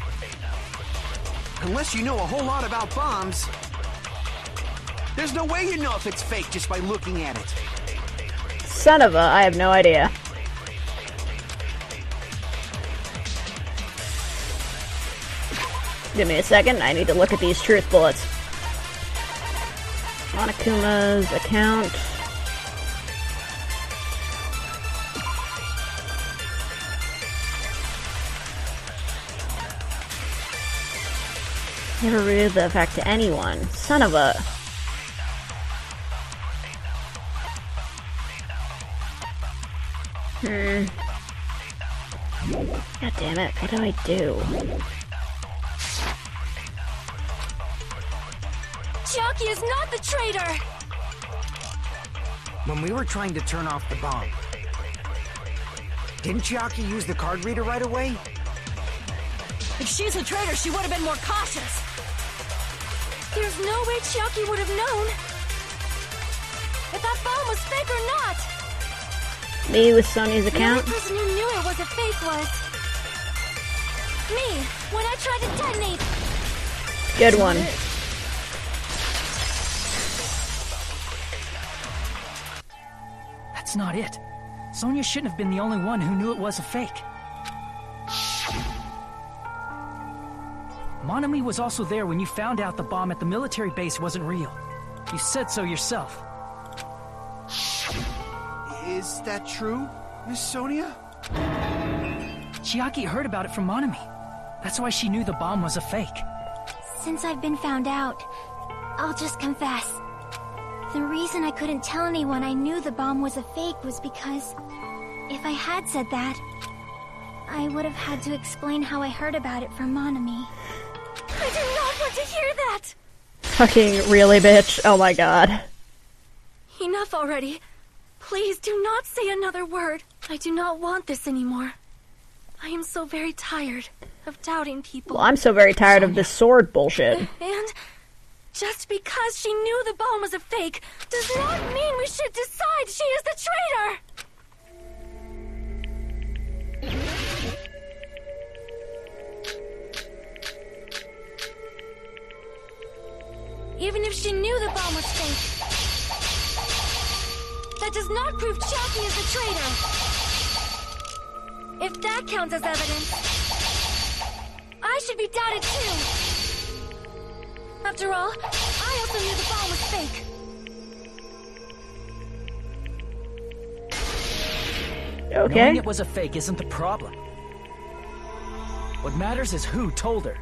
Unless you know a whole lot about bombs, there's no way you know if it's fake just by looking at it. Son of a, I have no idea. Give me a second, I need to look at these truth bullets. Monokuma's account. Never revealed the fact to anyone. Son of a... God damn it, what do I do? Chiaki is not the traitor! When we were trying to turn off the bomb, didn't Chiaki use the card reader right away? If she's a traitor, she would have been more cautious. There's no way Chiaki would have known if that bomb was fake or not. Me with Sony's account? The only person who knew it was a fake was me, when I tried to detonate. Good one. That's not it. Sonia shouldn't have been the only one who knew it was a fake. Monami was also there when you found out the bomb at the military base wasn't real. You said so yourself. Is that true, Miss Sonia? Chiaki heard about it from Monami. That's why she knew the bomb was a fake. Since I've been found out, I'll just confess. The reason I couldn't tell anyone I knew the bomb was a fake was because if I had said that, I would have had to explain how I heard about it from Monami. I do not want to hear that! Fucking really, bitch. Oh my god. Enough already. Please do not say another word. I do not want this anymore. I am so very tired of doubting people. Well, I'm so very tired of this sword bullshit. And Just because she knew the bomb was a fake does not mean we should decide she is the traitor! Even if she knew the bomb was fake, that does not prove Chiaki is the traitor. If that counts as evidence, I should be doubted too. After all, I also knew the bomb was fake. Okay. Knowing it was a fake isn't the problem. What matters is who told her.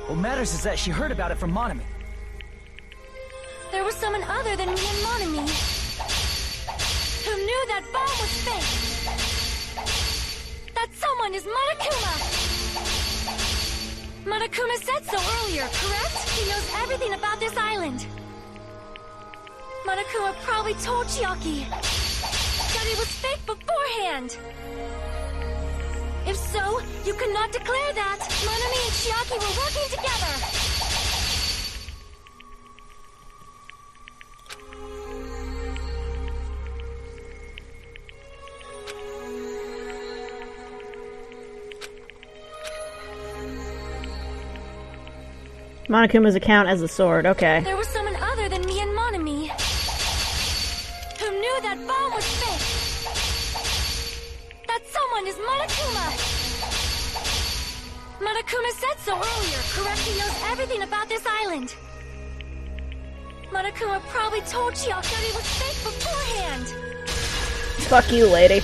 What matters is that she heard about it from Monami. There was someone other than me and Monami who knew that bomb was fake. That someone is Monokuma. Monokuma said so earlier, correct? He knows everything about this island. Monokuma probably told Chiaki that it was fake beforehand. If so, you could not declare that Monami and Chiaki were working together. Monokuma's account as a sword, okay. There was someone other than me and Monami who knew that bomb was fake. That someone is Monokuma. Monokuma said so earlier, correct? He knows everything about this island. Monokuma probably told Chiaki that it was fake beforehand. Fuck you, lady.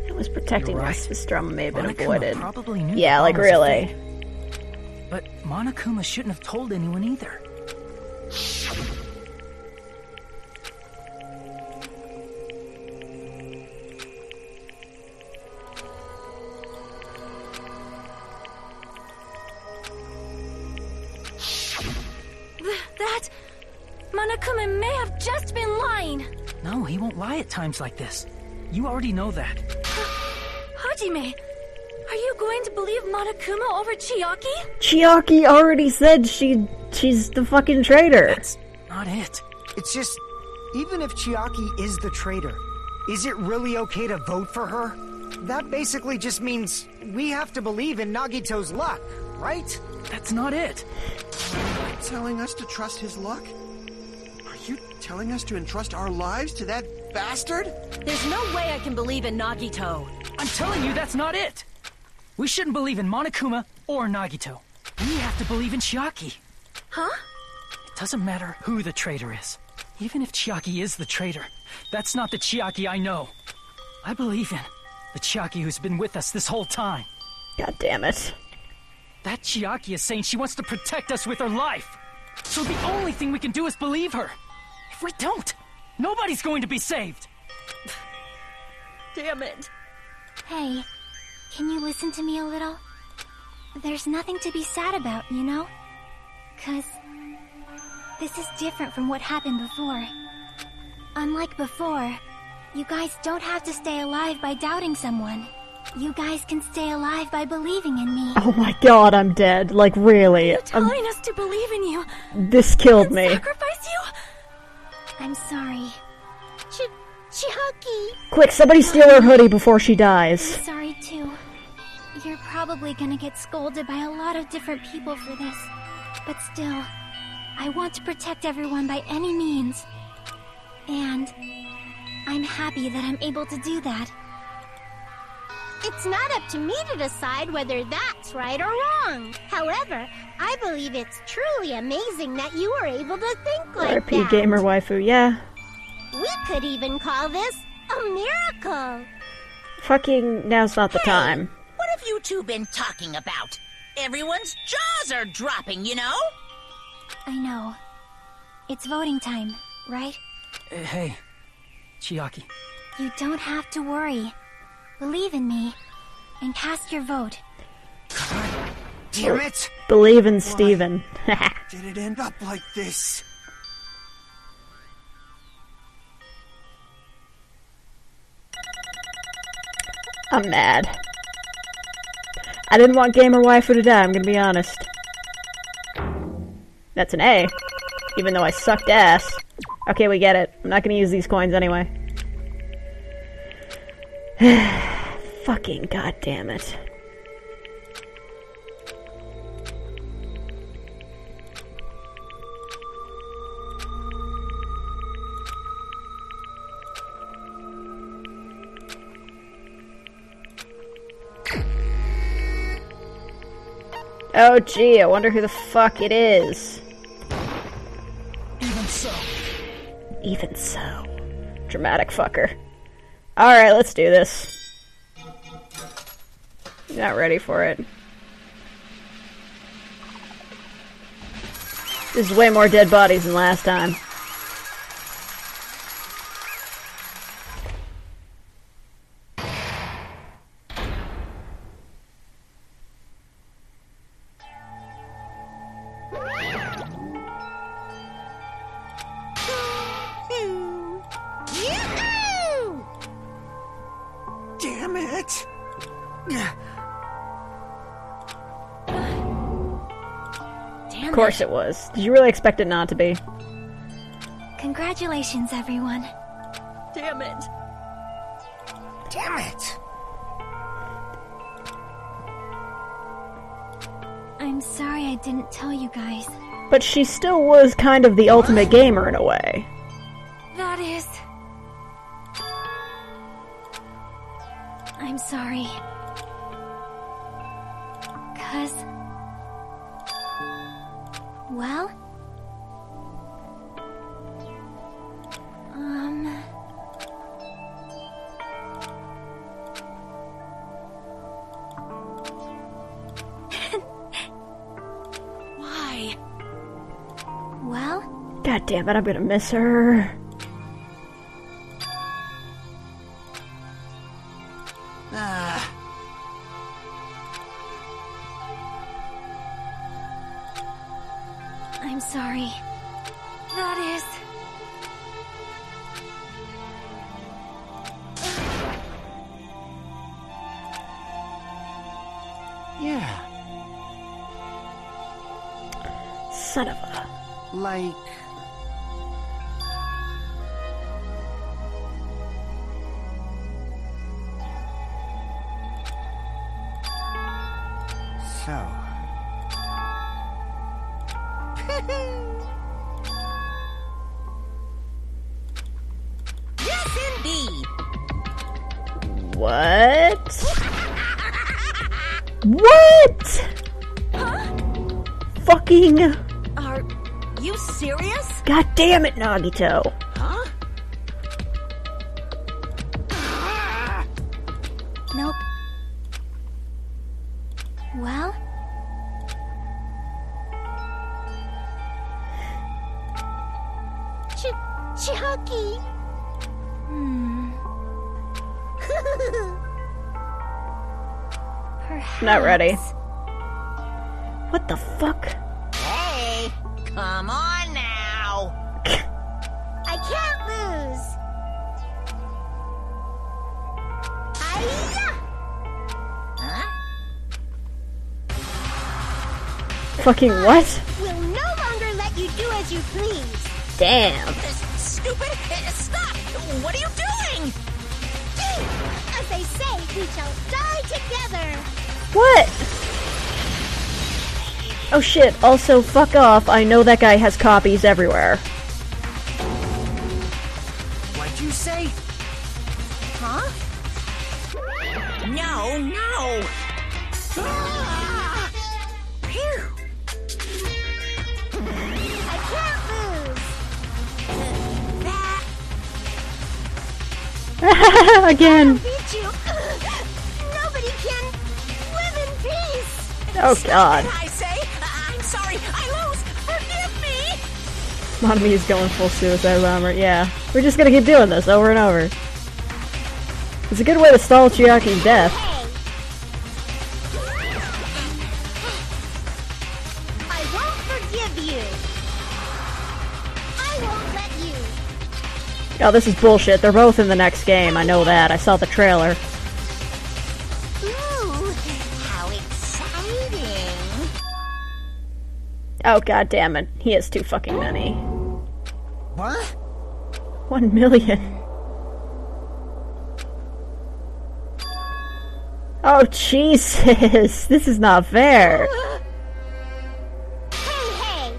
It was protecting us. This drama may have been Monokuma avoided. probably knew Yeah, the like bomb was a really. fake. But Monokuma shouldn't have told anyone either. That Monokuma may have just been lying. No, he won't lie at times like this. You already know that. Hajime, are you going to believe Monokuma over Chiaki? Chiaki already said she's the fucking traitor. That's not it. It's just, even if Chiaki is the traitor, is it really okay to vote for her? That basically just means we have to believe in Nagito's luck, right? That's not it. Telling us to trust his luck? Are you telling us to entrust our lives to that bastard? There's no way I can believe in Nagito. I'm telling you, that's not it. We shouldn't believe in Monokuma or Nagito. We have to believe in Chiaki. Huh? It doesn't matter who the traitor is. Even if Chiaki is the traitor, that's not the Chiaki I know. I believe in the Chiaki who's been with us this whole time. God damn it. That Chiaki is saying she wants to protect us with her life. So the only thing we can do is believe her. If we don't, nobody's going to be saved. Damn it. Hey, can you listen to me a little? There's nothing to be sad about, you know? 'Cause this is different from what happened before. Unlike before, you guys don't have to stay alive by doubting someone. You guys can stay alive by believing in me. Oh my god, I'm dead. Like, really. You're telling us to believe in you. This killed me. Sacrifice you? I'm sorry. Chiaki! Quick, somebody steal her hoodie before she dies. I'm sorry too. You're probably gonna get scolded by a lot of different people for this. But still, I want to protect everyone by any means. And I'm happy that I'm able to do that. It's not up to me to decide whether that's right or wrong. However, I believe it's truly amazing that you were able to think like RP that. gamer waifu, yeah. We could even call this a miracle. Fucking, now's not the time. What have you two been talking about? Everyone's jaws are dropping, you know? I know. It's voting time, right? Hey, Chiaki. You don't have to worry. Believe in me, and cast your vote. Damn it! Believe in Steven. Did it end up like this? I'm mad. I didn't want gamer waifu to die, I'm gonna be honest. That's an A. Even though I sucked ass. Okay, we get it. I'm not gonna use these coins anyway. Fucking goddamn it. Oh gee, I wonder who the fuck it is. Even so. Even so. Dramatic fucker. Alright, let's do this. Not ready for it. This is way more dead bodies than last time. Damn it! Of course it was. Did you really expect it not to be? Congratulations, everyone. Damn it. Damn it! I'm sorry I didn't tell you guys. But she still was kind of the ultimate gamer in a way. That is... I'm sorry. 'Cause... well... Why? well... God damn it, I'm gonna miss her. I'm sorry. That is... Yeah. Son of a... Like... So... Yes, indeed. What? What? Fucking... Are you serious? God damn it, Nagito. Huh? Nope. Well... Chucky. perhaps... Not ready. What the fuck? Hey, come on now. I can't lose. Hiya! Huh? Fucking what? We'll no longer let you do as you please. Damn. Stupid! Stop! What are you doing? As they say, we shall die together. What? Oh shit, also fuck off, I know that guy has copies everywhere. What'd you say? Huh? No, no! Ah! Phew! I can't lose. Again. Beat you. Nobody can live in peace. Oh god. I say, I'm sorry, I lose! Forgive me! Monami is going full suicide bomber. Yeah. We're just gonna keep doing this over and over. It's a good way to stall Chiaki's death. I won't forgive you. I won't let you. Oh, this is bullshit. They're both in the next game. I know that. I saw the trailer. Ooh, how exciting! hiding. Oh, god damn it. He has too fucking many. What? 1 million. Oh, Jesus. This is not fair. Hey!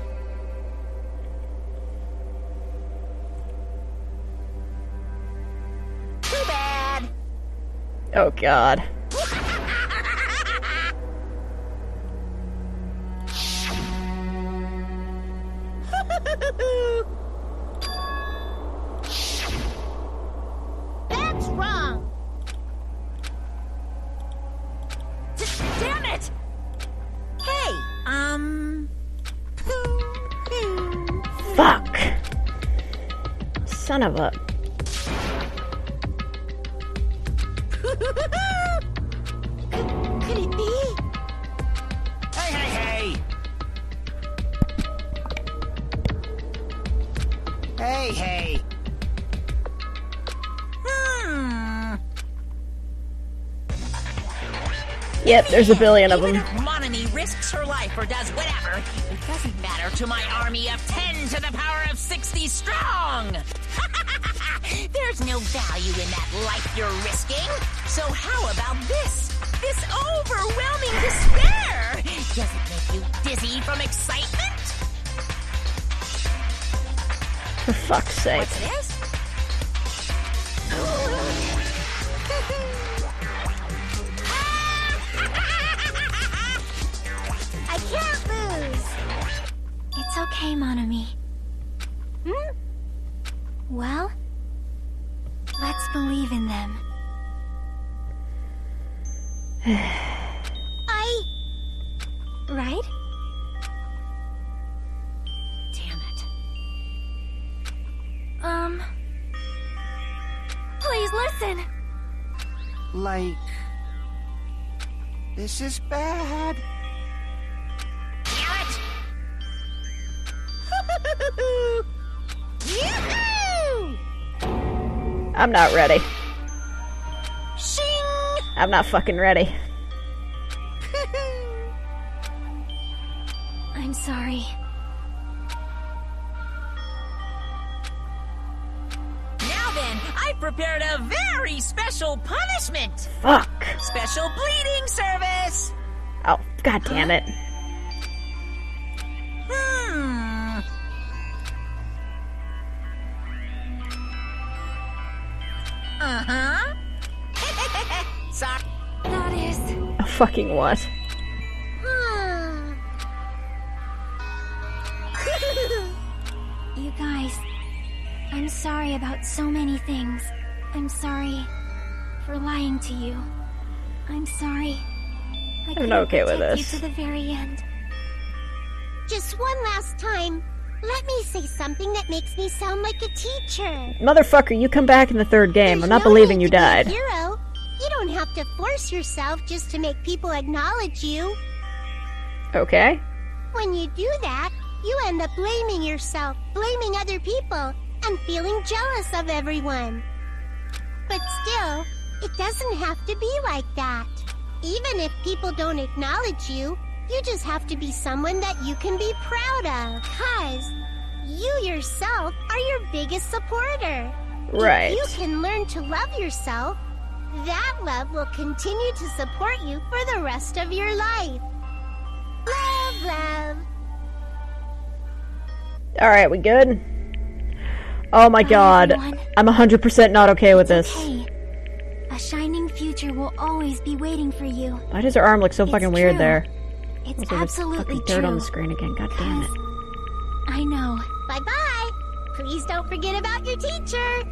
Too bad. Oh, god. That's wrong! Damn it! Hey, Fuck. Son of a... Could it be? Hey! Hey! Yep, there's a billion of Even them. if Monami risks her life or does whatever, it doesn't matter to my army of 10 to the power of 60 strong! There's no value in that life you're risking. So how about this? This overwhelming despair! Does it make you dizzy from excitement? For fuck's sake. What's this? I can't lose! It's okay, Monami. Well, let's believe in them. Right? Damn it. Please listen. Like... This is bad. Damn it! I'm not ready. Shing! I'm not fucking ready. I'm sorry. Now then, I prepared a very special punishment. Fuck. Special bleeding service. Oh, god damn it. Uh-huh. Sorry. That is... A fucking what? You guys, I'm sorry about so many things. I'm sorry for lying to you. I'm sorry. I couldn't okay with protect this. you to the very end. Just one last time, let me say something that makes me sound like a teacher. Motherfucker, you come back in the third game. I'm There's not no believing need you to be a died. hero. You don't have to force yourself just to make people acknowledge you. Okay. When you do that, you end up blaming yourself, blaming other people, and feeling jealous of everyone. But still, it doesn't have to be like that. Even if people don't acknowledge you, you just have to be someone that you can be proud of. 'Cause you yourself are your biggest supporter. Right. If you can learn to love yourself, that love will continue to support you for the rest of your life. Love, love. Alright, we good? Oh my god. everyone. I'm 100% not okay with this. Hey, a shining future will always be waiting for you. Why does her arm look so It's fucking weird true. there? It's Also, there's absolutely fucking true. dirt on the screen again. God damn it. I know. Bye-bye. Please don't forget about your teacher.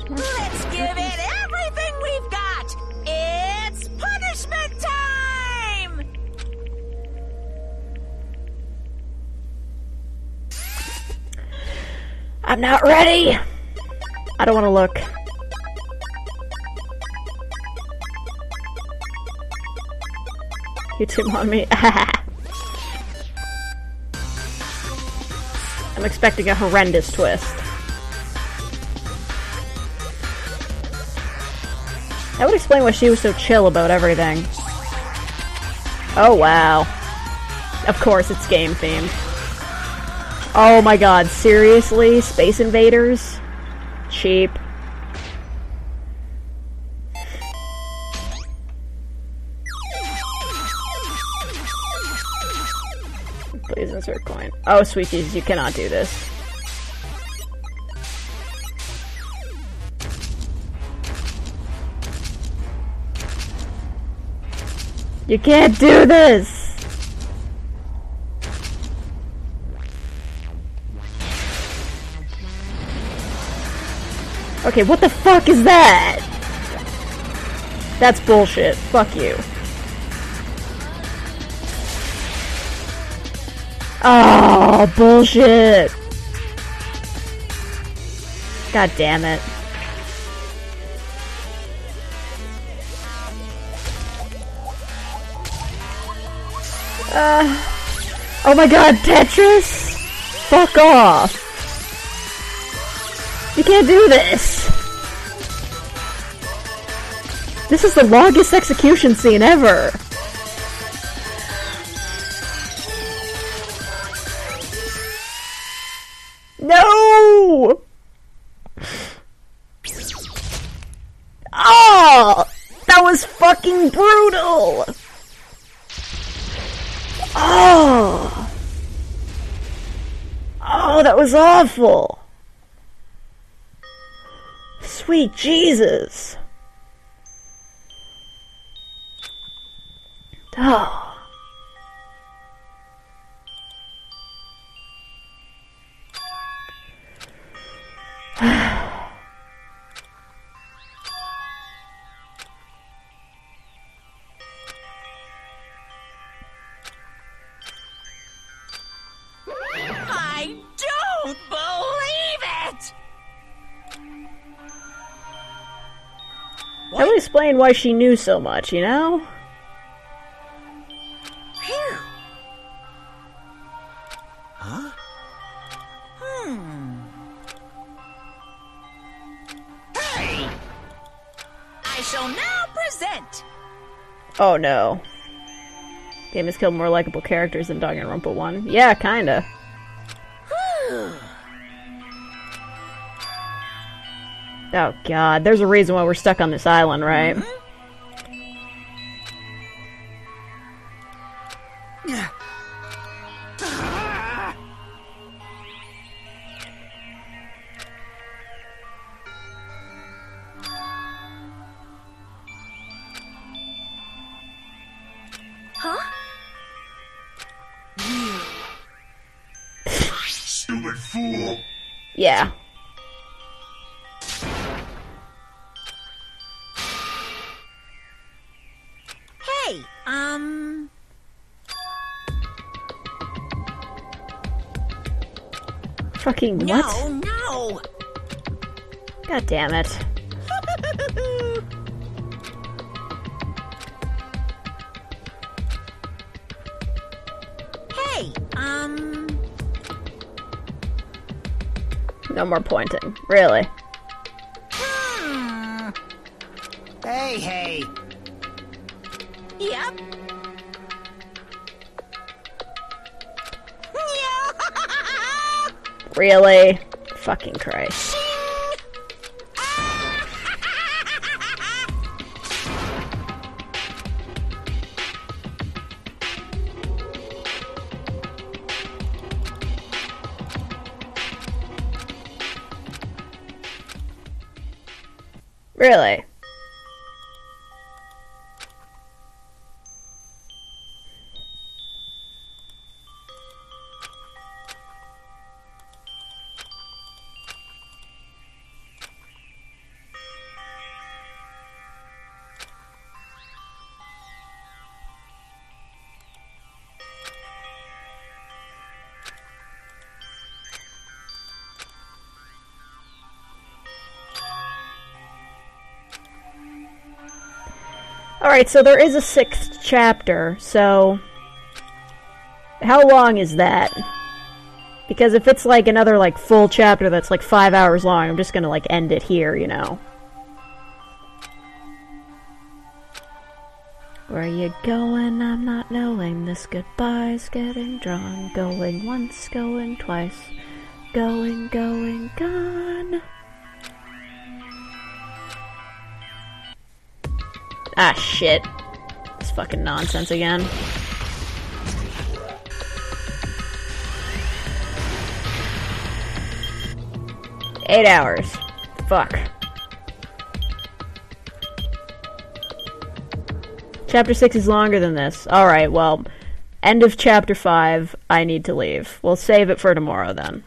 Let's give it everything we've got. It's punishment time. I'm not ready! I don't want to look. YouTube on me. I'm expecting a horrendous twist. That would explain why she was so chill about everything. Oh, wow. Of course, it's game themed. Oh my god, seriously? Space Invaders? Cheap. Please insert coin. Oh, sweet Jesus, you cannot do this. You can't do this! Okay, what the fuck is that? That's bullshit. Fuck you. Oh, bullshit. God damn it. Oh my god, Tetris? Fuck off. You can't do this. This is the longest execution scene ever. No! Oh! That was fucking brutal! Oh! Oh, that was awful! Sweet Jesus! Oh. I don't believe it! That would explain why she knew so much, you know? Phew. Huh? Hey! I shall now present. Oh no. Game has killed more likable characters than Danganronpa 1. Yeah, kinda. Oh god, there's a reason why we're stuck on this island, right? Huh? Stupid fool! Yeah. Hey, Fucking what? No! God damn it. Hey, No more pointing. Really? Hey. Yep. Really? Fucking Christ. Really? Alright, so there is a 6th chapter, so... How long is that? Because if it's like another like full chapter that's like 5 hours long, I'm just gonna like end it here, you know? Where you going? I'm not knowing. This goodbye's getting drawn. Going once, going twice. Going, gone. Ah, shit. It's fucking nonsense again. Eight hours. Fuck. Chapter 6 is longer than this. Alright, well, end of chapter 5, I need to leave. We'll save it for tomorrow then.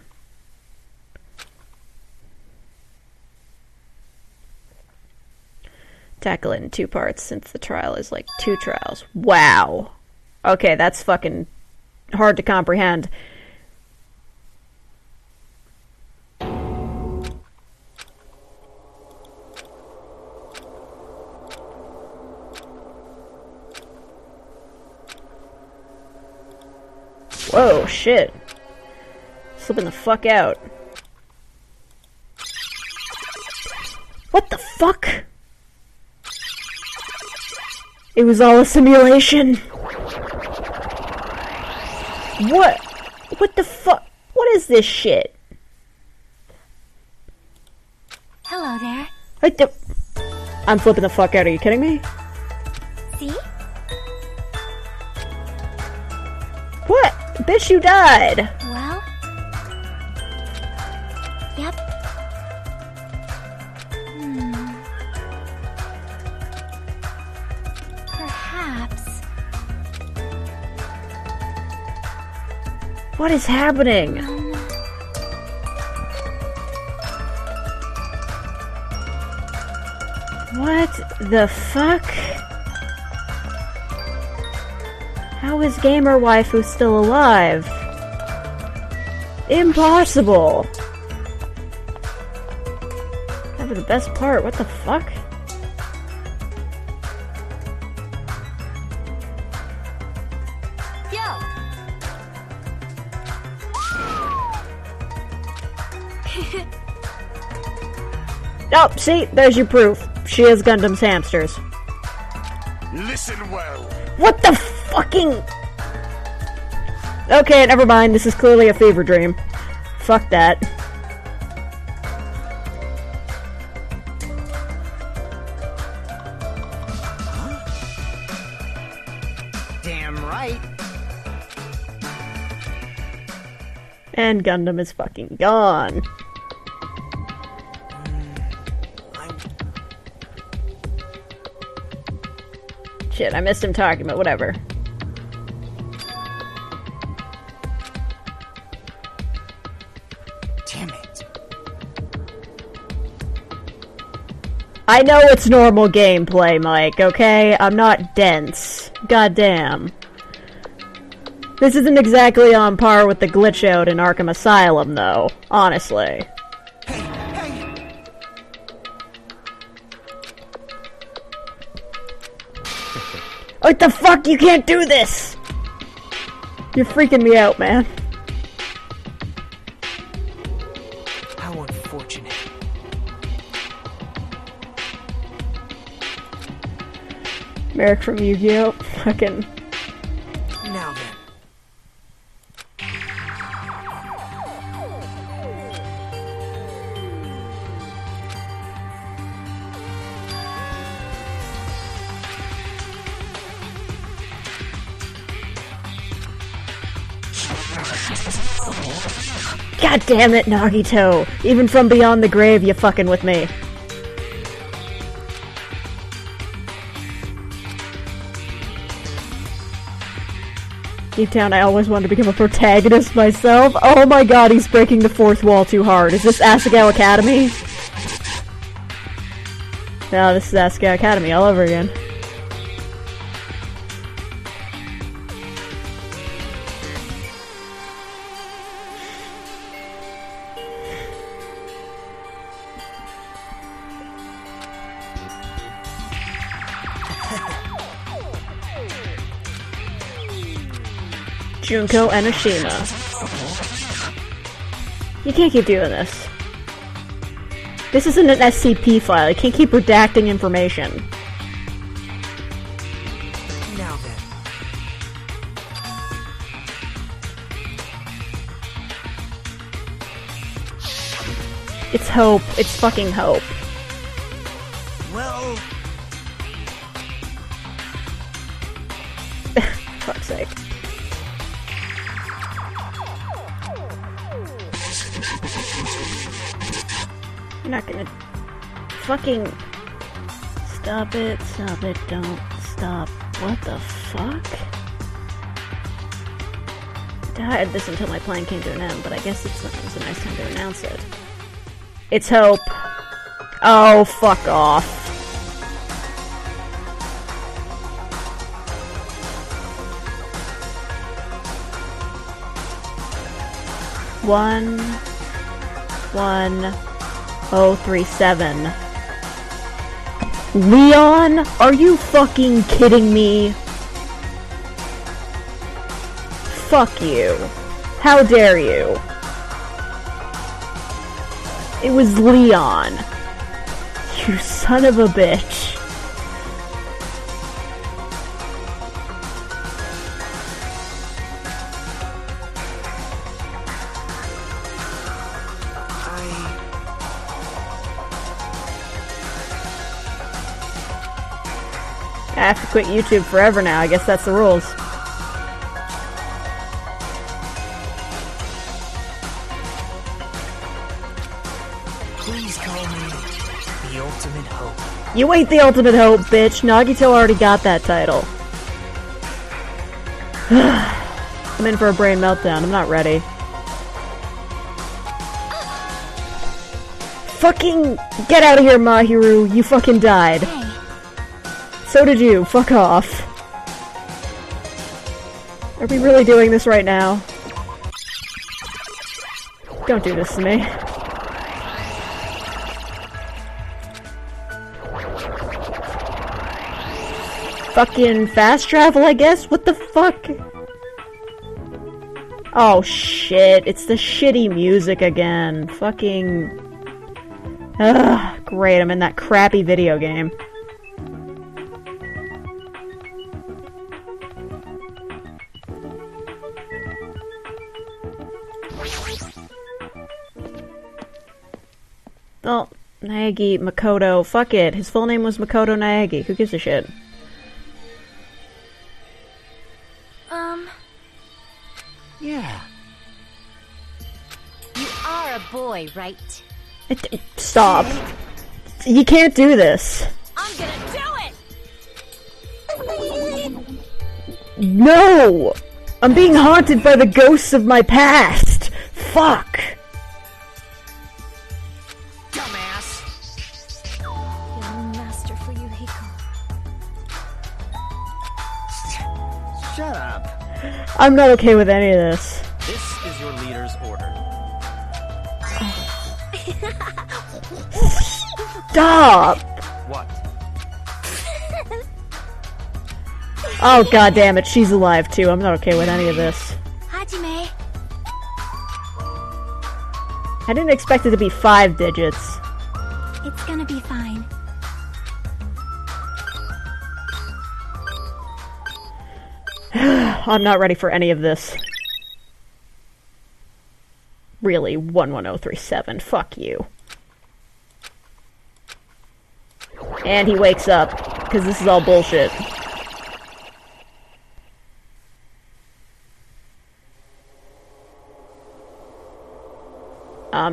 Tackle it in 2 parts since the trial is like 2 trials. Wow. Okay, that's fucking hard to comprehend. Whoa, shit. Slipping the fuck out. What the fuck? It was all a simulation. What? What the fuck? What is this shit? Hello there. I'm flipping the fuck out. Are you kidding me? See? What? Bitch, you died. Well? Yep. Perhaps. What is happening? What the fuck? How is Gamer Waifu still alive? Impossible! That was the best part. What the fuck? Yo! Oh, see? There's your proof. She is Gundam's hamsters. Listen well. What the fucking... Okay, never mind. This is clearly a fever dream. Fuck that. Damn right. And Gundam is fucking gone. Shit, I missed him talking, but whatever. Damn it. I know it's normal gameplay, Mike, okay? I'm not dense. Goddamn. This isn't exactly on par with the glitch out in Arkham Asylum, though. Honestly. What the fuck? You can't do this! You're freaking me out, man. How unfortunate. Merrick from Yu-Gi-Oh! Fucking... Now then. God damn it, Nagito! Even from beyond the grave, you fucking with me. Deep down, I always wanted to become a protagonist myself. Oh my god, he's breaking the fourth wall too hard. Is this Asagao Academy? No, this is Asagao Academy all over again. Junko Enoshima. You can't keep doing this. This isn't an SCP file. You can't keep redacting information. It's Hope. It's fucking Hope. Well... Fuck's sake. You're not gonna... Fucking... Stop it, don't stop. What the fuck? I hide this until my plan came to an end, but I guess it was a nice time to announce it. It's Hope. Oh, fuck off. One, 1037. Leon? Are you fucking kidding me? Fuck you. How dare you? It was Leon. You son of a bitch. I have to quit YouTube forever now. I guess that's the rules. Please call me the Ultimate Hope. You ain't the Ultimate Hope, bitch. Nagito already got that title. I'm in for a brain meltdown. I'm not ready. Fucking get out of here, Mahiru. You fucking died. Hey. So did you. Fuck off. Are we really doing this right now? Don't do this to me. Fucking fast travel, I guess? What the fuck? Oh shit, it's the shitty music again. Fucking... Ugh, great, I'm in that crappy video game. Well, Naegi, Makoto, fuck it. His full name was Makoto Naegi. Who gives a shit? Yeah. You are a boy, right? Stop. You can't do this. I'm gonna do it! No! I'm being haunted by the ghosts of my past. Fuck. Dumbass! Masterful, Yuhiko. Shut up. I'm not okay with any of this. This is your leader's order. Stop! What? Oh god damn it, she's alive too. I'm not okay with any of this. Hajime. I didn't expect it to be 5 digits. It's gonna be fine. I'm not ready for any of this. Really, 11037. Fuck you. And he wakes up, because this is all bullshit.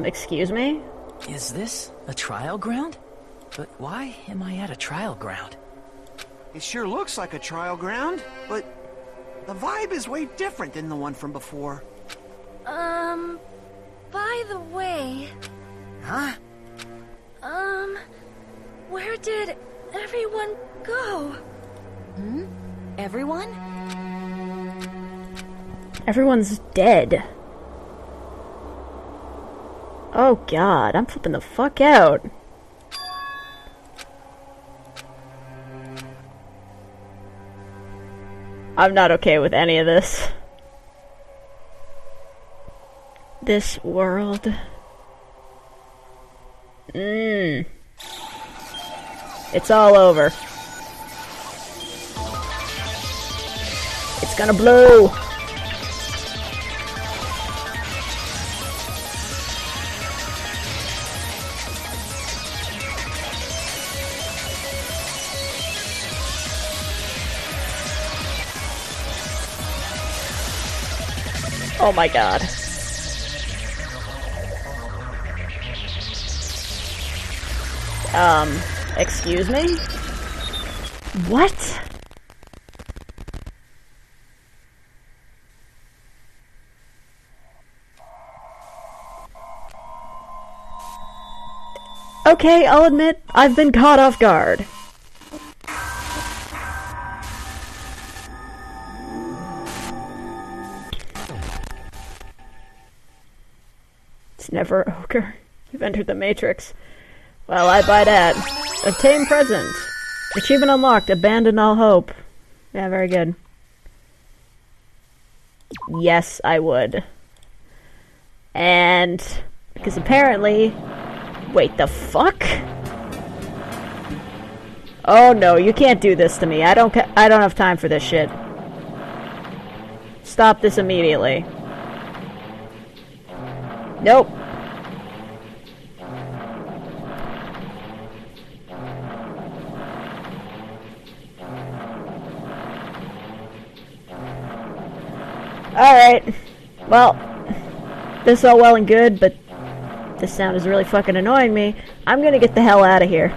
Excuse me? Is this a trial ground? But why am I at a trial ground? It sure looks like a trial ground, but the vibe is way different than the one from before. By the way... Huh? Where did everyone go? Everyone? Everyone's dead. Oh god, I'm flipping the fuck out. I'm not okay with any of this. This world. It's all over. It's gonna blow. Oh my god. Excuse me? What? Okay, I'll admit, I've been caught off guard. It's never ogre. You've entered the Matrix. Well, I buy that. Obtain present. Achievement unlocked. Abandon all hope. Yeah, very good. Yes, I would. And because apparently, wait, the fuck? Oh no, you can't do this to me. I don't have time for this shit. Stop this immediately. Nope. Alright. Well, this is all well and good, but this sound is really fucking annoying me. I'm gonna get the hell out of here.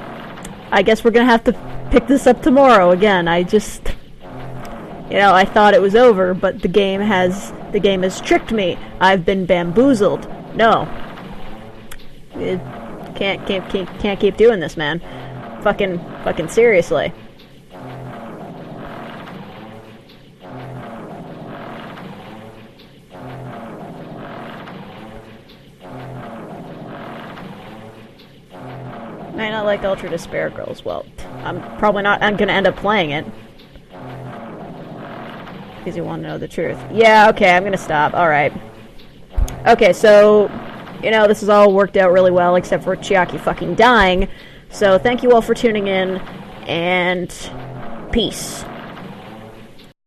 I guess we're gonna have to pick this up tomorrow again. I just... You know, I thought it was over, but the game has tricked me. I've been bamboozled. No. It can't keep doing this, man. Fucking seriously. Might not like Ultra Despair Girls. Well, I'm gonna end up playing it. Because you want to know the truth. Yeah, okay, I'm gonna stop. Alright. Okay, so, you know, this has all worked out really well, except for Chiaki fucking dying. So, thank you all for tuning in, and peace.